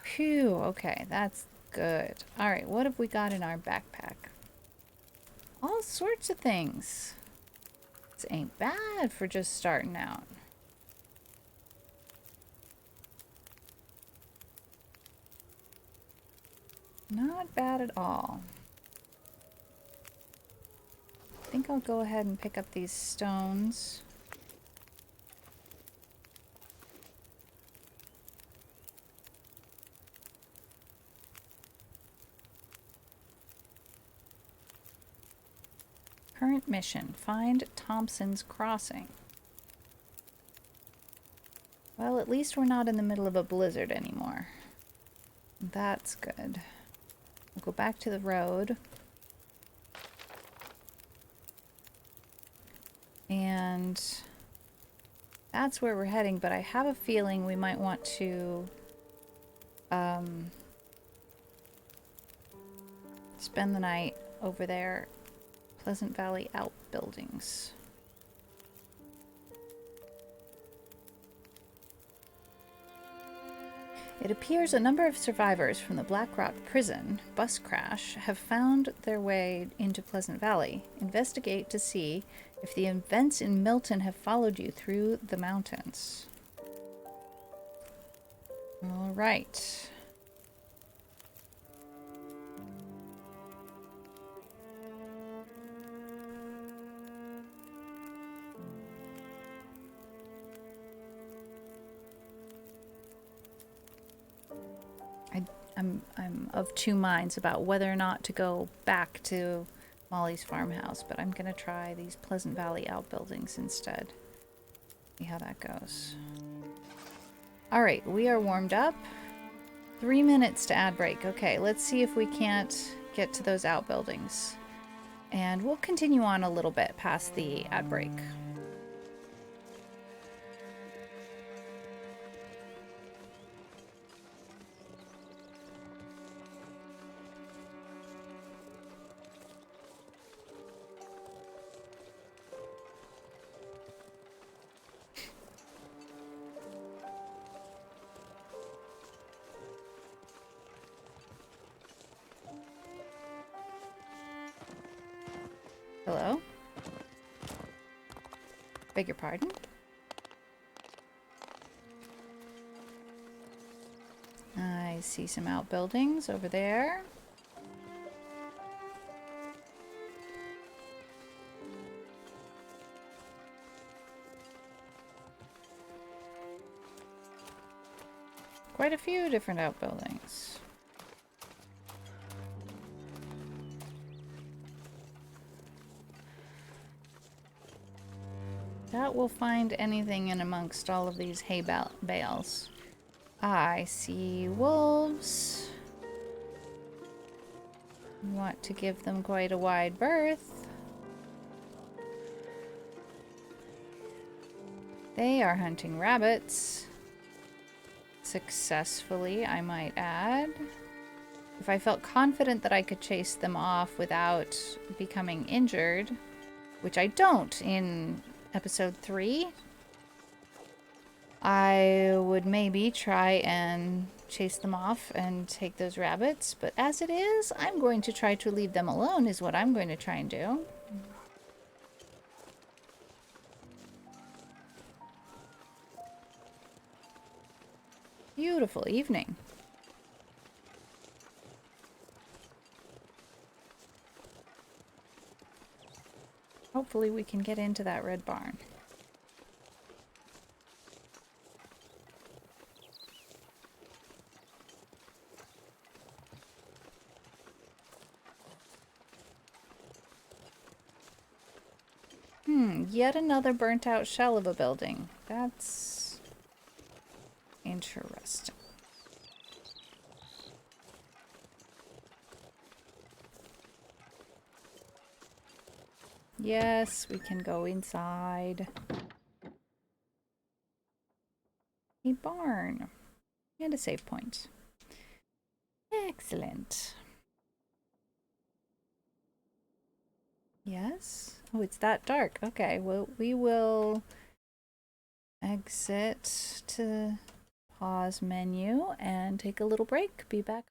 Phew, okay, that's good. Alright, what have we got in our backpack? All sorts of things. This ain't bad for just starting out. Not bad at all. I think I'll go ahead and pick up these stones. Current mission, find Thompson's Crossing. Well, at least we're not in the middle of a blizzard anymore. That's good. We'll go back to the road. And that's where we're heading, but I have a feeling we might want to spend the night over there. Pleasant Valley Outbuildings. It appears a number of survivors from the Black Rock prison bus crash have found their way into Pleasant Valley. Investigate to see if the events in Milton have followed you through the mountains. All right. I'm of two minds about whether or not to go back to Molly's farmhouse, but I'm gonna try these Pleasant Valley Outbuildings instead. See how that goes. Alright, we are warmed up. 3 minutes to ad break. Okay, let's see if we can't get to those outbuildings. And we'll continue on a little bit past the ad break. Hello? Beg your pardon? I see some outbuildings over there. Quite a few different outbuildings. Doubt we'll find anything in amongst all of these hay bales. I see wolves. Want to give them quite a wide berth. They are hunting rabbits. Successfully, I might add. If I felt confident that I could chase them off without becoming injured, which I don't in episode 3, I would maybe try and chase them off and take those rabbits, but as it is, I'm going to try to leave them alone is what I'm going to try and do. Beautiful evening. Hopefully we can get into that red barn. Yet another burnt out shell of a building. That's interesting. Yes, we can go inside. A barn. And a save point. Excellent. Yes? Oh, it's that dark. Okay, well, we will exit to pause menu and take a little break. Be back.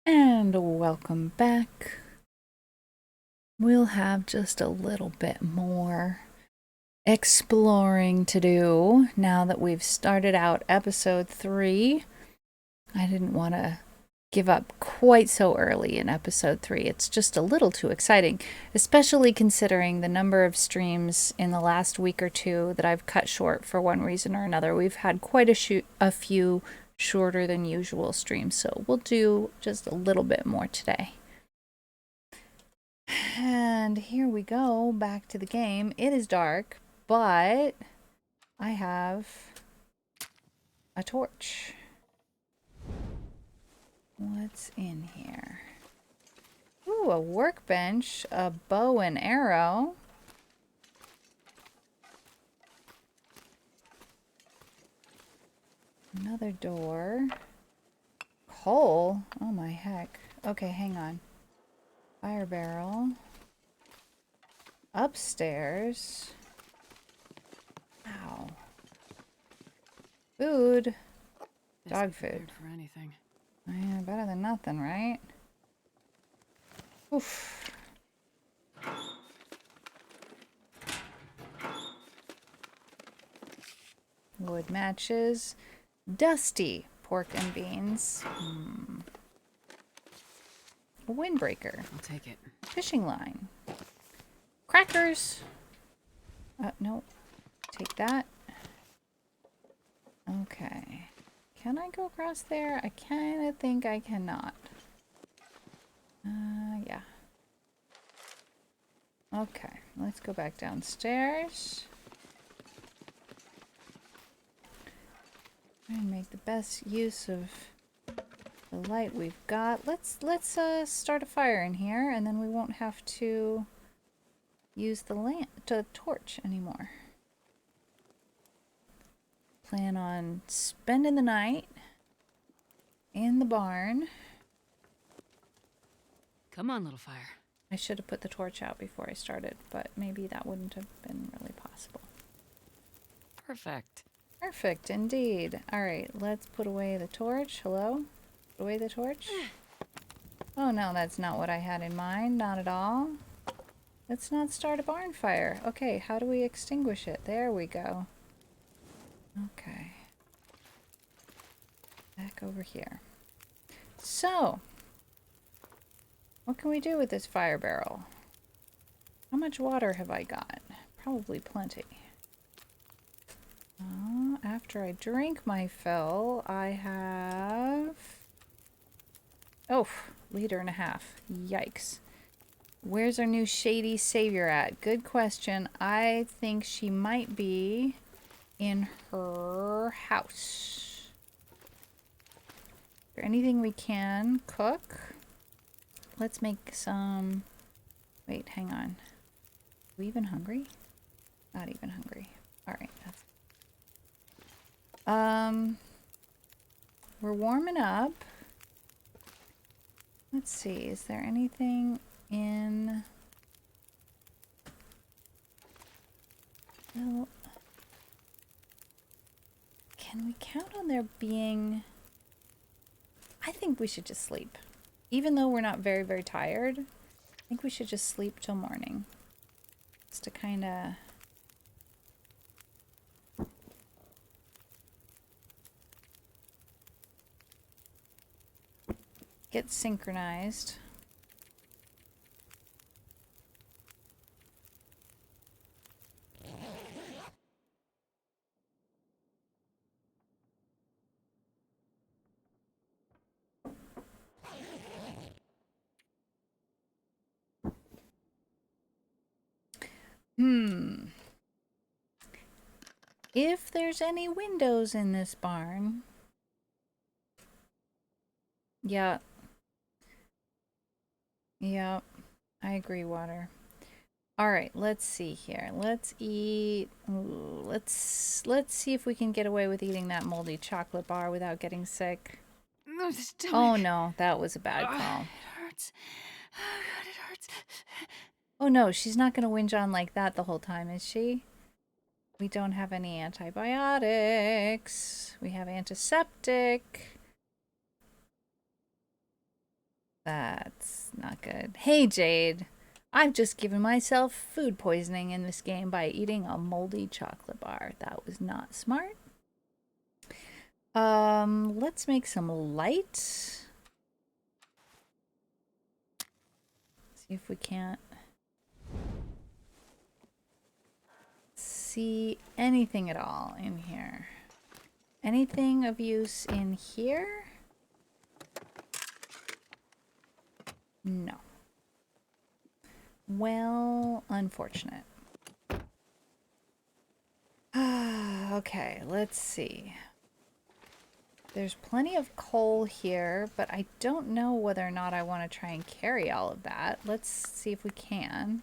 And welcome back. We'll have just a little bit more exploring to do now that we've started out episode 3. I didn't want to give up quite so early in episode 3. It's just a little too exciting, especially considering the number of streams in the last week or two that I've cut short for one reason or another. We've had quite a few shorter than usual streams, so we'll do just a little bit more today. And here we go, back to the game. It is dark, but I have a torch. What's in here? Ooh, a workbench, a bow and arrow. Another door. Coal? Oh my heck. Okay, hang on. Fire barrel. Upstairs. Wow. Food. Dog food. For anything. Yeah, better than nothing, right? Oof. Wood matches. Dusty pork and beans. A windbreaker. I'll take it. Fishing line. Crackers. No. Take that. Okay. Can I go across there? I kind of think I cannot. Yeah. Okay, let's go back downstairs. Try and make the best use of the light we've got. Let's start a fire in here, and then we won't have to use the torch anymore. Plan on spending the night in the barn. Come on, little fire. I should have put the torch out before I started, but maybe that wouldn't have been really possible. Perfect. Perfect, indeed. Alright, let's put away the torch. Hello? Put away the torch? Oh no, that's not what I had in mind. Not at all. Let's not start a barn fire. Okay, how do we extinguish it? There we go. Okay. Back over here. So, what can we do with this fire barrel? How much water have I got? Probably plenty. After I drink my fill, I have... Oh, 1.5 liters. Yikes. Where's our new shady savior at? Good question. I think she might be in her house. Is there anything we can cook? Let's make some... Wait, hang on. Are we even hungry? Not even hungry. Alright, that's... We're warming up. Let's see, is there anything in... Well, can we count on there being... I think we should just sleep. Even though we're not very, very tired, I think we should just sleep till morning. Just to kind of... get synchronized. If there's any windows in this barn... Yeah. Yeah, I agree, Water. Alright, let's see here. Let's eat... Ooh, let's see if we can get away with eating that moldy chocolate bar without getting sick. No, stomach. Oh no, that was a bad call. It hurts. Oh God, it hurts. Oh no, she's not gonna whinge on like that the whole time, is she? We don't have any antibiotics. We have antiseptic. That's not good. Hey, Jade. I've just given myself food poisoning in this game by eating a moldy chocolate bar. That was not smart. Let's make some light. See if we can't see anything at all in here. Anything of use in here? No. Well, unfortunate. Okay, let's see. There's plenty of coal here, but I don't know whether or not I want to try and carry all of that. Let's see if we can.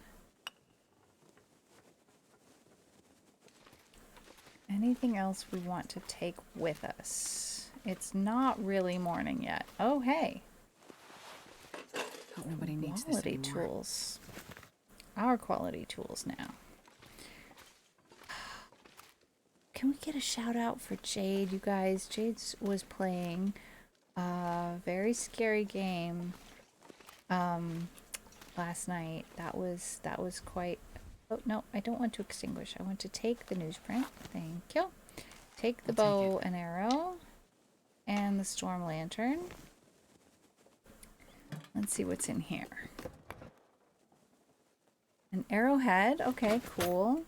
Anything else we want to take with us? It's not really morning yet. Oh, hey. Hope nobody needs this Quality anymore. tools. Our quality tools now. Can we get a shout out for Jade, you guys? Jade was playing a very scary game last night. That was quite... Oh, no, I don't want to extinguish. I want to take the newsprint. Thank you. Take the bow and arrow and the storm lantern. Let's see what's in here. An arrowhead. Okay, cool.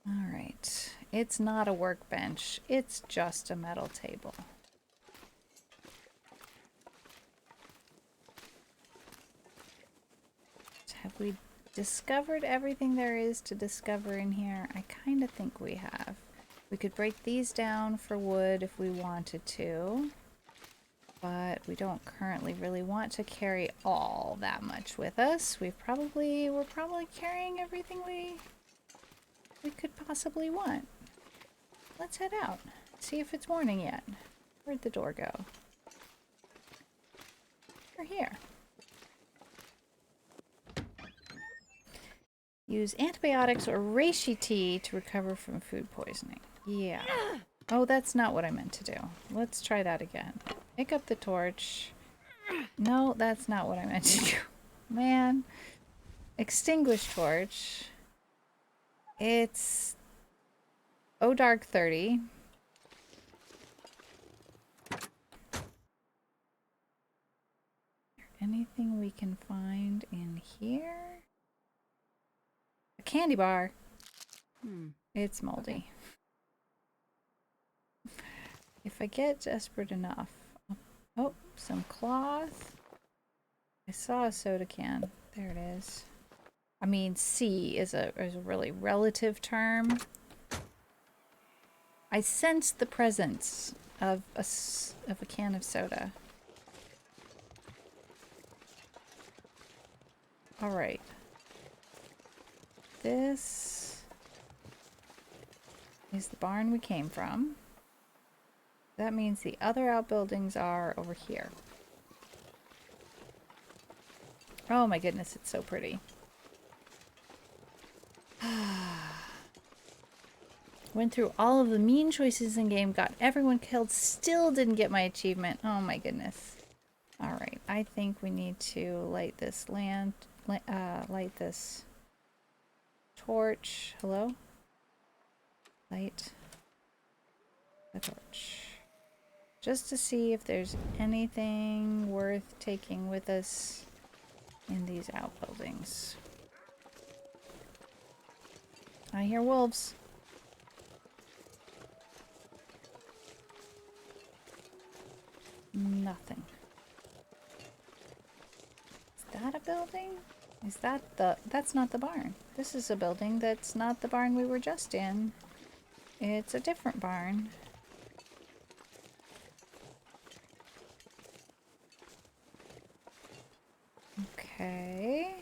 All right. It's not a workbench. It's just a metal table. Have we discovered everything there is to discover in here? I kind of think we have. We could break these down for wood if we wanted to, but we don't currently really want to carry all that much with us. We're probably carrying everything we could possibly want. Let's head out. See if it's morning yet. Where'd the door go? We're here. Use antibiotics or reishi tea to recover from food poisoning. Yeah. Oh, that's not what I meant to do. Let's try that again. Pick up the torch. No, that's not what I meant to do. Man. Extinguish torch. It's Oh Dark 30. Anything we can find in here? A candy bar. It's moldy. If I get desperate enough. Oh, some cloth. I saw a soda can. There it is. I mean, C is a really relative term. I sense the presence of a can of soda. All right. This is the barn we came from. That means the other outbuildings are over here. Oh my goodness, it's so pretty. Went through all of the mean choices in game, got everyone killed, still didn't get my achievement. Oh my goodness. All right, I think we need to light this light this torch. Hello? Light the torch. Just to see if there's anything worth taking with us in these outbuildings. I hear wolves. Nothing. Is that a building? Is that that's not the barn. This is a building that's not the barn we were just in. It's a different barn. Okay.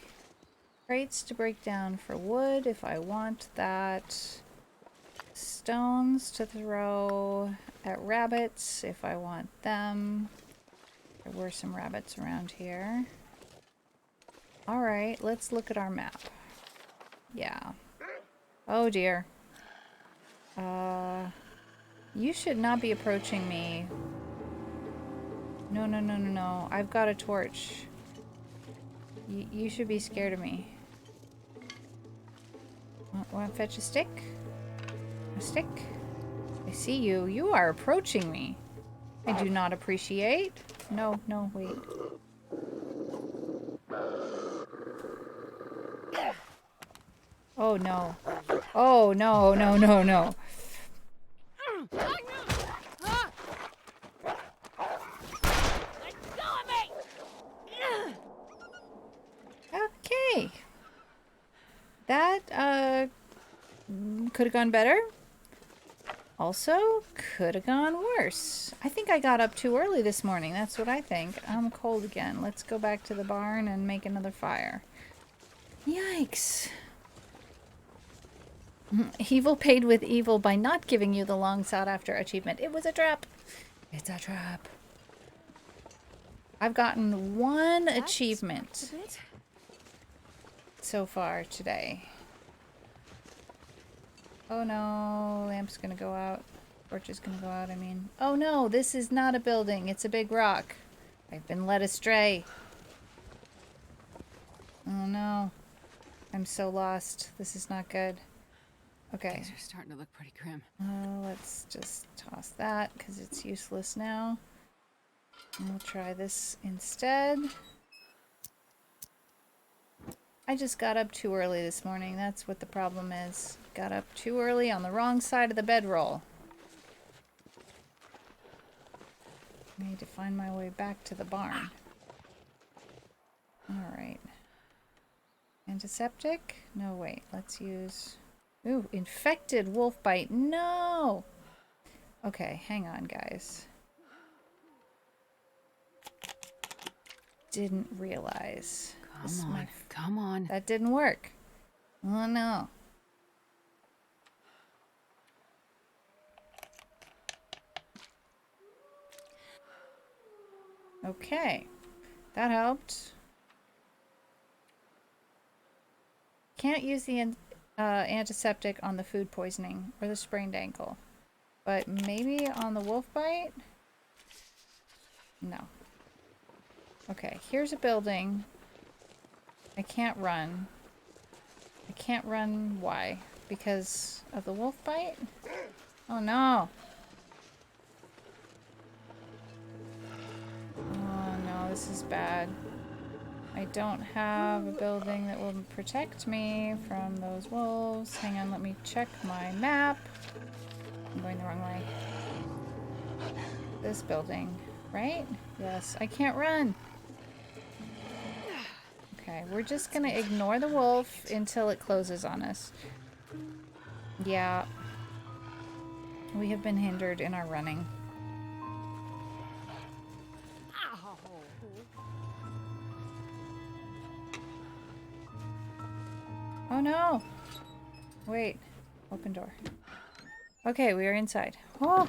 Crates to break down for wood if I want that. Stones to throw at rabbits if I want them. There were some rabbits around here. Alright, let's look at our map. Yeah. Oh dear. You should not be approaching me. No, no, no, no, no. I've got a torch. You should be scared of me. Want to fetch a stick? A stick? I see you. You are approaching me. I do not appreciate. No, no, wait. Oh no. Oh no, no, no, no. Okay. That could have gone better. Also, could have gone worse. I think I got up too early this morning. That's what I think. I'm cold again. Let's go back to the barn and make another fire. Yikes. Evil paid with evil by not giving you the long sought after achievement. It was a trap. It's a trap. I've gotten one achievement so far today. Oh no, lamp's gonna go out. Torch is gonna go out, I mean. Oh no, this is not a building. It's a big rock. I've been led astray. Oh no. I'm so lost. This is not good. Okay. Things are starting to look pretty grim. Let's just toss that because it's useless now. And we'll try this instead. I just got up too early this morning. That's what the problem is. got up too early on the wrong side of the bedroll. I need to find my way back to the barn. Alright. Antiseptic? No, wait. Let's use... Ooh, infected wolf bite. No! Okay, hang on, guys. Didn't realize. Come on. That didn't work. Oh, no. Okay. That helped. Can't use the antiseptic on the food poisoning or the sprained ankle. But maybe on the wolf bite? No. Okay, here's a building. I can't run. I can't run. Why? Because of the wolf bite? Oh no. Oh no, this is bad. I don't have a building that will protect me from those wolves. Hang on, let me check my map. I'm going the wrong way. This building, right? Yes, I can't run. Okay, we're just gonna ignore the wolf until it closes on us. Yeah. We have been hindered in our running. Oh no! Wait. Open door. Okay, we are inside. Oh!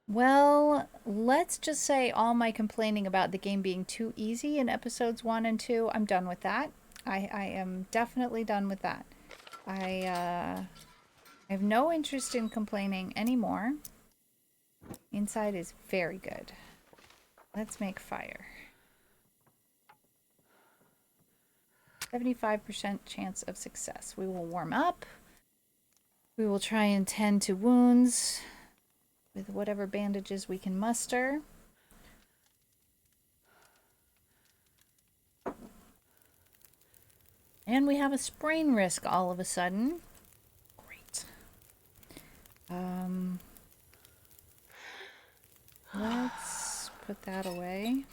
Well, let's just say all my complaining about the game being too easy in episodes 1 and 2, I'm done with that. I am definitely done with that. I have no interest in complaining anymore. Inside is very good. Let's make fire. 75% chance of success. We will warm up. We will try and tend to wounds with whatever bandages we can muster. And we have a sprain risk all of a sudden. Great. Let's put that away.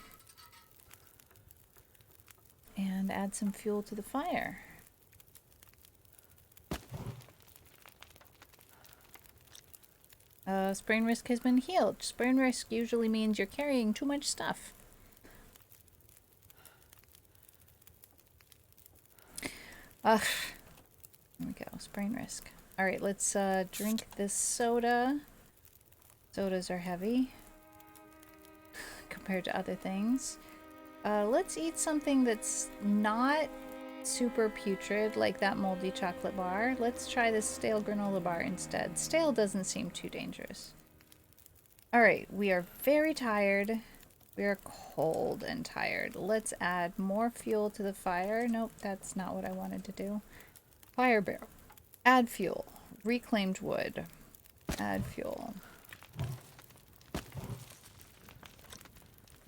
And add some fuel to the fire. Sprain risk has been healed. Sprain risk usually means you're carrying too much stuff. Ugh. There we go. Sprain risk. Alright, let's drink this soda. Sodas are heavy compared to other things. Let's eat something that's not super putrid, like that moldy chocolate bar. Let's try this stale granola bar instead. Stale doesn't seem too dangerous. Alright, we are very tired. We are cold and tired. Let's add more fuel to the fire. Nope, that's not what I wanted to do. Fire barrel. Add fuel. Reclaimed wood. Add fuel.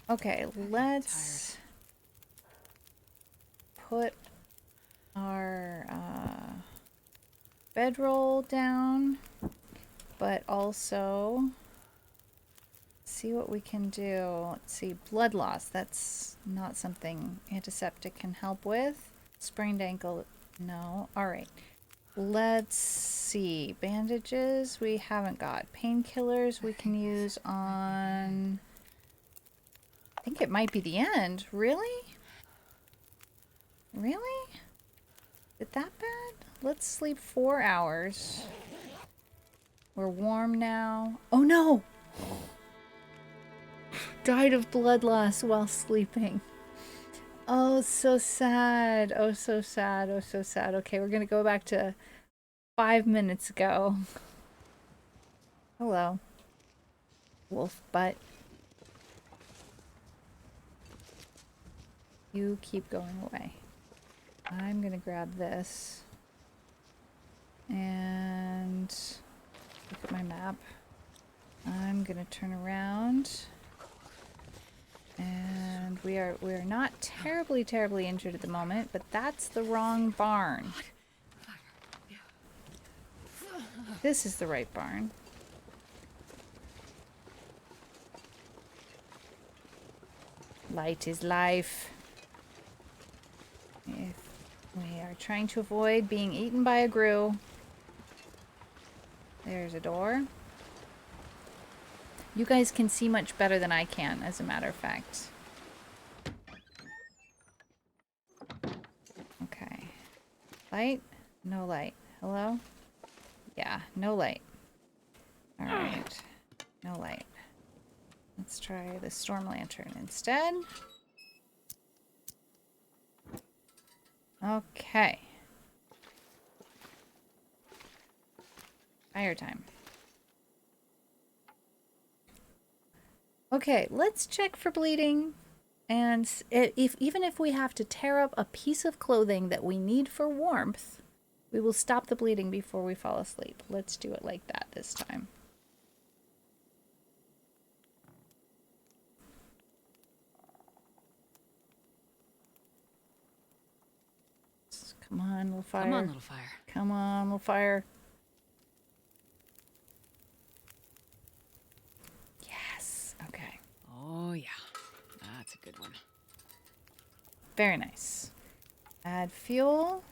Okay, let's put our bedroll down, but also see what we can do. Let's see, blood loss. That's not something antiseptic can help with. Sprained ankle, no. All right. Let's see. Bandages we haven't got. Painkillers we can use on... I think it might be the end. Really? Really? Is it that bad? Let's sleep 4 hours. We're warm now. Oh no! Died of blood loss while sleeping. Oh, so sad. Oh, so sad. Oh, so sad. Okay, we're gonna go back to 5 minutes ago. Hello. Wolf butt. You keep going away. I'm gonna grab this and look at my map. I'm gonna turn around And we're not terribly injured at the moment, but that's the wrong barn. This is the right barn. Light is life. If we are trying to avoid being eaten by a grue. There's a door. You guys can see much better than I can, as a matter of fact. Okay. Light? No light. Hello? Yeah, no light. Alright. No light. Let's try the storm lantern instead. Okay. Fire time. Okay, let's check for bleeding. And even if we have to tear up a piece of clothing that we need for warmth, we will stop the bleeding before we fall asleep. Let's do it like that this time. Come on, little fire. Come on, little fire. Come on, little fire. Yes. Okay. Oh, yeah. That's a good one. Very nice. Add fuel.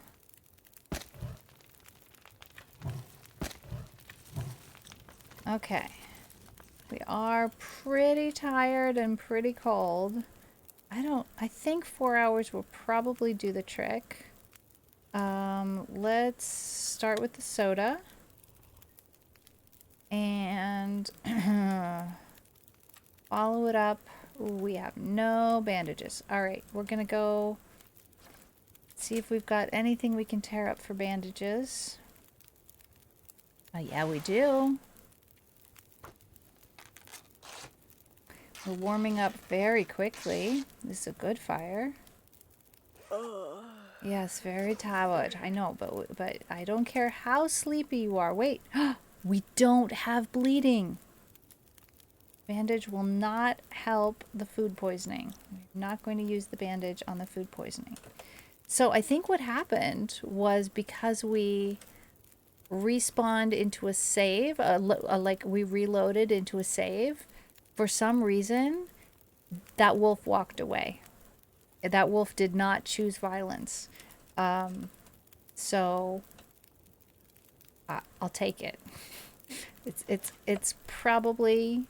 Okay. We are pretty tired and pretty cold. I think 4 hours will probably do the trick. Let's start with the soda. And follow it up. Ooh, we have no bandages. Alright, we're gonna go see if we've got anything we can tear up for bandages. Oh, yeah, we do. We're warming up very quickly. This is a good fire. Yes, very tired. I know, but I don't care how sleepy you are. Wait, we don't have bleeding. Bandage will not help the food poisoning. We're not going to use the bandage on the food poisoning. So I think what happened was because we respawned into a save, like we reloaded into a save, for some reason, that wolf walked away. That wolf did not choose violence. So I'll take it. It's probably...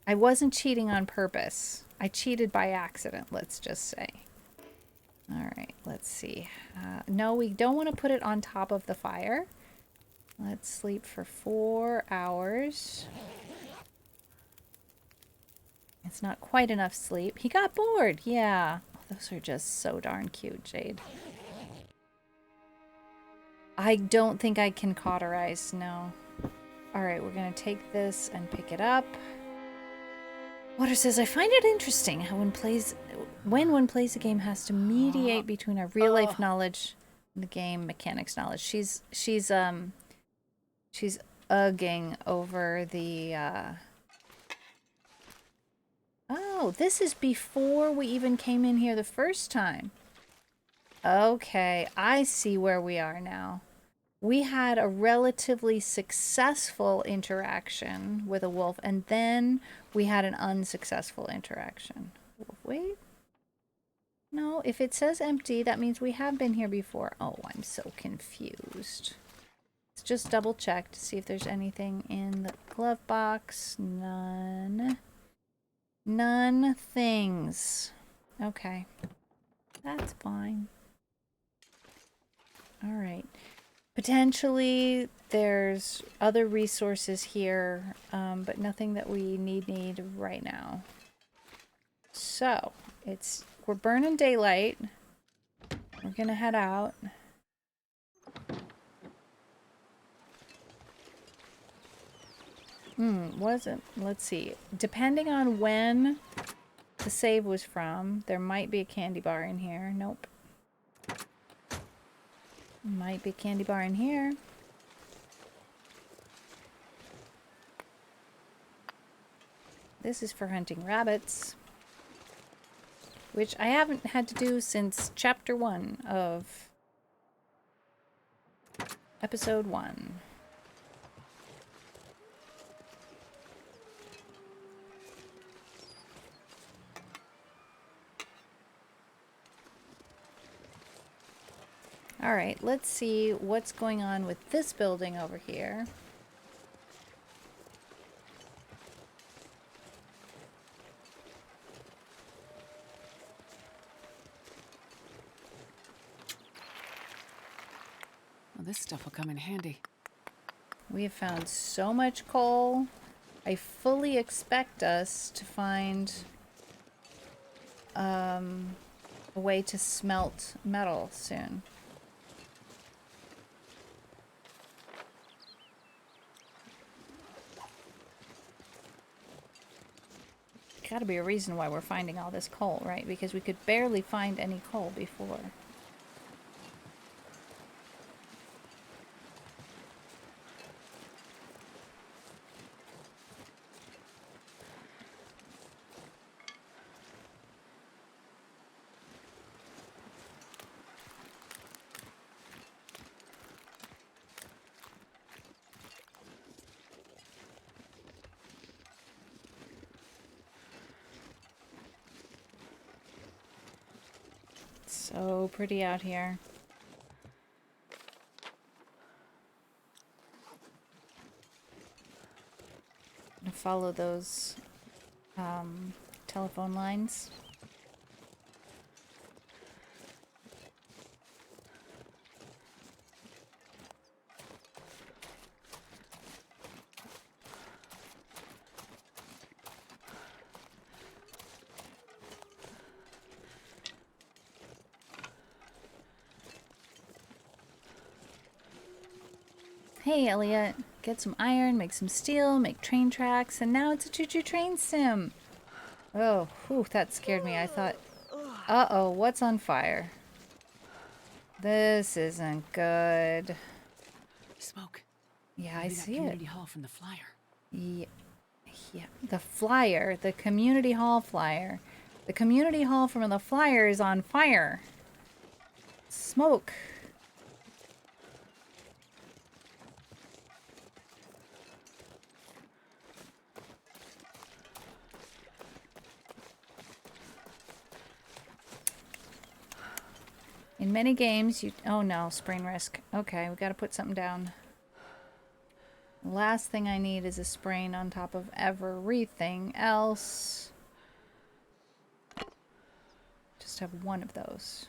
I wasn't cheating on purpose. I cheated by accident, let's just say. Alright, let's see. No, we don't want to put it on top of the fire. Let's sleep for 4 hours. It's not quite enough sleep. He got bored. Yeah. Oh, those are just so darn cute, Jade. I don't think I can cauterize. No. Alright, we're going to take this and pick it up. Water says, I find it interesting how when one plays a game has to mediate between our real life knowledge and the game mechanics knowledge. She's ugging over the Oh, this is before we even came in here the first time. Okay, I see where we are now. We had a relatively successful interaction with a wolf, and then we had an unsuccessful interaction. Wait. No, if it says empty, that means we have been here before. Oh, I'm so confused. Let's just double check to see if there's anything in the glove box. None. None things. Okay. That's fine. Alright. Potentially there's other resources here, but nothing that we need right now. So, we're burning daylight. We're gonna head out. Let's see. Depending on when the save was from, there might be a candy bar in here. Nope. Might be a candy bar in here. This is for hunting rabbits. which I haven't had to do since chapter 1 of episode 1. All right, let's see what's going on with this building over here. Well, this stuff will come in handy. We have found so much coal. I fully expect us to find a way to smelt metal soon. Gotta be a reason why we're finding all this coal, right? Because we could barely find any coal before. So pretty out here. I'm gonna follow those telephone lines. Hey, Elliot, get some iron, make some steel, make train tracks, and now it's a choo-choo train sim. Oh, whew, that scared me. I thought, uh-oh, what's on fire? This isn't good. Smoke. Yeah, Maybe I that see community it. hall from the flyer. Yeah, yeah. The flyer, the community hall flyer. The community hall from the flyer is on fire. Smoke. In many games, you... Oh no, sprain risk. Okay, we gotta put something down. Last thing I need is a sprain on top of everything else. Just have one of those.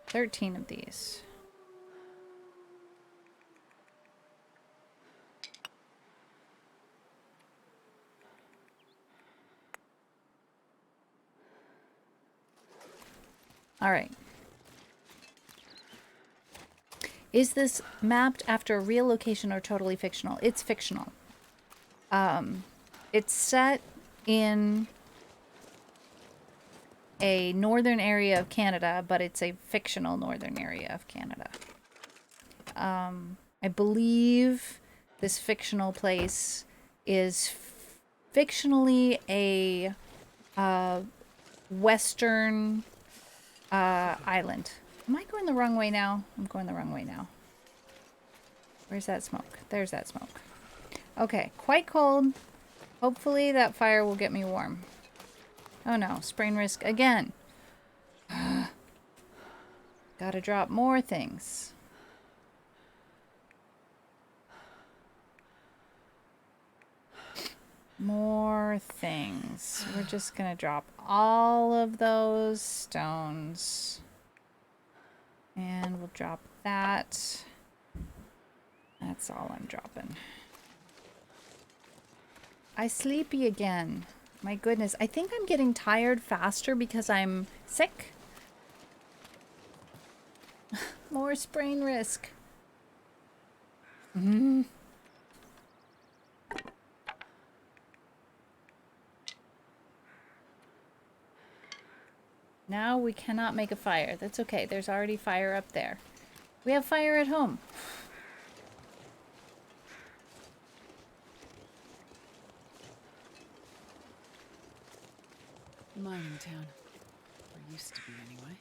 13 of these. All right. Is this mapped after a real location or totally fictional? It's fictional. It's set in a northern area of Canada, but it's a fictional northern area of Canada. I believe this fictional place is fictionally a western island. Am I going the wrong way now? I'm going the wrong way now. Where's that smoke? There's that smoke. Okay, quite cold. Hopefully that fire will get me warm. Oh no, sprain risk again. Gotta drop more things. More things. We're just gonna drop all of those stones. And we'll drop that. That's all I'm dropping. I sleepy again. My goodness. I think I'm getting tired faster because I'm sick. More sprain risk. Now we cannot make a fire. That's okay. There's already fire up there. We have fire at home. Mining town. Used to be, anyway.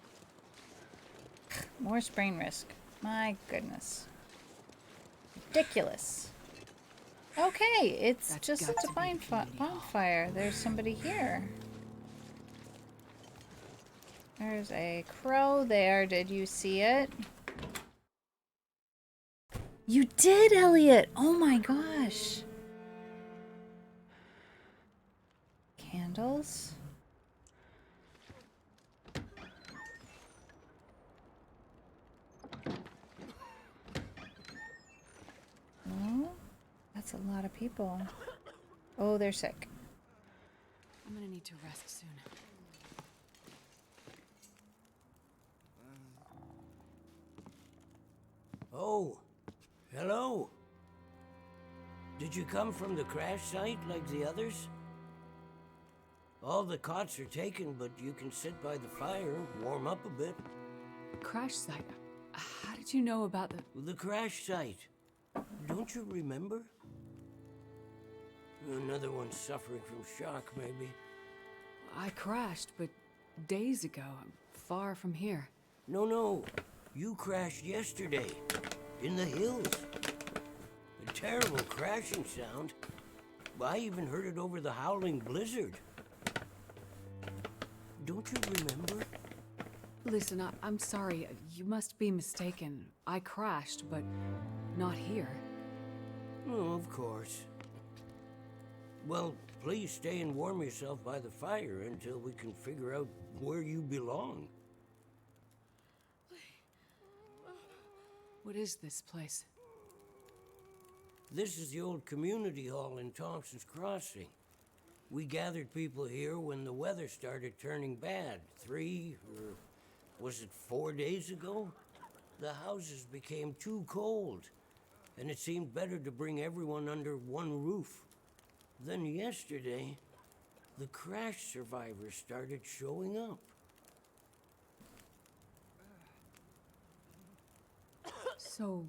More sprain risk. My goodness. Ridiculous. Okay, it's That's just got a to be the community hall. bonfire. There's somebody here. There's a crow there. Did you see it? You did, Elliot! Oh my gosh. Candles. Oh, that's a lot of people. Oh, they're sick. I'm gonna need to rest soon. Oh, hello. Did you come from the crash site like the others? All the cots are taken, but you can sit by the fire, warm up a bit. Crash site? How did you know about The crash site. Don't you remember? Another one suffering from shock, maybe. I crashed, but days ago, far from here. No. You crashed yesterday. In the hills. A terrible crashing sound. I even heard it over the howling blizzard. Don't you remember? Listen, I'm sorry. You must be mistaken. I crashed, but not here. Oh, of course. Well, please stay and warm yourself by the fire until we can figure out where you belong. What is this place? This is the old community hall in Thompson's Crossing. We gathered people here when the weather started turning bad. 3 or was it 4 days ago? The houses became too cold, and it seemed better to bring everyone under one roof. Then yesterday, the crash survivors started showing up. So,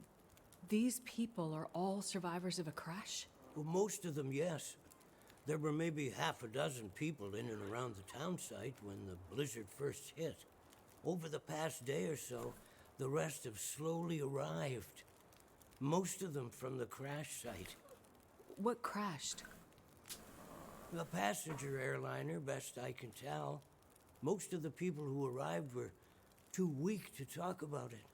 these people are all survivors of a crash? Well, most of them, yes. There were maybe half a dozen people in and around the town site when the blizzard first hit. Over the past day or so, the rest have slowly arrived. Most of them from the crash site. What crashed? A passenger airliner, best I can tell. Most of the people who arrived were too weak to talk about it.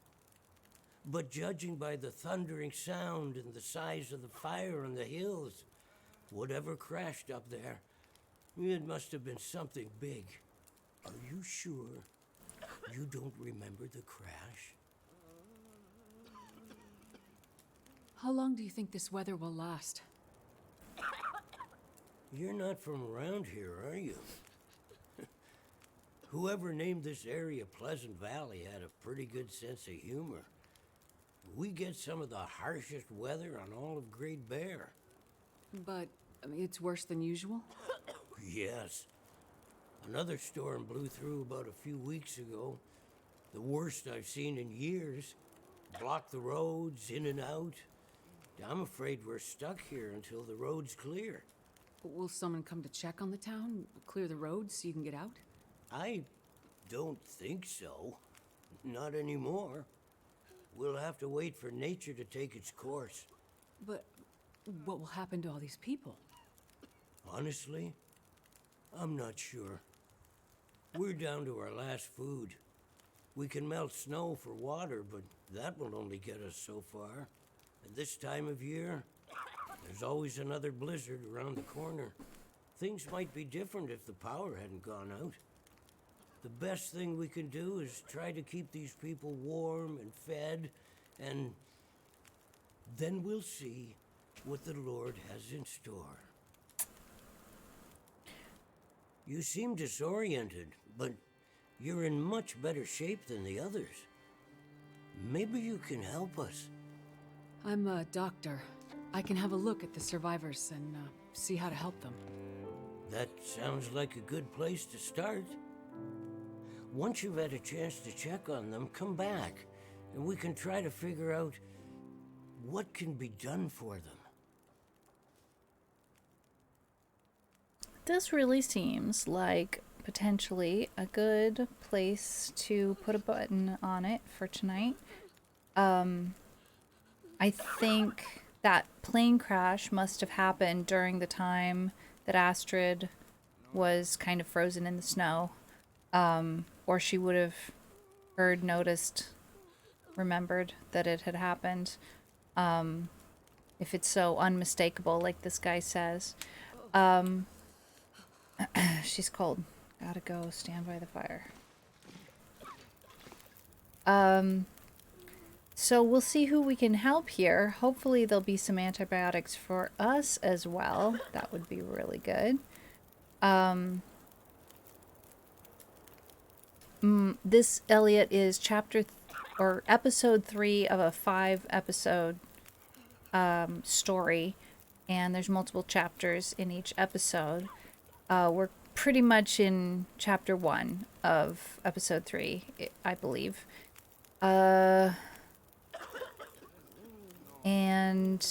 But judging by the thundering sound and the size of the fire on the hills, whatever crashed up there, it must have been something big. Are you sure you don't remember the crash? How long do you think this weather will last? You're not from around here, are you? Whoever named this area Pleasant Valley had a pretty good sense of humor. We get some of the harshest weather on all of Great Bear. But, it's worse than usual? Yes. Another storm blew through about a few weeks ago. The worst I've seen in years. Blocked the roads, in and out. I'm afraid we're stuck here until the road's clear. Will someone come to check on the town? Clear the roads so you can get out? I don't think so. Not anymore. We'll have to wait for nature to take its course. But what will happen to all these people? Honestly, I'm not sure. We're down to our last food. We can melt snow for water, but that will only get us so far. At this time of year, there's always another blizzard around the corner. Things might be different if the power hadn't gone out. The best thing we can do is try to keep these people warm and fed, and then we'll see what the Lord has in store. You seem disoriented, but you're in much better shape than the others. Maybe you can help us. I'm a doctor. I can have a look at the survivors and see how to help them. That sounds like a good place to start. Once you've had a chance to check on them, come back, and we can try to figure out what can be done for them. This really seems like potentially a good place to put a button on it for tonight. I think that plane crash must have happened during the time that Astrid was kind of frozen in the snow. Or she would have heard, noticed, remembered that it had happened. If it's so unmistakable, like this guy says. She's cold. Gotta go stand by the fire. So we'll see who we can help here. Hopefully there'll be some antibiotics for us as well. That would be really good. This, Elliot, is episode 3 of a 5-episode story, and there's multiple chapters in each episode. We're pretty much in chapter 1 of episode 3, I believe. And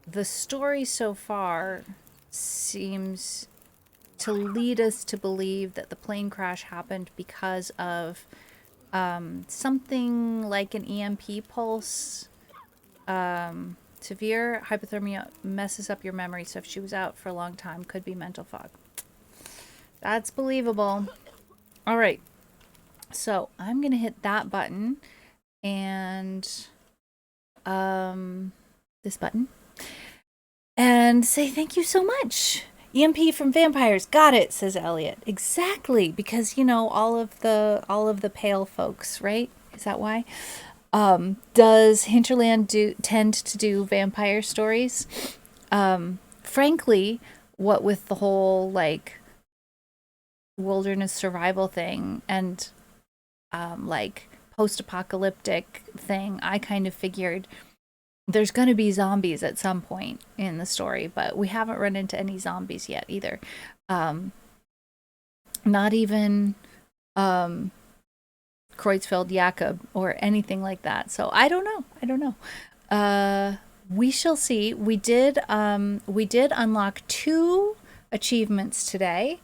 the story so far seems to lead us to believe that the plane crash happened because of something like an EMP pulse. Severe hypothermia messes up your memory, so if she was out for a long time, could be mental fog. That's believable. All right. So I'm going to hit that button and this button and say thank you so much. EMP from vampires. Got it, says Elliot. Exactly, because, you know, all of the pale folks, right? Is that why? Does Hinterland tend to do vampire stories? Frankly, what with the whole, like, wilderness survival thing and, like, post-apocalyptic thing, I kind of figured there's going to be zombies at some point in the story, but we haven't run into any zombies yet either. Not even Kreutzfeld Jakob or anything like that. So I don't know. We shall see. We did unlock 2 achievements today.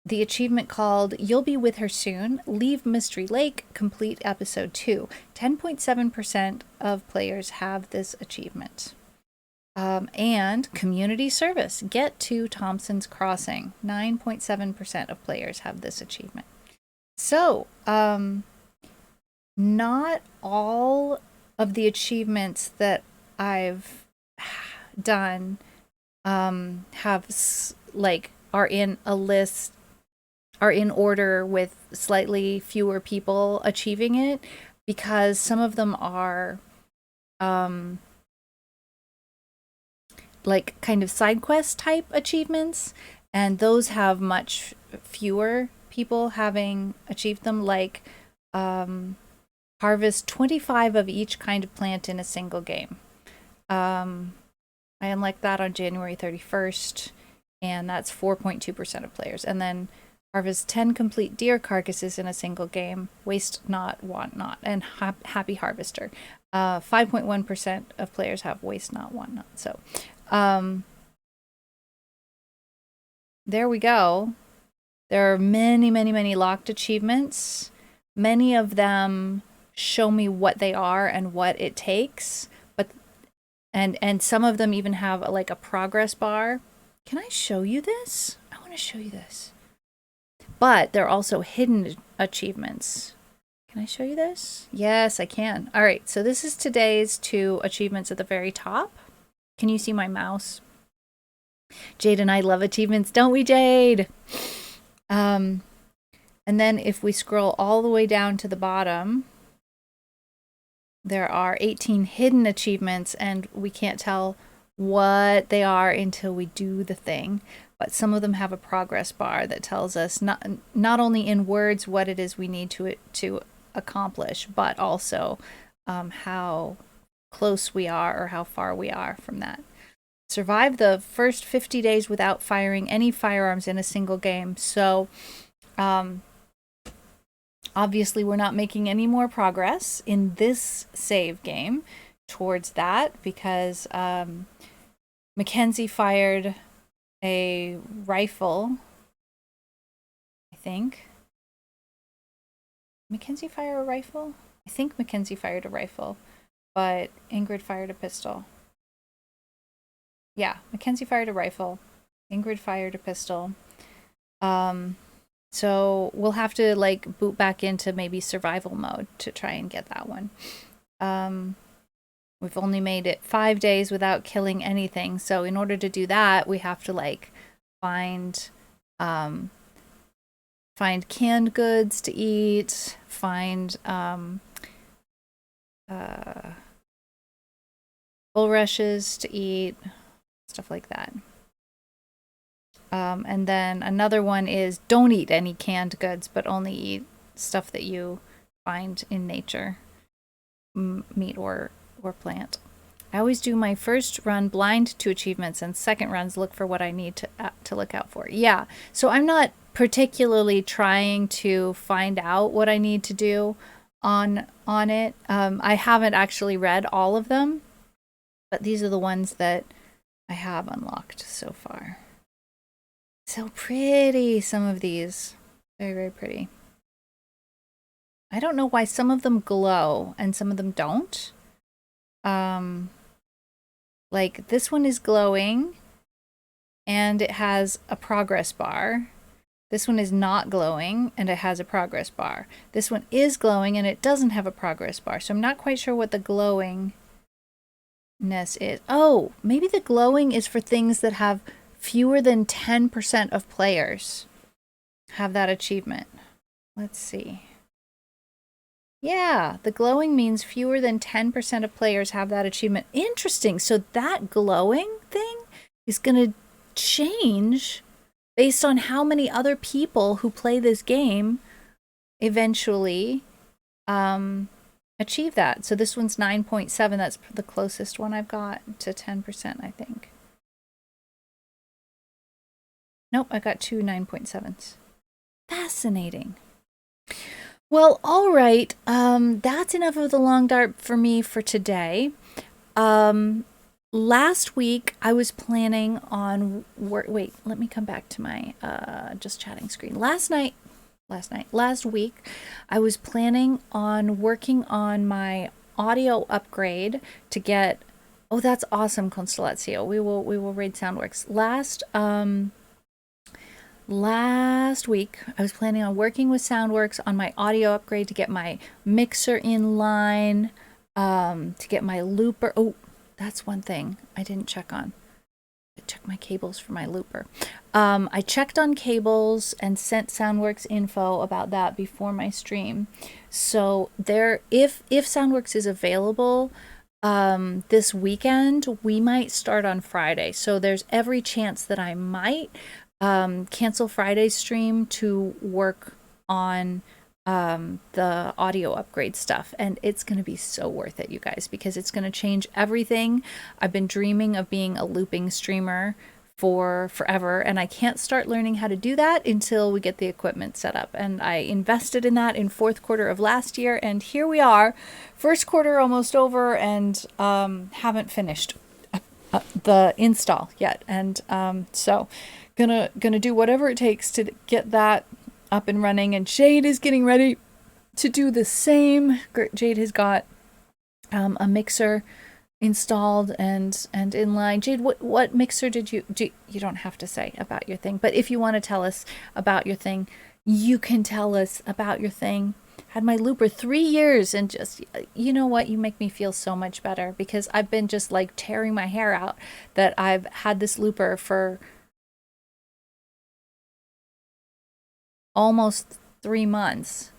The achievement called You'll Be With Her Soon, Leave Mystery Lake, complete episode 2. 10.7% of players have this achievement. And community service, get to Thompson's Crossing. 9.7% of players have this achievement. So, not all of the achievements that I've done have, like, are in a list, are in order with slightly fewer people achieving it, because some of them are like kind of side quest type achievements, and those have much fewer people having achieved them, like harvest 25 of each kind of plant in a single game. I unlocked that on January 31st, and that's 4.2% of players. And then harvest 10 complete deer carcasses in a single game, waste not, want not, and happy harvester. 5.1% of players have waste not, want not. So there we go. There are many, many, many locked achievements. Many of them show me what they are and what it takes, but and some of them even have like a progress bar. Can I show you this? I want to show you this. But they're also hidden achievements. Can I show you this? Yes, I can. All right, so this is today's 2 achievements at the very top. Can you see my mouse? Jade and I love achievements, don't we, Jade? And then if we scroll all the way down to the bottom, there are 18 hidden achievements, and we can't tell what they are until we do the thing. But some of them have a progress bar that tells us not only in words what it is we need to accomplish, but also how close we are or how far we are from that. Survive the first 50 days without firing any firearms in a single game. So obviously we're not making any more progress in this save game towards that, because Mackenzie fired a rifle, I think. Mackenzie fire a rifle? I think Mackenzie fired a rifle, but Ingrid fired a pistol. Yeah, Mackenzie fired a rifle. Ingrid fired a pistol. So we'll have to like boot back into maybe survival mode to try and get that one. We've only made it 5 days without killing anything. So in order to do that, we have to like find canned goods to eat, find bulrushes to eat, stuff like that. And then another one is don't eat any canned goods, but only eat stuff that you find in nature, meat or plant. I always do my first run blind to achievements, and second runs look for what I need to look out for. Yeah, so I'm not particularly trying to find out what I need to do on it. I haven't actually read all of them, but these are the ones that I have unlocked so far. So pretty, some of these. Very, very pretty. I don't know why some of them glow and some of them don't. Like this one is glowing and it has a progress bar. This one is not glowing and it has a progress bar. This one is glowing and it doesn't have a progress bar. So I'm not quite sure what the glowingness is. Oh, maybe the glowing is for things that have fewer than 10% of players have that achievement. Let's see. Yeah, the glowing means fewer than 10% of players have that achievement. Interesting. So that glowing thing is going to change based on how many other people who play this game eventually achieve that. So this one's 9.7. That's the closest one I've got to 10%, I think. Nope, I got two 9.7s. Fascinating. Well, all right. That's enough of the long dart for me for today. Last week I was planning on wait, let me come back to my just chatting screen. Last week I was planning on working on my audio upgrade to get. Oh, that's awesome, Constellatio. We will raid Soundworks. Last week, I was planning on working with Soundworks on my audio upgrade to get my mixer in line, to get my looper. Oh, that's one thing I didn't check on. I checked my cables for my looper. I checked on cables and sent Soundworks info about that before my stream. So if Soundworks is available this weekend, we might start on Friday. So there's every chance that I might cancel Friday's stream to work on the audio upgrade stuff, and it's going to be so worth it, you guys, because it's going to change everything. I've been dreaming of being a looping streamer for forever, and I can't start learning how to do that until we get the equipment set up, and I invested in that in fourth quarter of last year, and here we are, first quarter almost over, and haven't finished the install yet, and so gonna do whatever it takes to get that up and running. And Jade is getting ready to do the same. Jade has got a mixer installed and in line. Jade, what mixer did you don't have to say about your thing, but if you want to tell us about your thing, you can tell us about your thing. Had my looper 3 years, and just, you know what, you make me feel so much better, because I've been just like tearing my hair out that I've had this looper for almost 3 months.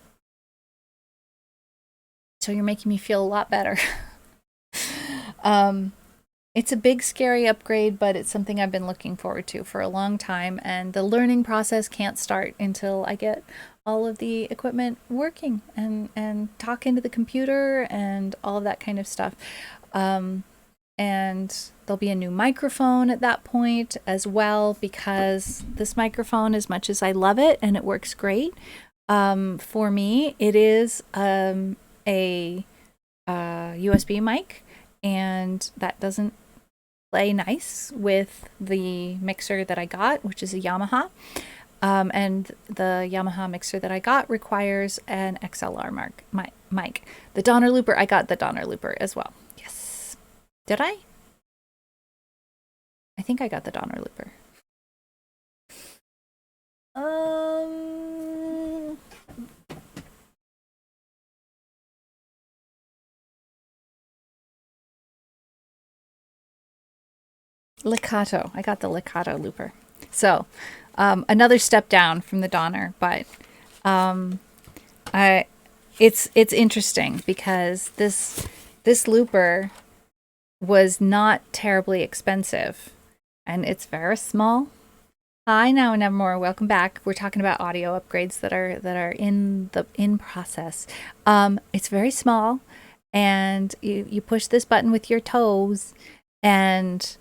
So you're making me feel a lot better. It's a big, scary upgrade, but it's something I've been looking forward to for a long time, and the learning process can't start until I get all of the equipment working and talk into the computer and all of that kind of stuff. And there'll be a new microphone at that point as well, because this microphone, as much as I love it and it works great, for me, it is a USB mic, and that doesn't play nice with the mixer that I got, which is a Yamaha. And the Yamaha mixer that I got requires an XLR mic. The Donner Looper, I got the Donner Looper as well. Yes. Did I? I think I got the Donner Looper. Liccato. I got the Liccato Looper. So, another step down from the Donner, but it's interesting because this looper was not terribly expensive, and it's very small. Hi now and Nevermore, welcome back. We're talking about audio upgrades that are in process. It's very small, and you push this button with your toes, and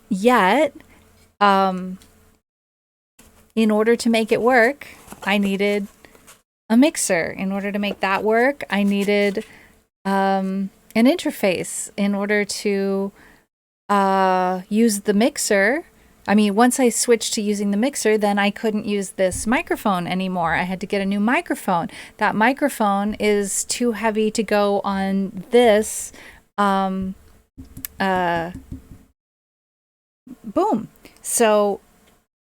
yet, in order to make it work, I needed a mixer. In order to make that work, I needed an interface. In order to use the mixer, once I switched to using the mixer, then I couldn't use this microphone anymore. I had to get a new microphone. That microphone is too heavy to go on this boom. So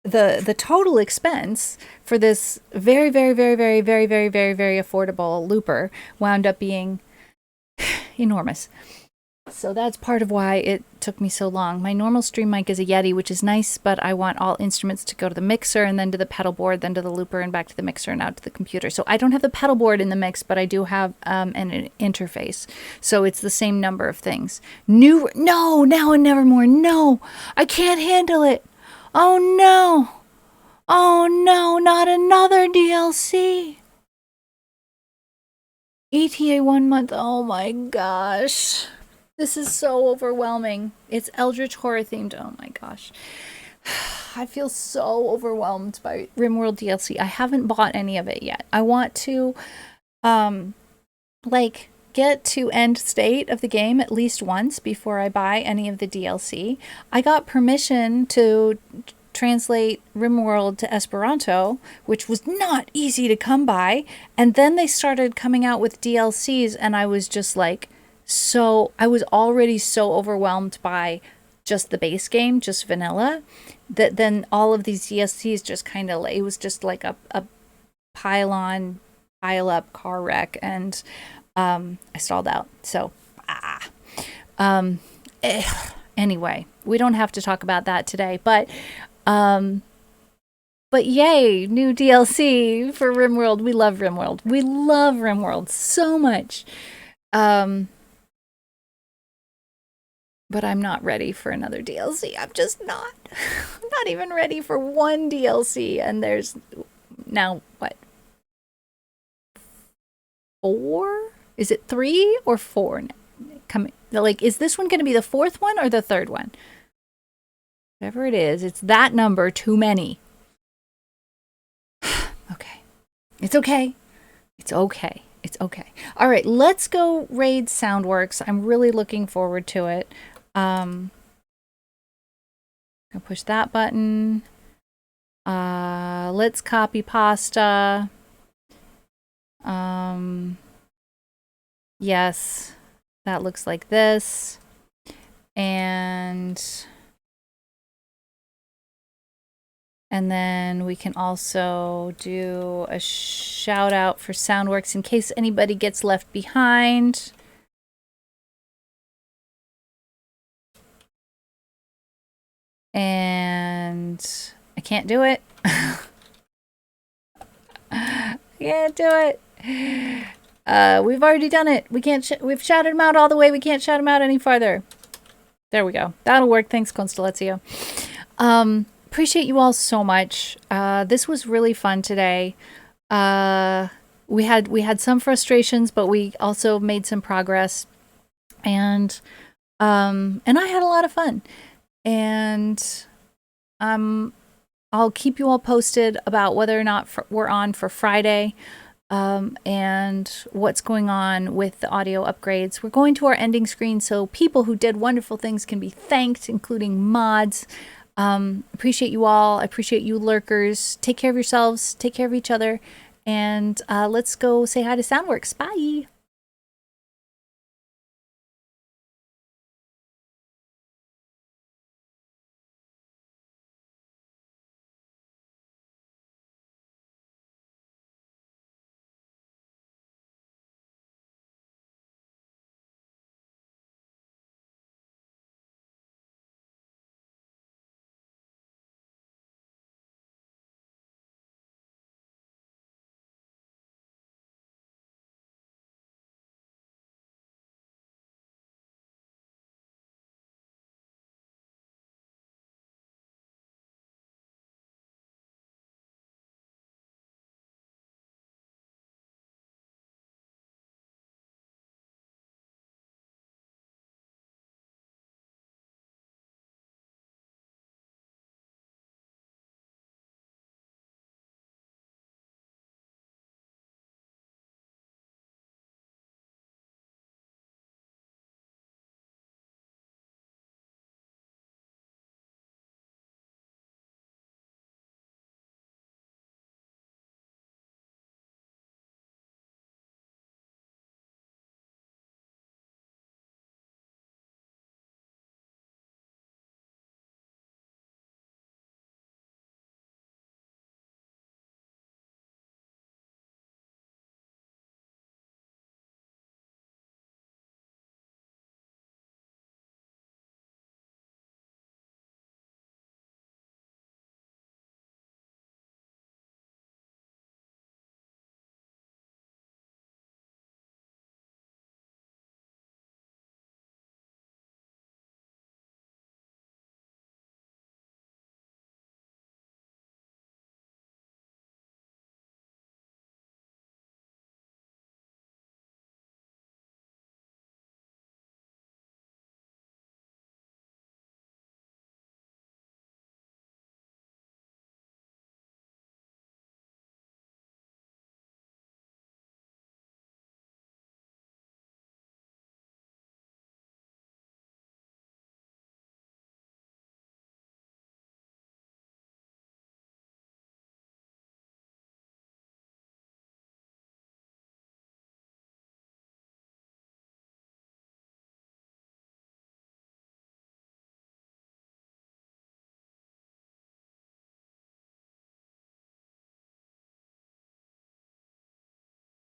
the total expense for this very, very, very, very, very, very, very, very affordable looper wound up being enormous. So that's part of why it took me so long. My normal stream mic is a Yeti, which is nice, but I want all instruments to go to the mixer and then to the pedal board, then to the looper and back to the mixer and out to the computer. So I don't have the pedal board in the mix, but I do have an interface. So it's the same number of things. No, Now and Nevermore. No, I can't handle it. Oh no, not another DLC. ETA 1 month. Oh my gosh. This is so overwhelming. It's Eldritch Horror themed. Oh my gosh. I feel so overwhelmed by RimWorld DLC. I haven't bought any of it yet. I want to get to end state of the game at least once before I buy any of the DLC. I got permission to translate RimWorld to Esperanto, which was not easy to come by. And then they started coming out with DLCs, and I was just like, I was already so overwhelmed by just the base game, just vanilla, that then all of these DLCs just kind of, it was just like a pile-up car wreck, and I stalled out. So, anyway, we don't have to talk about that today, but yay, new DLC for RimWorld. We love RimWorld. We love RimWorld so much. But I'm not ready for another DLC. I'm just not. I'm not even ready for one DLC. And there's now, what? 4? Is it 3 or 4 coming? Is this one going to be the 4th one or the 3rd one? Whatever it is, it's that number too many. Okay. It's okay. It's okay. It's okay. All right, let's go raid Soundworks. I'm really looking forward to it. I'll push that button. Let's copy pasta. Yes, that looks like this. And then we can also do a shout out for Soundworks in case anybody gets left behind. And I can't do it. I can't do it. We've already done it. We can't. We've shouted them out all the way. We can't shout them out any farther. There we go. That'll work. Thanks, Constellatio. Appreciate you all so much. This was really fun today. We had some frustrations, but we also made some progress, and I had a lot of fun. And I'll keep you all posted about whether or not we're on for Friday. and what's going on with the audio upgrades. We're going to our ending screen so people who did wonderful things can be thanked, including mods. Appreciate you all. I appreciate you lurkers. Take care of yourselves. Take care of each other. And let's go say hi to Soundworks. Bye.